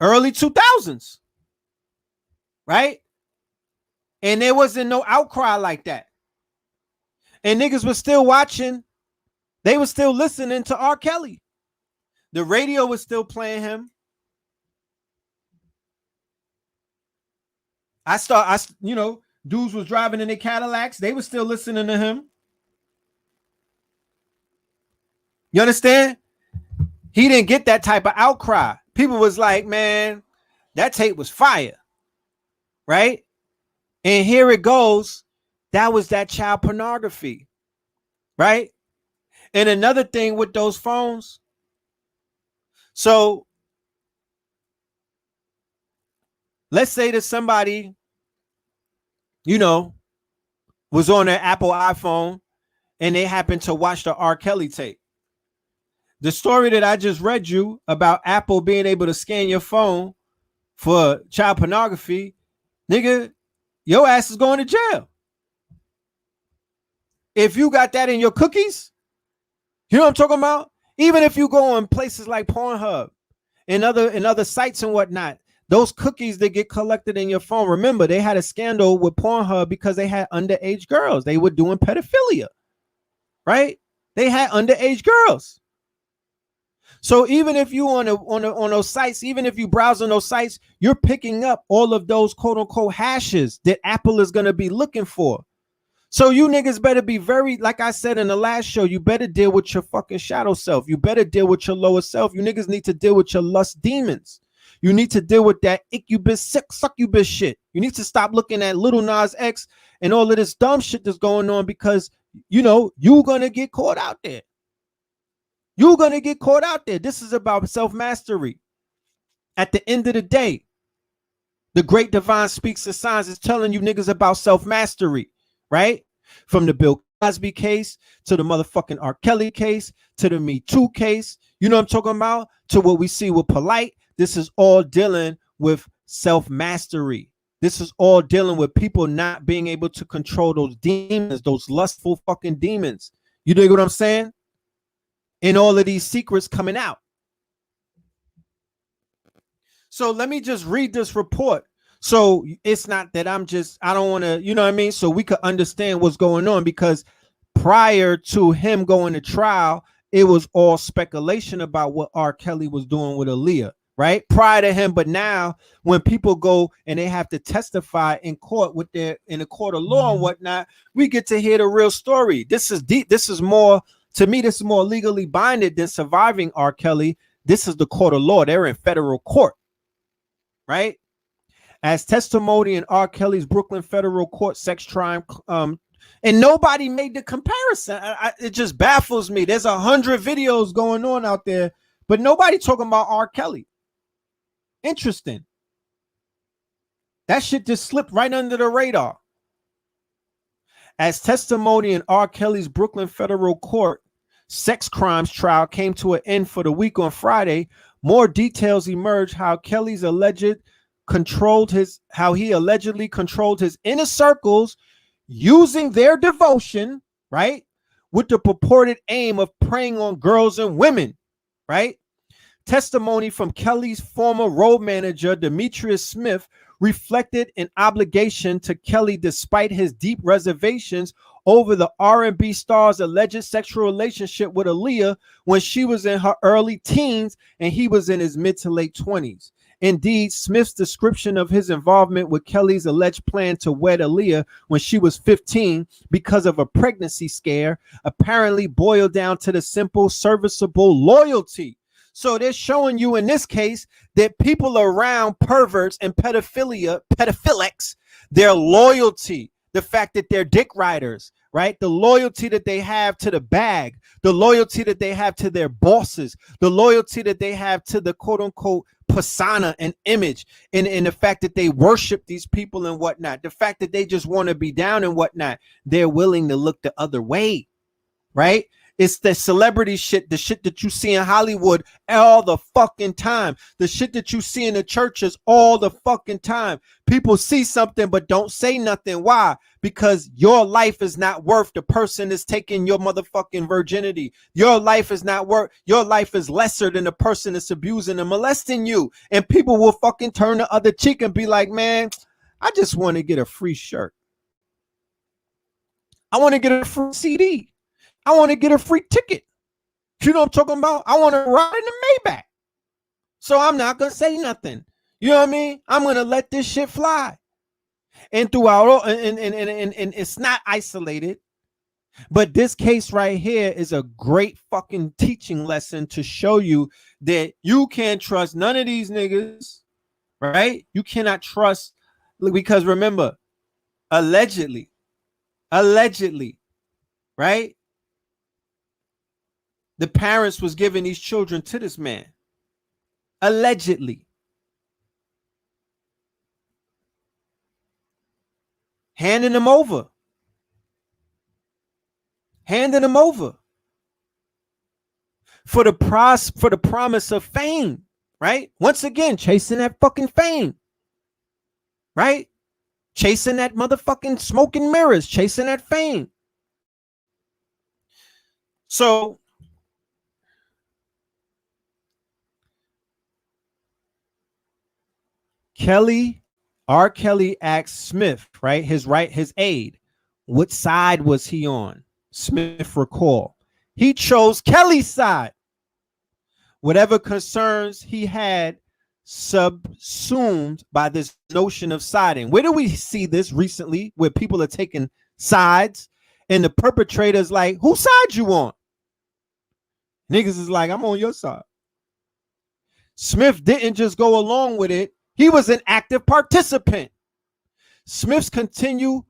Speaker 2: Early 2000s, right? And there wasn't no outcry like that. And niggas was still watching. They were still listening to R. Kelly. The radio was still playing him. Dudes was driving in their Cadillacs. They were still listening to him. You understand? He didn't get that type of outcry. People was like, man, that tape was fire. Right? And here it goes. That was that child pornography. Right? And another thing with those phones. So let's say that somebody, was on their Apple iPhone and they happened to watch the R. Kelly tape. The story that I just read you about Apple being able to scan your phone for child pornography, nigga, your ass is going to jail. If you got that in your cookies, you know what I'm talking about? Even if you go on places like Pornhub and other sites and whatnot, those cookies that get collected in your phone. Remember, they had a scandal with Pornhub because they had underage girls. They were doing pedophilia, right? They had underage girls. So even if you on those sites, even if you browse on those sites, you're picking up all of those quote unquote hashes that Apple is going to be looking for. So you niggas better be very, like I said in the last show, you better deal with your fucking shadow self. You better deal with your lower self. You niggas need to deal with your lust demons. You need to deal with that incubus, succubus shit. You need to stop looking at Little Nas X and all of this dumb shit that's going on, because, you know, you're going to get caught out there. You're going to get caught out there. This is about self-mastery. At the end of the day, the great divine speaks of signs is telling you niggas about self-mastery, right? From the Bill Cosby case to the motherfucking R. Kelly case to the Me Too case, you know what I'm talking about? To what we see with Polite. This is all dealing with self-mastery. This is all dealing with people not being able to control those demons, those lustful fucking demons. You dig what I'm saying? And all of these secrets coming out. So let me just read this report. So it's not that I don't want to, you know what I mean? So we could understand what's going on, because prior to him going to trial, it was all speculation about what R. Kelly was doing with Aaliyah, right? Prior to him. But now when people go and they have to testify in court with in a court of law and whatnot, we get to hear the real story. This is deep. This is more, to me, this is more legally binding than surviving R. Kelly. This is the court of law. They're in federal court, right? As testimony in R. Kelly's Brooklyn federal court sex crime, and nobody made the comparison. It just baffles me. There's 100 videos going on out there, but nobody talking about R. Kelly. Interesting. That shit just slipped right under the radar. As testimony in R. Kelly's Brooklyn federal court sex crimes trial came to an end for the week on Friday, more details emerged how he allegedly controlled his inner circles using their devotion, right, with the purported aim of preying on girls and women, right? Testimony from Kelly's former road manager, Demetrius Smith, reflected an obligation to Kelly despite his deep reservations over the R&B star's alleged sexual relationship with Aaliyah when she was in her early teens and he was in his mid to late 20s. Indeed, Smith's description of his involvement with Kelly's alleged plan to wed Aaliyah when she was 15 because of a pregnancy scare apparently boiled down to the simple, serviceable loyalty. So they're showing you in this case that people around perverts and pedophilics, their loyalty, the fact that they're dick riders, right? The loyalty that they have to the bag, the loyalty that they have to their bosses, the loyalty that they have to the quote unquote persona and image, and the fact that they worship these people and whatnot, the fact that they just want to be down and whatnot, they're willing to look the other way, right? It's the celebrity shit, the shit that you see in Hollywood all the fucking time, the shit that you see in the churches all the fucking time. People see something but don't say nothing. Why? Because your life is not worth the person that's taking your motherfucking virginity. Your life is not worth, your life is lesser than the person that's abusing and molesting you. And people will fucking turn the other cheek and be like, man, I just want to get a free shirt. I want to get a free CD. I want to get a free ticket. You know what I'm talking about? I want to ride in the Maybach. So I'm not going to say nothing. You know what I mean? I'm going to let this shit fly. And throughout, and it's not isolated. But this case right here is a great fucking teaching lesson to show you that you can't trust none of these niggas, right? You cannot trust, because remember, allegedly, right? The parents was giving these children to this man. Allegedly. Handing them over. For the promise of fame, right? Once again, chasing that fucking fame. Right? Chasing that motherfucking smoke and mirrors, chasing that fame. So R. Kelly asked Smith, right? His aide, what side was he on? Smith recalled. He chose Kelly's side. whatever concerns he had subsumed by this notion of siding. Where do we see this recently where people are taking sides and the perpetrator's like, whose side you on? Niggas is like, I'm on your side. Smith didn't just go along with it. He was an active participant. Smith's continued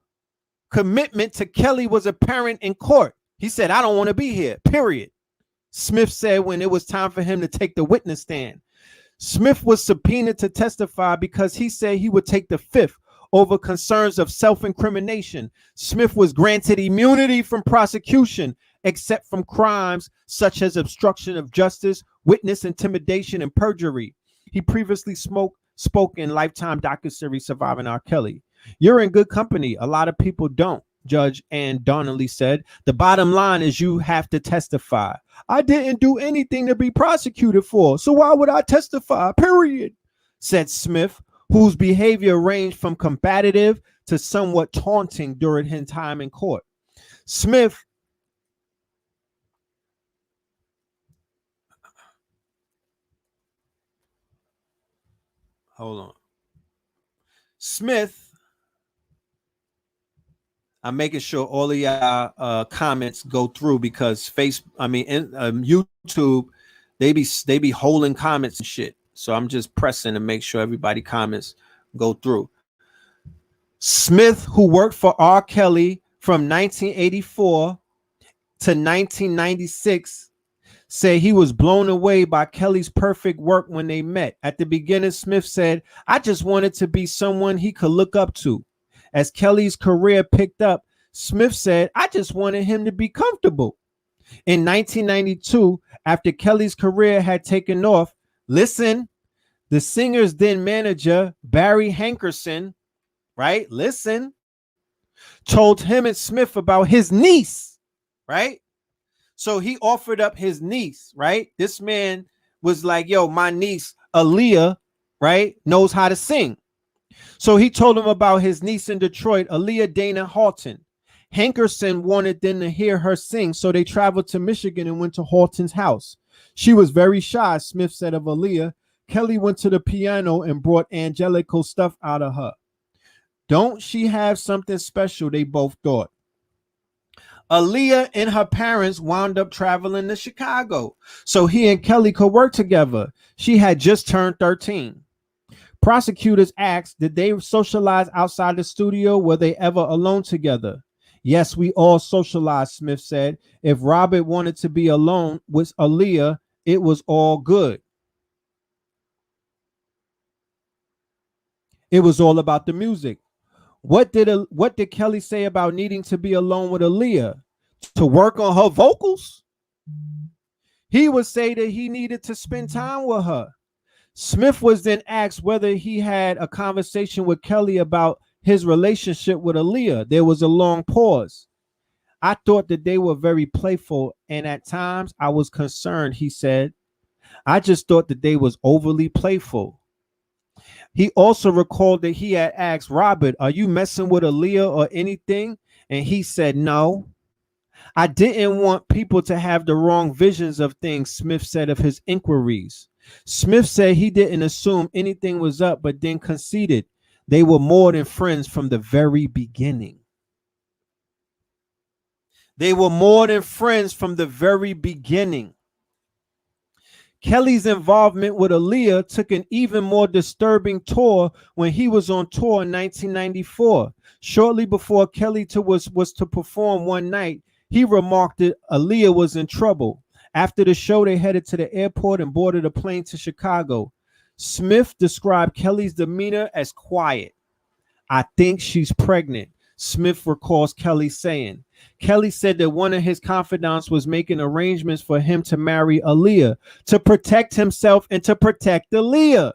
Speaker 2: commitment to Kelly was apparent in court. He said, I don't want to be here, period. Smith said when it was time for him to take the witness stand. Smith was subpoenaed to testify because he said he would take the fifth over concerns of self-incrimination. Smith was granted immunity from prosecution, except from crimes such as obstruction of justice, witness intimidation, and perjury. He previously spoke in Lifetime docuseries Surviving R. Kelly. You're in good company. A lot of people don't, Judge Ann Donnelly said. The bottom line is you have to testify. I didn't do anything to be prosecuted for, so why would I testify, period, said Smith, whose behavior ranged from combative to somewhat taunting during his time in court. Smith I'm making sure all of y'all comments go through because YouTube, they be holding comments and shit. So I'm just pressing to make sure everybody comments go through. Smith, who worked for R. Kelly from 1984 to 1996, said he was blown away by Kelly's perfect work when they met. At the beginning, Smith said, I just wanted to be someone he could look up to. As Kelly's career picked up, Smith said, I just wanted him to be comfortable. In 1992, after Kelly's career had taken off, listen, the singer's then manager, Barry Hankerson, right? Listen, told him and Smith about his niece, right? So he offered up his niece, right? This man was like, yo, my niece, Aaliyah, right, knows how to sing. So he told him about his niece in Detroit, Aaliyah Dana Halton. Hankerson wanted them to hear her sing, so they traveled to Michigan and went to Halton's house. She was very shy, Smith said of Aaliyah. Kelly went to the piano and brought angelical stuff out of her. Don't she have something special, they both thought. Aaliyah and her parents wound up traveling to Chicago, so he and Kelly could work together. She had just turned 13. Prosecutors asked, did they socialize outside the studio? Were they ever alone together? Yes, we all socialized, Smith said. If Robert wanted to be alone with Aaliyah, it was all good. It was all about the music. What did Kelly say about needing to be alone with Aaliyah? To work on her vocals? He would say that he needed to spend time with her. Smith was then asked whether he had a conversation with Kelly about his relationship with Aaliyah. There was a long pause. I thought that they were very playful, and at times I was concerned, he said. I just thought that they was overly playful. He also recalled that he had asked Robert, are you messing with Aaliyah or anything? And he said, no. I didn't want people to have the wrong visions of things, Smith said of his inquiries. Smith said he didn't assume anything was up, but then conceded they were more than friends from the very beginning. They were more than friends from the very beginning. Kelly's involvement with Aaliyah took an even more disturbing tour when he was on tour in 1994. Shortly before Kelly was to perform one night, he remarked that Aaliyah was in trouble. After the show, they headed to the airport and boarded a plane to Chicago. Smith described Kelly's demeanor as quiet. I think she's pregnant, Smith recalls Kelly saying. Kelly said that one of his confidants was making arrangements for him to marry Aaliyah to protect himself and to protect Aaliyah,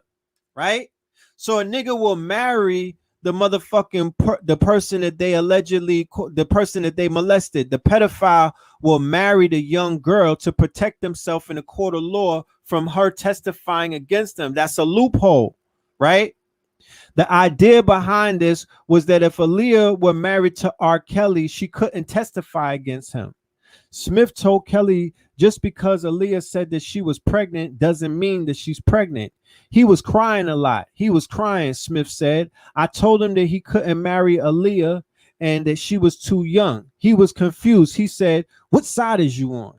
Speaker 2: right? So a nigga will marry the motherfucking the person that they allegedly, the person that they molested. The pedophile will marry the young girl to protect himself in a court of law from her testifying against them. That's a loophole, right? The idea behind this was that if Aaliyah were married to R. Kelly, she couldn't testify against him. Smith told Kelly Just because Aaliyah said that she was pregnant doesn't mean that she's pregnant. He was crying a lot. He was crying, Smith said. I told him that he couldn't marry Aaliyah and that she was too young. He was confused. He said, what side is you on?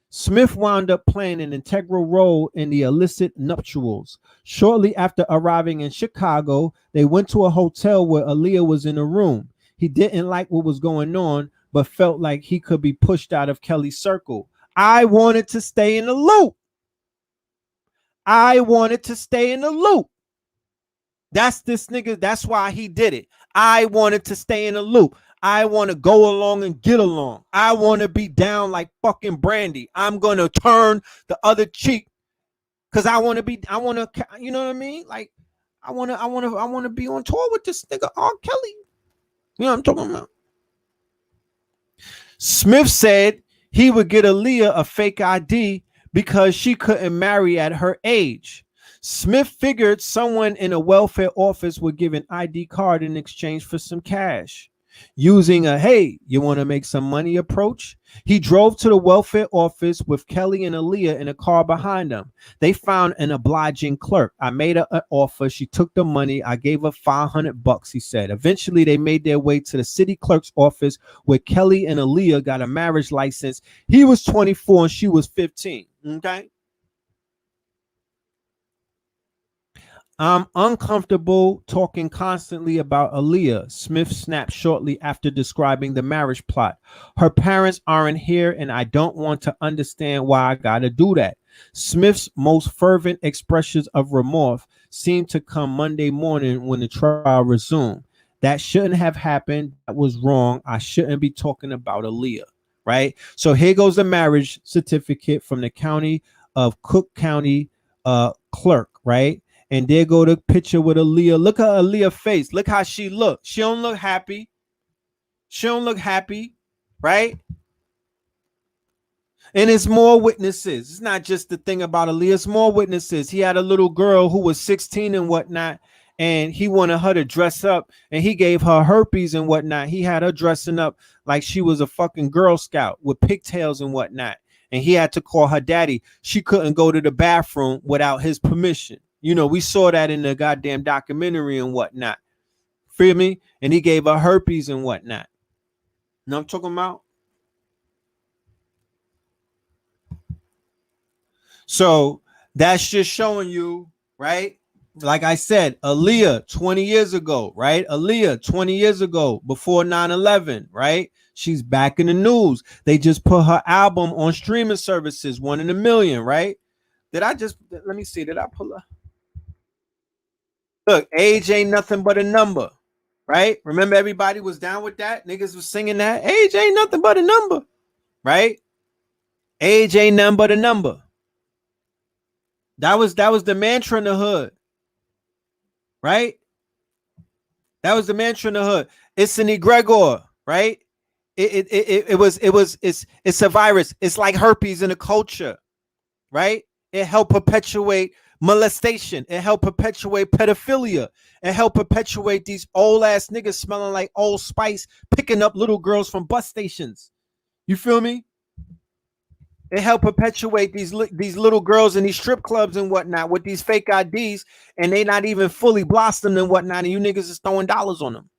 Speaker 2: Smith wound up playing an integral role in the illicit nuptials. Shortly after arriving in Chicago, they went to a hotel where Aaliyah was in a room. He didn't like what was going on, but felt like he could be pushed out of Kelly's circle. I wanted to stay in the loop. I wanted to stay in the loop. That's this nigga. That's why he did it. I wanted to stay in the loop. I want to go along and get along. I want to be down like fucking Brandy. I'm going to turn the other cheek because I want to, you know what I mean? Like, I want to be on tour with this nigga R. Kelly. You know what I'm talking about? Smith said he would get Aaliyah a fake ID because she couldn't marry at her age. Smith figured someone in a welfare office would give an ID card in exchange for some cash. Using a hey, you want to make some money approach, he drove to the welfare office with Kelly and Aaliyah in a car behind them. They found an obliging clerk. I made her an offer. She took the money. I gave her $500, he said. Eventually, they made their way to the city clerk's office where Kelly and Aaliyah got a marriage license. He was 24 and she was 15. Okay. I'm uncomfortable talking constantly about Aaliyah, Smith snapped shortly after describing the marriage plot. Her parents aren't here and I don't want to understand why I gotta do that. Smith's most fervent expressions of remorse seemed to come Monday morning when the trial resumed. That shouldn't have happened. That was wrong. I shouldn't be talking about Aaliyah, right? So here goes the marriage certificate from the county of Cook County clerk, right? And there go the picture with Aaliyah. Look at Aaliyah's face. Look how she looks. She don't look happy. She don't look happy, right? And it's more witnesses. It's not just the thing about Aaliyah. It's more witnesses. He had a little girl who was 16 and whatnot, and he wanted her to dress up, and he gave her herpes and whatnot. He had her dressing up like she was a fucking Girl Scout with pigtails and whatnot. And he had to call her daddy. She couldn't go to the bathroom without his permission. You know, we saw that in the goddamn documentary and whatnot. Feel me? And he gave her herpes and whatnot. You know what I'm talking about? So that's just showing you, right? Like I said, Aaliyah 20 years ago, right? Aaliyah 20 years ago before 9/11, right? She's back in the news. They just put her album on streaming services, 1 in a million, right? Let me see. Did I pull her? Look, age ain't nothing but a number, right? Remember everybody was down with that? Niggas was singing that. Age ain't nothing but a number, right? Age ain't nothing but a number. That was the mantra in the hood, right? That was the mantra in the hood. It's an egregor, right? It's a virus. It's like herpes in a culture, right? It helped perpetuate molestation. It helped perpetuate pedophilia. It helped perpetuate these old ass niggas smelling like Old Spice, picking up little girls from bus stations. You feel me? It helped perpetuate these little girls in these strip clubs and whatnot with these fake IDs, and they not even fully blossomed and whatnot, and you niggas is throwing dollars on them.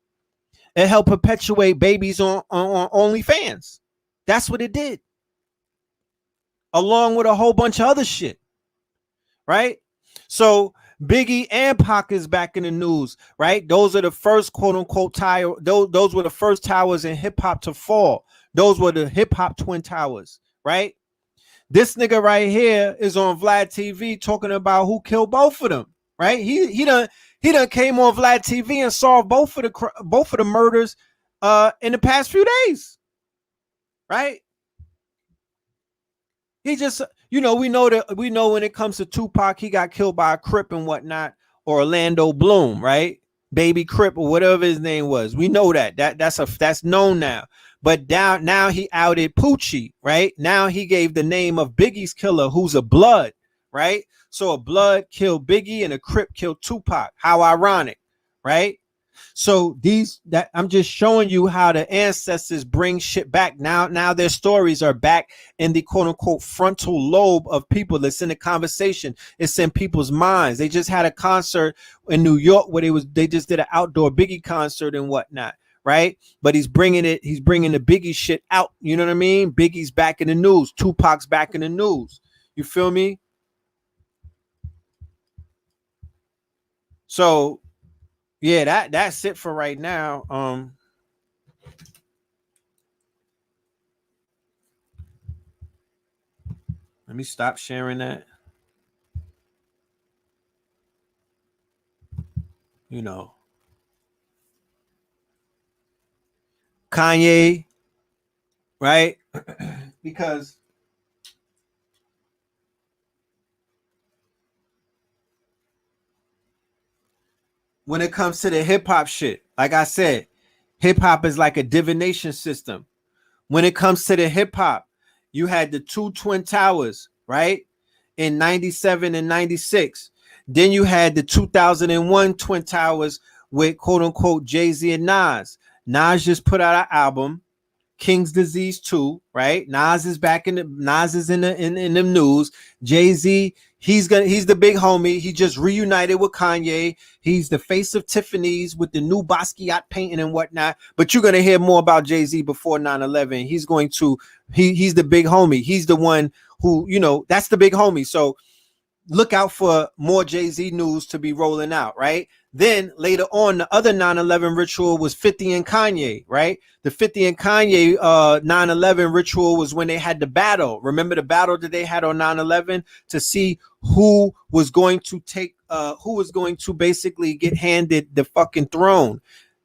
Speaker 2: It helped perpetuate babies on OnlyFans. That's what it did. Along with a whole bunch of other shit. Right? So Biggie and Pac is back in the news, right? Those are the first quote unquote tower. Those were the first towers in hip hop to fall. Those were the hip hop twin towers, right? This nigga right here is on Vlad TV talking about who killed both of them, right? He done came on Vlad TV and solved both of the murders in the past few days, right? He just, we know when it comes to Tupac, he got killed by a Crip and whatnot, or Orlando Bloom, right? Baby Crip or whatever his name was. We know that's known now. But now he outed Poochie, right? Now he gave the name of Biggie's killer, who's a Blood, right? So a Blood killed Biggie and a Crip killed Tupac. How ironic, right? So that I'm just showing you how the ancestors bring shit back. Now their stories are back in the quote unquote frontal lobe of people. It's in the conversation. It's in people's minds. They just had a concert in New York where they just did an outdoor Biggie concert and whatnot. Right. But he's bringing the Biggie shit out. You know what I mean? Biggie's back in the news. Tupac's back in the news. You feel me? So yeah, that's it for right now. Let me stop sharing that. You know, Kanye, right? Because when it comes to the hip hop shit, like I said, hip hop is like a divination system. When it comes to the hip hop, you had the two Twin Towers, right? In 97 and 96. Then you had the 2001 Twin Towers with quote unquote Jay-Z and Nas. Nas just put out an album, King's Disease 2, right? Nas is in the news. Jay-Z, he's the big homie. He just reunited with Kanye. He's the face of Tiffany's with the new Basquiat painting and whatnot. But you're gonna hear more about Jay-Z before 9/11. He's the big homie. He's the one who, that's the big homie. So look out for more Jay-Z news to be rolling out, right? Then later on, the other 9/11 ritual was 50 and Kanye, right? The 50 and Kanye 9/11 ritual was when they had the battle. Remember the battle that they had on 9/11 to see who was going to basically get handed the fucking throne.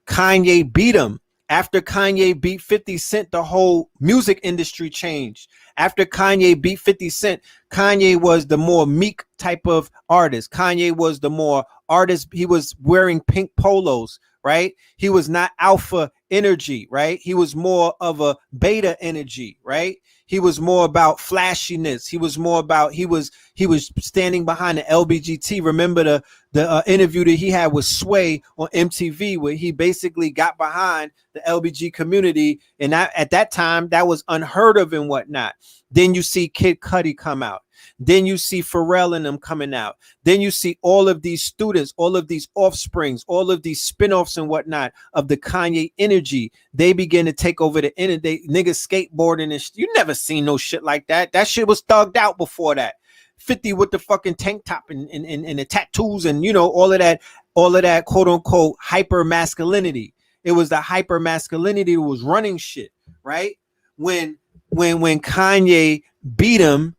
Speaker 2: Kanye beat him. After Kanye beat 50 Cent, the whole music industry changed. After Kanye beat 50 Cent, Kanye was the more meek type of artist. Kanye was the more artist. He was wearing pink polos, right? He was not alpha energy, right? He was more of a beta energy, right? He was more about flashiness. He was more about, he was standing behind the LBGT. Remember the interview that he had with Sway on MTV, where he basically got behind the LBG community. And at that time, that was unheard of and whatnot. Then you see Kid Cudi come out. Then you see Pharrell and them coming out. Then you see all of these students, all of these offsprings, all of these spinoffs and whatnot of the Kanye energy. They begin to take over the internet. Niggas skateboarding and you never seen no shit like that. That shit was thugged out before that. 50 with the fucking tank top and the tattoos and all of that quote unquote hyper masculinity. It was the hyper masculinity that was running shit, right? When Kanye beat him,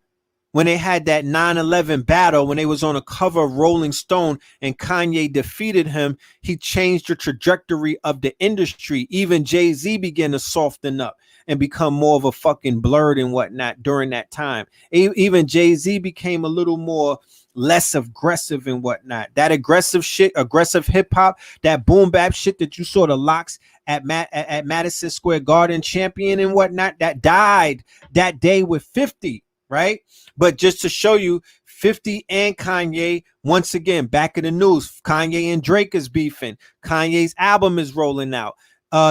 Speaker 2: when they had that 9/11 battle, when they was on a cover of Rolling Stone and Kanye defeated him, he changed the trajectory of the industry. Even Jay-Z began to soften up and become more of a fucking blurred and whatnot during that time. Even Jay-Z became a little more less aggressive and whatnot. That aggressive shit, aggressive hip hop, that boom bap shit that you saw the Locks at Madison Square Garden champion and whatnot, that died that day with 50. Right? But just to show you, 50 and Kanye, once again, back in the news. Kanye and Drake is beefing. Kanye's album is rolling out.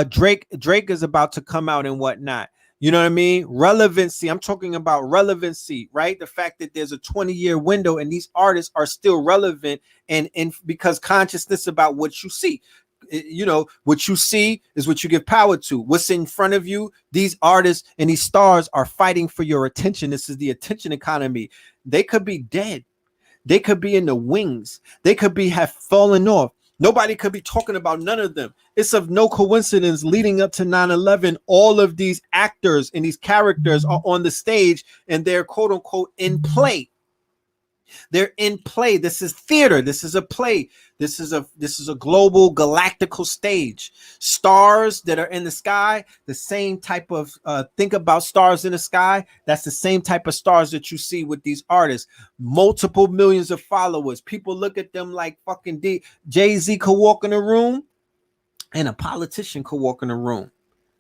Speaker 2: Drake is about to come out and whatnot. You know what I mean? Relevancy. I'm talking about relevancy, right? The fact that there's a 20-year window and these artists are still relevant and because consciousness about what you see. What you see is what you give power to. What's in front of you, these artists and these stars are fighting for your attention. This is the attention economy. They could be dead. They could be in the wings. They could have fallen off. Nobody could be talking about none of them. It's of no coincidence leading up to 9/11, all of these actors and these characters are on the stage and they're quote unquote in play. They're in play. This is theater. This is a play. This is a global galactical stage. Stars that are in the sky, the same type of think about stars in the sky. That's the same type of stars that you see with these artists. Multiple millions of followers. People look at them like fucking Jay-Z could walk in a room and a politician could walk in a room.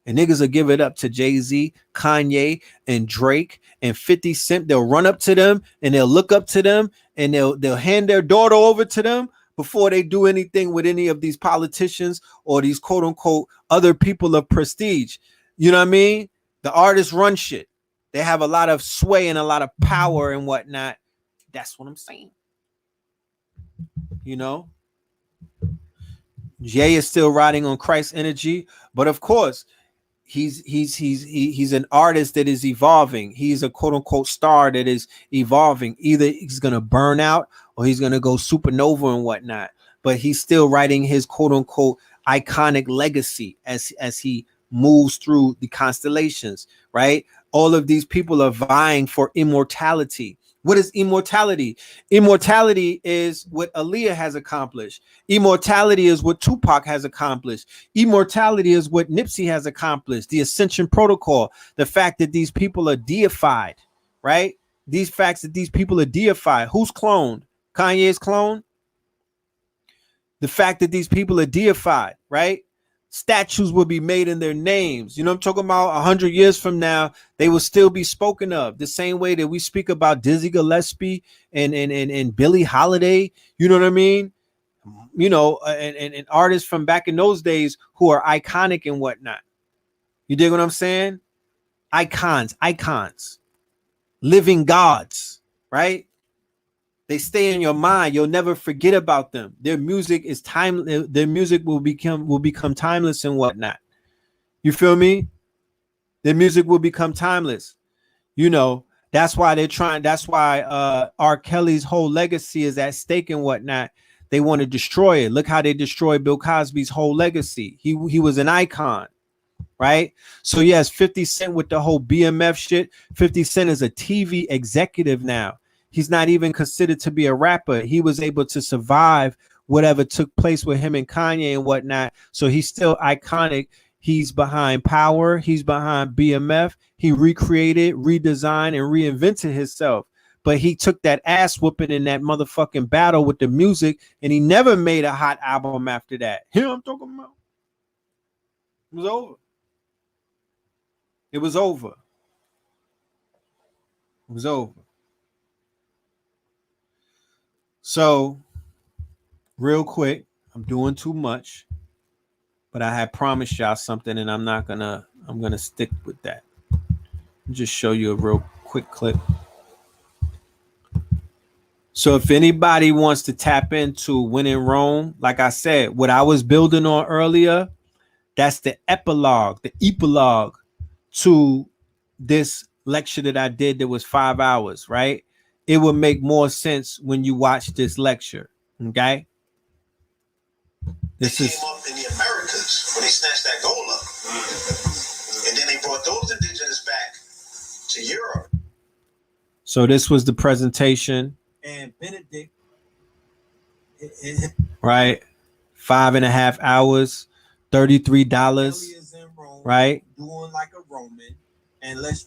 Speaker 2: And niggas will give it up to Jay-Z, Kanye, and Drake, and 50 Cent. They'll run up to them and they'll look up to them and they'll hand their daughter over to them. before they do anything with any of these politicians or these quote unquote other people of prestige. You know what I mean? The artists run shit. They have a lot of sway and a lot of power and whatnot. That's what I'm saying. You know, Jay is still riding on Christ's energy, but of course, he's an artist that is evolving. He's a quote unquote star that is evolving. Either he's gonna burn out or he's gonna go supernova and whatnot. But he's still writing his quote unquote iconic legacy as he moves through the constellations, right? All of these people are vying for immortality. What is immortality? Immortality is what Aaliyah has accomplished. Immortality is what Tupac has accomplished. Immortality is what Nipsey has accomplished. The Ascension Protocol, the fact that these people are deified, right? These facts that these people are deified. Who's cloned? Kanye's clone? The fact that these people are deified, right? Statues will be made in their names. You know what I'm talking about? 100 years from now, they will still be spoken of the same way that we speak about Dizzy Gillespie and Billie Holiday. You know what I mean? You know, and artists from back in those days who are iconic and whatnot. You dig what I'm saying? Icons, living gods, right? They stay in your mind. You'll never forget about them. Their music is timeless. Their music will become timeless and whatnot. You feel me? Their music will become timeless. You know, that's why they're trying. That's why R. Kelly's whole legacy is at stake and whatnot. They want to destroy it. Look how they destroyed Bill Cosby's whole legacy. He was an icon, right? So yes, 50 Cent with the whole BMF shit. 50 Cent is a TV executive now. He's not even considered to be a rapper. He was able to survive whatever took place with him and Kanye and whatnot. So he's still iconic. He's behind Power. He's behind BMF. He recreated, redesigned, and reinvented himself. But he took that ass whooping in that motherfucking battle with the music, and he never made a hot album after that. You know what I'm talking about? It was over. It was over. It was over. So, real quick, I'm doing too much, but I had promised y'all something, and I'm gonna stick with that. I'll just show you a real quick clip. So if anybody wants to tap into Winning Rome, like I said, what I was building on earlier, that's the epilogue to this lecture that I did that was 5 hours, right? It would make more sense when you watch this lecture, okay?
Speaker 1: This came up in the Americas when they snatched that gold up. And then they brought those indigenous back to Europe.
Speaker 2: So this was the presentation. And Benedict, right? 5.5 hours, $33, right? Doing like a Roman. And let's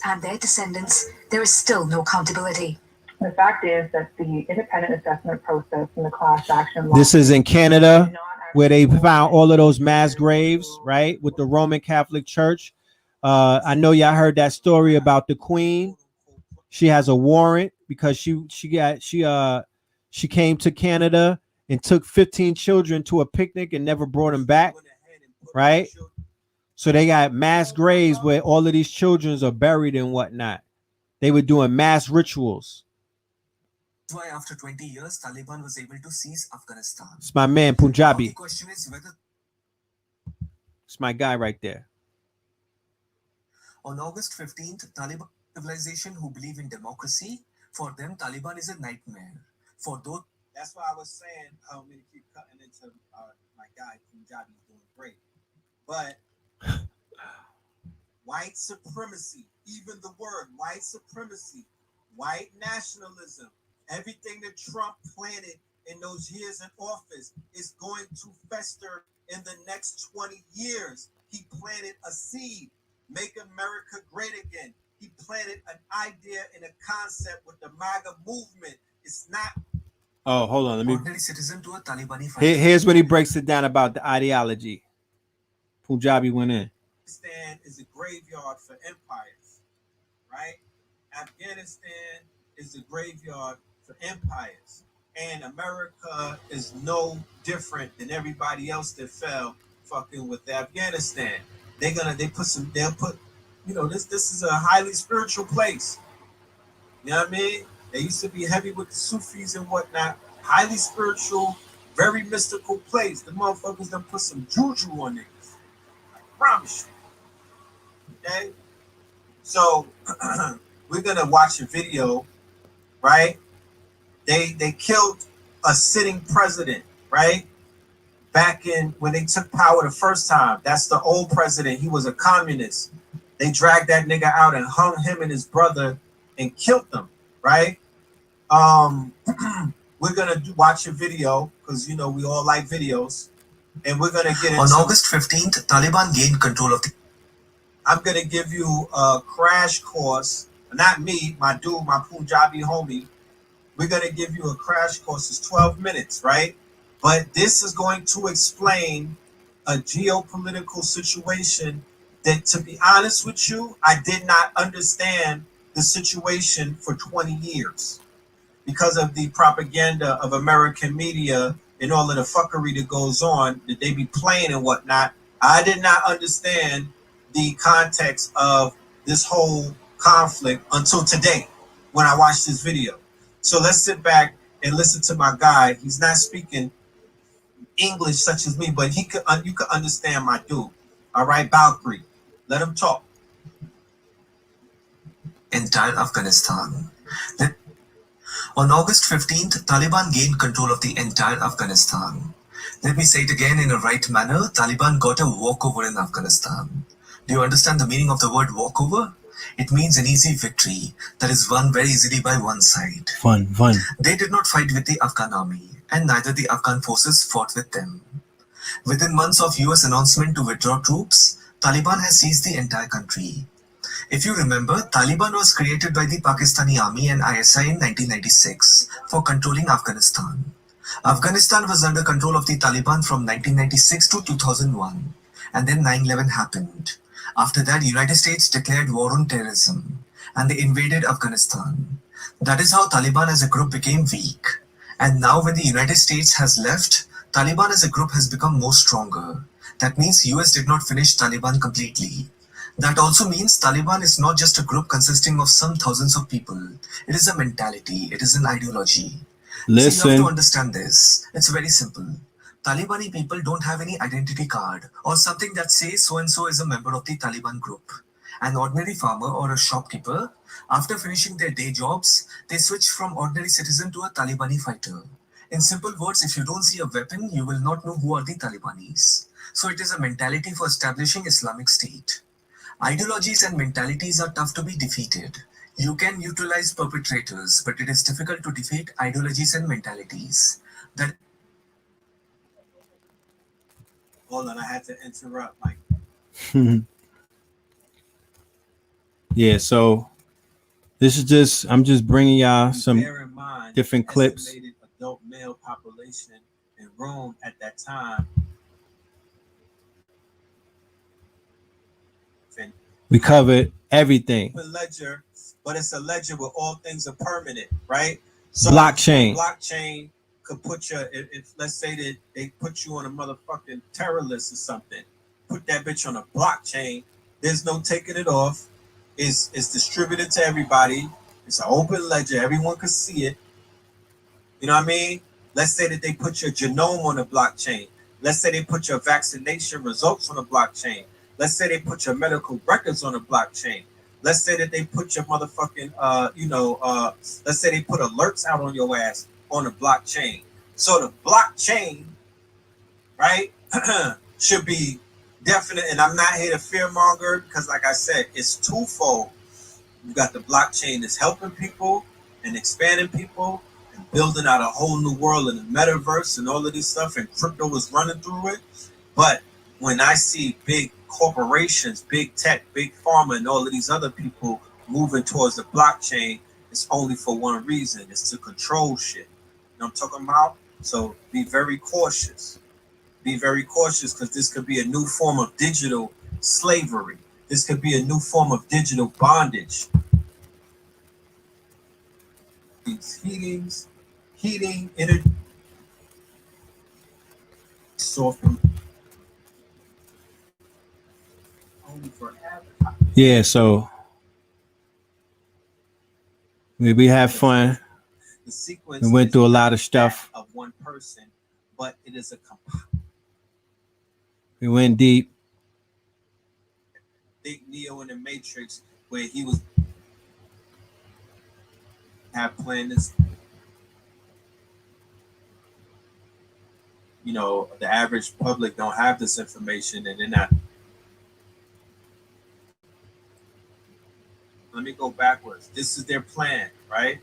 Speaker 3: and their descendants, there is still no accountability.
Speaker 4: The fact is that the independent assessment process and the class action law.
Speaker 2: This is in Canada, where they found all of those mass graves, right, with the Roman Catholic Church. I know y'all heard that story about the Queen. She has a warrant because she came to Canada and took 15 children to a picnic and never brought them back, right? So they got mass graves where all of these children are buried and whatnot. They were doing mass rituals.
Speaker 5: That's why after 20 years, Taliban was able to seize Afghanistan.
Speaker 2: It's my man, Punjabi.
Speaker 5: The question is whether...
Speaker 2: It's my guy right there.
Speaker 5: On August 15th, Taliban civilization who believe in democracy, for them, Taliban is a nightmare. For those...
Speaker 2: That's why I was saying how many keep cutting into my guy, Punjabi, doing great. But white supremacy, even the word white supremacy, white nationalism, everything that Trump planted in those years in office is going to fester in the next 20 years. He planted a seed, make America great again. He planted an idea and a concept with the MAGA movement. It's not. Oh, hold on. Let me.
Speaker 5: Ordinary citizen to a Talibani
Speaker 2: Here's when he breaks it down about the ideology. Punjabi went in. Afghanistan is a graveyard for empires, right? Afghanistan is a graveyard for empires. And America is no different than everybody else that fell fucking with Afghanistan. They'll put, this is a highly spiritual place. You know what I mean? They used to be heavy with the Sufis and whatnot. Highly spiritual, very mystical place. The motherfuckers done put some juju on niggas. I promise you. Okay? So we're gonna watch a video, right? They killed a sitting president, right? Back in when they took power the first time. That's the old president. He was a communist. They dragged that nigga out and hung him and his brother and killed them, right? We're gonna watch a video because we all like videos, and we're gonna get into.
Speaker 5: On August 15th, Taliban gained control of the.
Speaker 2: I'm gonna give you a crash course. Not me, my dude, my Punjabi homie. We're gonna give you a crash course. It's 12 minutes, right? But this is going to explain a geopolitical situation that, to be honest with you, I did not understand the situation for 20 years because of the propaganda of American media and all of the fuckery that goes on that they be playing and whatnot. I did not understand the context of this whole conflict until today when I watched this video. So let's sit back and listen to my guy. He's not speaking English such as me, but you could understand my dude. All right, Valkyrie, let him talk.
Speaker 5: Entire Afghanistan. On August 15th, Taliban gained control of the entire Afghanistan. Let me say it again in a right manner. Taliban got a walkover in Afghanistan. Do you understand the meaning of the word walkover? It means an easy victory that is won very easily by one side.
Speaker 2: Fun.
Speaker 5: They did not fight with the Afghan army, and neither the Afghan forces fought with them. Within months of US announcement to withdraw troops, Taliban has seized the entire country. If you remember, Taliban was created by the Pakistani army and ISI in 1996 for controlling Afghanistan. Afghanistan was under control of the Taliban from 1996 to 2001, and then 9/11 happened. After that, United States declared war on terrorism, and they invaded Afghanistan. That is how Taliban as a group became weak. And now when the United States has left, Taliban as a group has become more stronger. That means US did not finish Taliban completely. That also means Taliban is not just a group consisting of some thousands of people. It is a mentality. It is an ideology.
Speaker 2: Listen.
Speaker 5: So you have to understand this. It's very simple. Talibani people don't have any identity card or something that says so-and-so is a member of the Taliban group. An ordinary farmer or a shopkeeper, after finishing their day jobs, they switch from ordinary citizen to a Talibani fighter. In simple words, if you don't see a weapon, you will not know who are the Talibanis. So it is a mentality for establishing Islamic State. Ideologies and mentalities are tough to be defeated. You can neutralize perpetrators, but it is difficult to defeat ideologies and mentalities. That.
Speaker 2: Hold on, I had to interrupt, Mike. Yeah, so I'm just bringing y'all some different clips. Adult male population in Rome at that time. We covered everything. Ledger, but it's a ledger where all things are permanent, right? So blockchain could put you, if let's say that they put you on a motherfucking terror list or something, put that bitch on a blockchain. There's no taking it off. It's distributed to everybody. It's an open ledger. Everyone can see it. You know what I mean? Let's say that they put your genome on a blockchain. Let's say they put your vaccination results on a blockchain. Let's say they put your medical records on a blockchain. Let's say that they put your motherfucking, let's say they put alerts out on your ass on a blockchain. So the blockchain, right, should be definite. And I'm not here to fearmonger because, like I said, it's twofold. You got the blockchain that's helping people and expanding people and building out a whole new world in the metaverse and all of this stuff. And crypto is running through it. But when I see big corporations, big tech, big pharma, and all of these other people moving towards the blockchain, it's only for one reason. It's to control shit. You know what I'm talking about? So be very cautious. Be very cautious because this could be a new form of digital slavery. This could be a new form of digital bondage. heating, energy, soften. Only for yeah, so we had fun. The sequence we went through a lot of stuff of one person, but it is a we went deep. Think Neo in the Matrix, where he was have planned this. You know, the average public don't have this information, and they're not. Let me go backwards. This is their plan, right?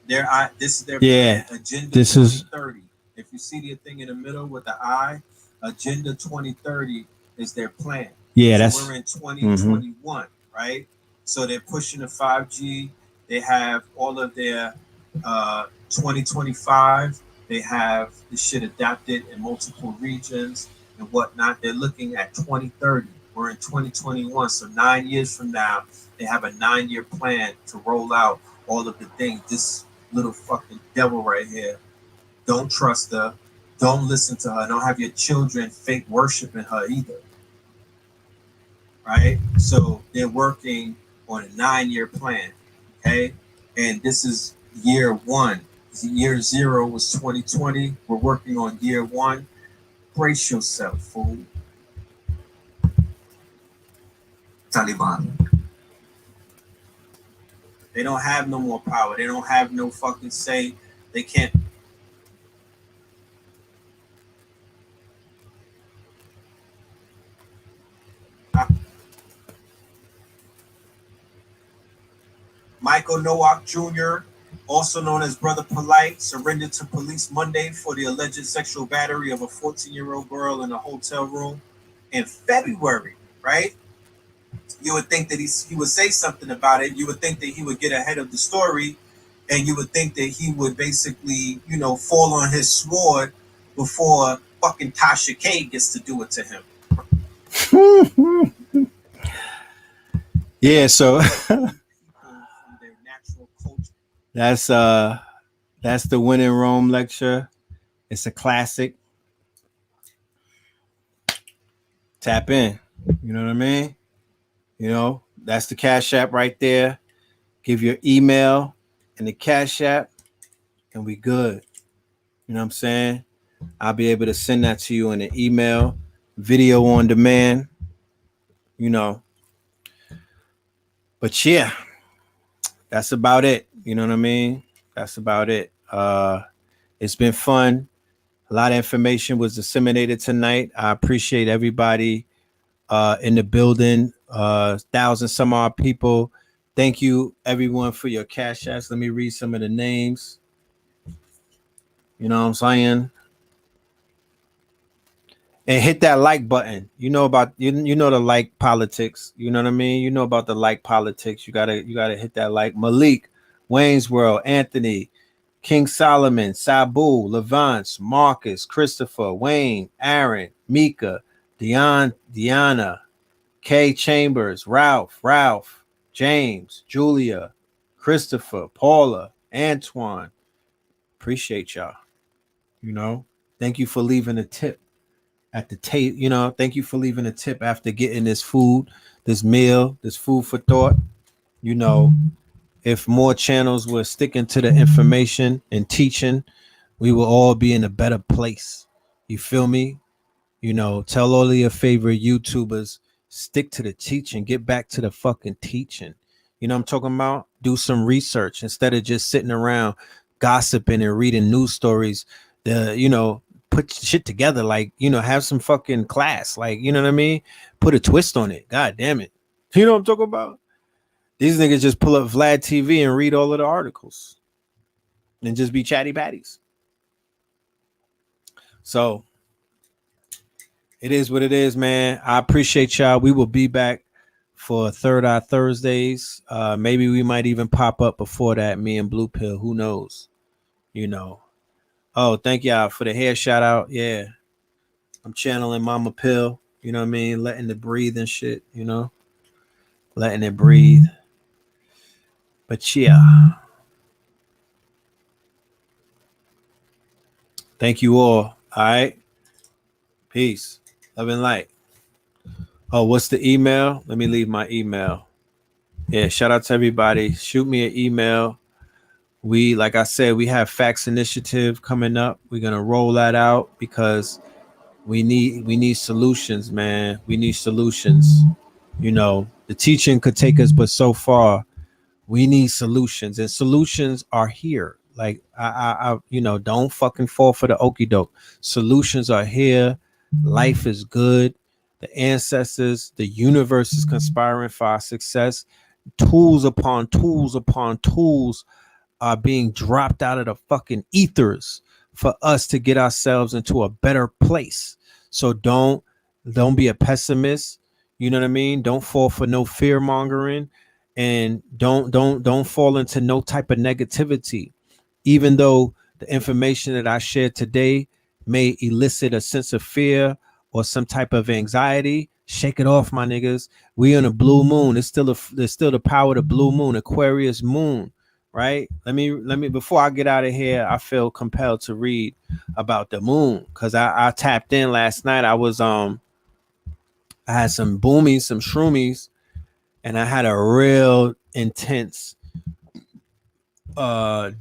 Speaker 2: This is their plan. Agenda 2030. If you see the thing in the middle with the eye, Agenda 2030 is their plan. Yeah, so that's we're in 2021, right? So they're pushing the 5G. They have all of their 2025. They have the shit adapted in multiple regions and whatnot. They're looking at 2030. We're in 2021, so 9 years from now, they have a 9-year plan to roll out all of the things. This little fucking devil right here, don't trust her. Don't listen to her. Don't have your children fake worshiping her either. Right? So they're working on a 9-year plan. Okay? And this is year one. Year 0 was 2020. We're working on year 1. Brace yourself, fool.
Speaker 5: Taliban.
Speaker 2: They don't have no more power. They don't have no fucking say. They can't. Michael Nowak Jr., also known as Brother Polite, surrendered to police Monday for the alleged sexual battery of a 14-year-old girl in a hotel room in February, right? You would think that he would say something about it. You would think that he would get ahead of the story, and you would think that he would basically, you know, fall on his sword before fucking Tasha K gets to do it to him. Yeah, so that's the When in Rome lecture. It's a classic. Tap in. You know what I mean? You know, that's the Cash App right there. Give your email and the Cash App, and we good. You know what I'm saying? I'll be able to send that to you in an email, video on demand, you know. But yeah, that's about it. You know what I mean? That's about it. It's been fun. A lot of information was disseminated tonight. I appreciate everybody in the building. 1,000 some odd people. Thank you, everyone, for your Cash Apps. Let me read some of the names. You know what I'm saying? And hit that like button. You know about you know the like politics. You know what I mean? You know about the like politics. You gotta hit that like. Malik, Wayne's World, Anthony, King Solomon, Sabu, Levance, Marcus, Christopher, Wayne, Aaron, Mika, Diana, Kay Chambers, Ralph, James, Julia, Christopher, Paula, Antoine. Appreciate y'all. You know, thank you for leaving a tip at the table. You know, thank you for leaving a tip after getting this food, this meal, this food for thought. You know, if more channels were sticking to the information and teaching, we will all be in a better place. You feel me? You know, tell all of your favorite YouTubers, stick to the teaching, get back to the fucking teaching. You know what I'm talking about? Do some research instead of just sitting around gossiping and reading news stories. You know, put shit together, like, you know, have some fucking class, like, you know what I mean? Put a twist on it. God damn it. You know what I'm talking about? These niggas just pull up Vlad TV and read all of the articles and just be chatty patties. So it is what it is, man. I appreciate y'all. We will be back for Third Eye Thursdays. Maybe we might even pop up before that, me and Blue Pill. Who knows? You know. Oh, thank y'all for the hair shout out. Yeah. I'm channeling Mama Pill. You know what I mean? Letting it breathe and shit, you know? Letting it breathe. But yeah. Thank you all. All right. Peace. Love and light. Oh, what's the email? Let me leave my email. Yeah, shout out to everybody. Shoot me an email. We, like I said, we have Facts Initiative coming up. We're gonna roll that out because we need solutions, man. We need solutions. You know, the teaching could take us but so far. We need solutions, and solutions are here. Like I you know, don't fucking fall for the okie doke. Solutions are here. Life is good. The ancestors, the universe is conspiring for our success. Tools upon tools upon tools are being dropped out of the fucking ethers for us to get ourselves into a better place. So don't be a pessimist. You know what I mean? Don't fall for no fear mongering, and don't fall into no type of negativity. Even though the information that I shared today may elicit a sense of fear or some type of anxiety, shake it off, my niggas. We on a blue moon. There's still the power of the blue moon, Aquarius moon, right? Let me before I get out of here, I feel compelled to read about the moon because I tapped in last night. I had some boomies, some shroomies, and I had a real intense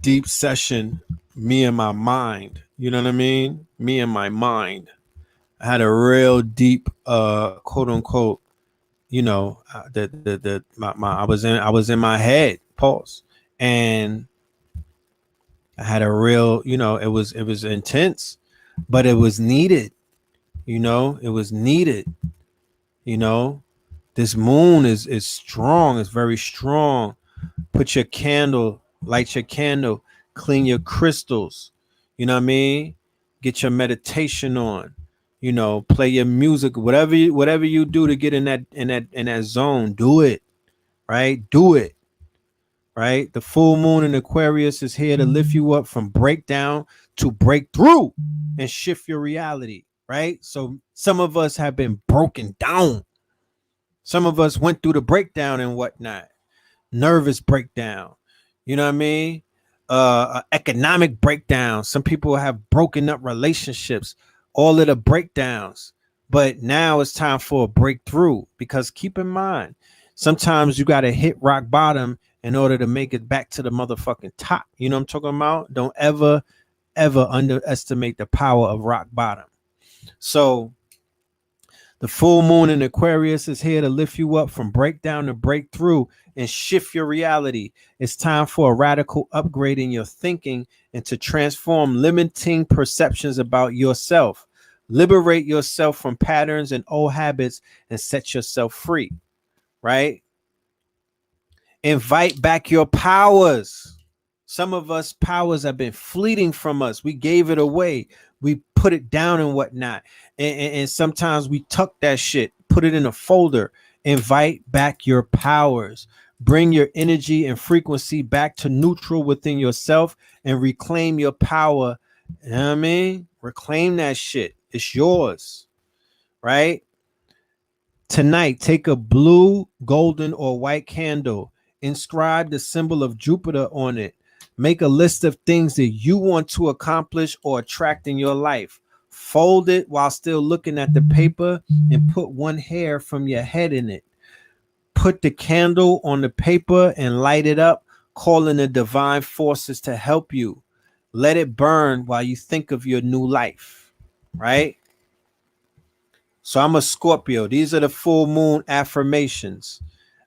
Speaker 2: deep session, me and my mind. You know what I mean? Me and my mind. I had a real deep quote unquote, you know, I was in my head, pause. And I had a real, you know, it was intense, but it was needed. You know, it was needed. You know, this moon is strong. It's very strong. Put your candle, light your candle, clean your crystals. You know what I mean? Get your meditation on. You know, play your music, whatever you do to get in that zone. Do it, right? Do it. Right? The full moon in Aquarius is here to lift you up from breakdown to breakthrough and shift your reality, right? So some of us have been broken down. Some of us went through the breakdown and whatnot, nervous breakdown. You know what I mean? Economic breakdown. Some people have broken up relationships, all of the breakdowns. But now it's time for a breakthrough because keep in mind, sometimes you got to hit rock bottom in order to make it back to the motherfucking top. You know what I'm talking about? Don't ever underestimate the power of rock bottom. So the full moon in Aquarius is here to lift you up from breakdown to breakthrough and shift your reality. It's time for a radical upgrade in your thinking and to transform limiting perceptions about yourself. Liberate yourself from patterns and old habits and set yourself free, right? Invite back your powers. Some of us powers have been fleeting from us. We gave it away. We put it down and whatnot. And sometimes we tuck that shit, put it in a folder. Invite back your powers. Bring your energy and frequency back to neutral within yourself and reclaim your power. You know what I mean? Reclaim that shit. It's yours, right? Tonight, take a blue, golden, or white candle. Inscribe the symbol of Jupiter on it. Make a list of things that you want to accomplish or attract in your life. Fold it while still looking at the paper and put one hair from your head in it. Put the candle on the paper and light it up, calling the divine forces to help you. Let it burn while you think of your new life, right? So I'm a Scorpio. These are the full moon affirmations.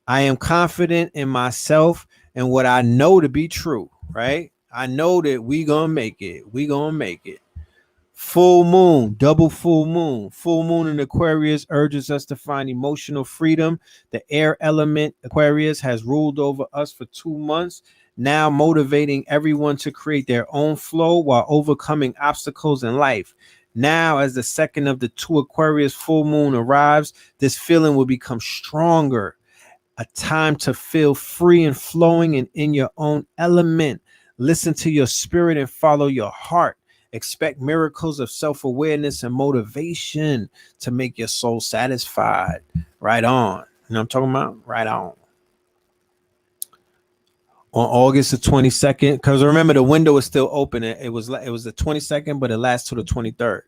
Speaker 2: I am confident in myself and what I know to be true, right? I know that we gonna make it. We gonna make it. Full moon, double full moon. Full moon in Aquarius urges us to find emotional freedom. The air element Aquarius has ruled over us for 2 months, now motivating everyone to create their own flow while overcoming obstacles in life. Now, as the second of the 2 Aquarius full moon arrives, this feeling will become stronger. A time to feel free and flowing and in your own element. Listen to your spirit and follow your heart. Expect miracles of self-awareness and motivation to make your soul satisfied. Right on. You know what I'm talking about? Right on. on August the 22nd, because remember the window is still open. It was the 22nd, but it lasts till the 23rd.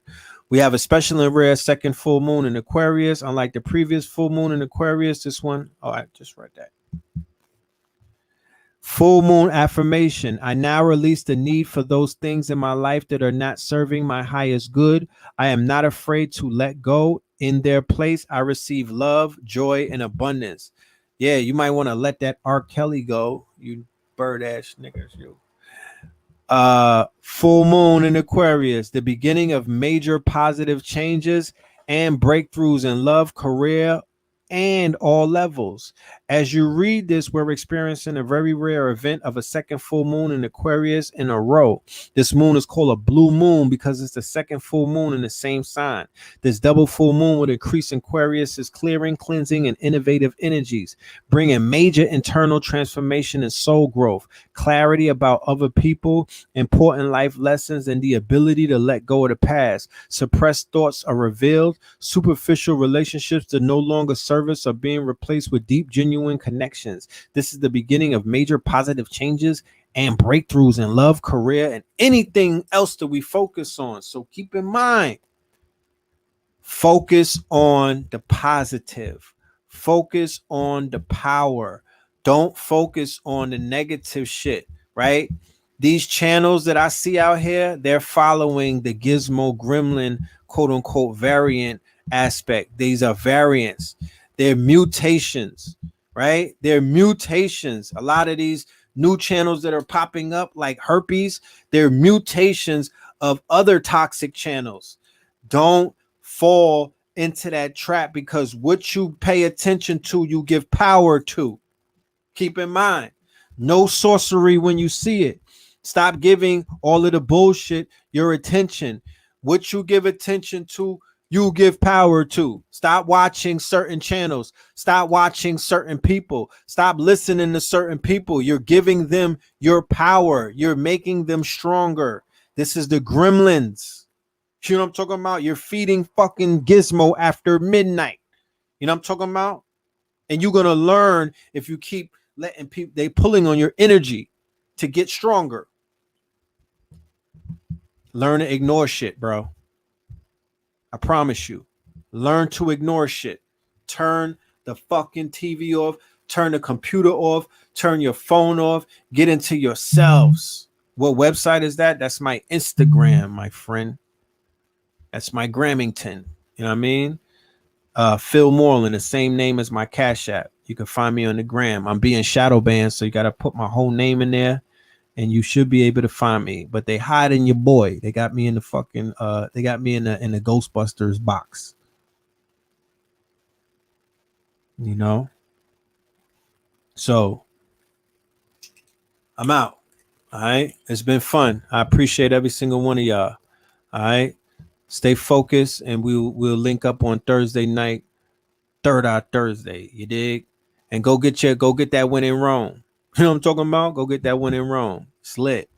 Speaker 2: We have a special and rare second full moon in Aquarius. Unlike the previous full moon in Aquarius, this one, oh, I just read that. Full moon affirmation. I now release the need for those things in my life that are not serving my highest good. I am not afraid to let go. In their place, I receive love, joy, and abundance. Yeah, you might want to let that R. Kelly go, you bird ass niggas, you. Full moon in Aquarius, the beginning of major positive changes and breakthroughs in love, career, and all levels. As you read this, we're experiencing a very rare event of a second full moon in Aquarius in a row. This moon is called a blue moon because it's the second full moon in the same sign. This double full moon would increase Aquarius's clearing, cleansing, and innovative energies, bringing major internal transformation and soul growth, clarity about other people, important life lessons, and the ability to let go of the past. Suppressed thoughts are revealed. Superficial relationships that no longer service are being replaced with deep, genuine connections. This is the beginning of major positive changes and breakthroughs in love, career, and anything else that we focus on. So keep in mind, focus on the positive. Focus on the power. Don't focus on the negative shit, right? These channels that I see out here, they're following the Gizmo Gremlin, quote unquote, variant aspect. These are variants. They're mutations, right? They're mutations. A lot of these new channels that are popping up like herpes, they're mutations of other toxic channels. Don't fall into that trap, because what you pay attention to, you give power to. Keep in mind, no sorcery when you see it. Stop giving all of the bullshit your attention. What you give attention to, you give power to. Stop watching certain channels. Stop watching certain people. Stop listening to certain people. You're giving them your power. You're making them stronger. This is the gremlins. You know what I'm talking about? You're feeding fucking Gizmo after midnight. You know what I'm talking about? And you're going to learn if you keep letting people, they pulling on your energy to get stronger. Learn to ignore shit, bro. I promise you. Learn to ignore shit. Turn the fucking TV off. Turn the computer off. Turn your phone off. Get into yourselves. What website is that? That's my Instagram, my friend. That's my Grammington. You know what I mean? Phil Moreland, the same name as my Cash App. You can find me on the gram. I'm being shadow banned, so you got to put my whole name in there, and you should be able to find me. But they hiding your boy. They got me in the fucking they got me in the Ghostbusters box. You know? So I'm out. All right. It's been fun. I appreciate every single one of y'all. All right. Stay focused, and we'll link up on Thursday night, Third Eye Thursday. You dig? And go get that win in Rome. You know what I'm talking about? Go get that win in Rome. It's lit.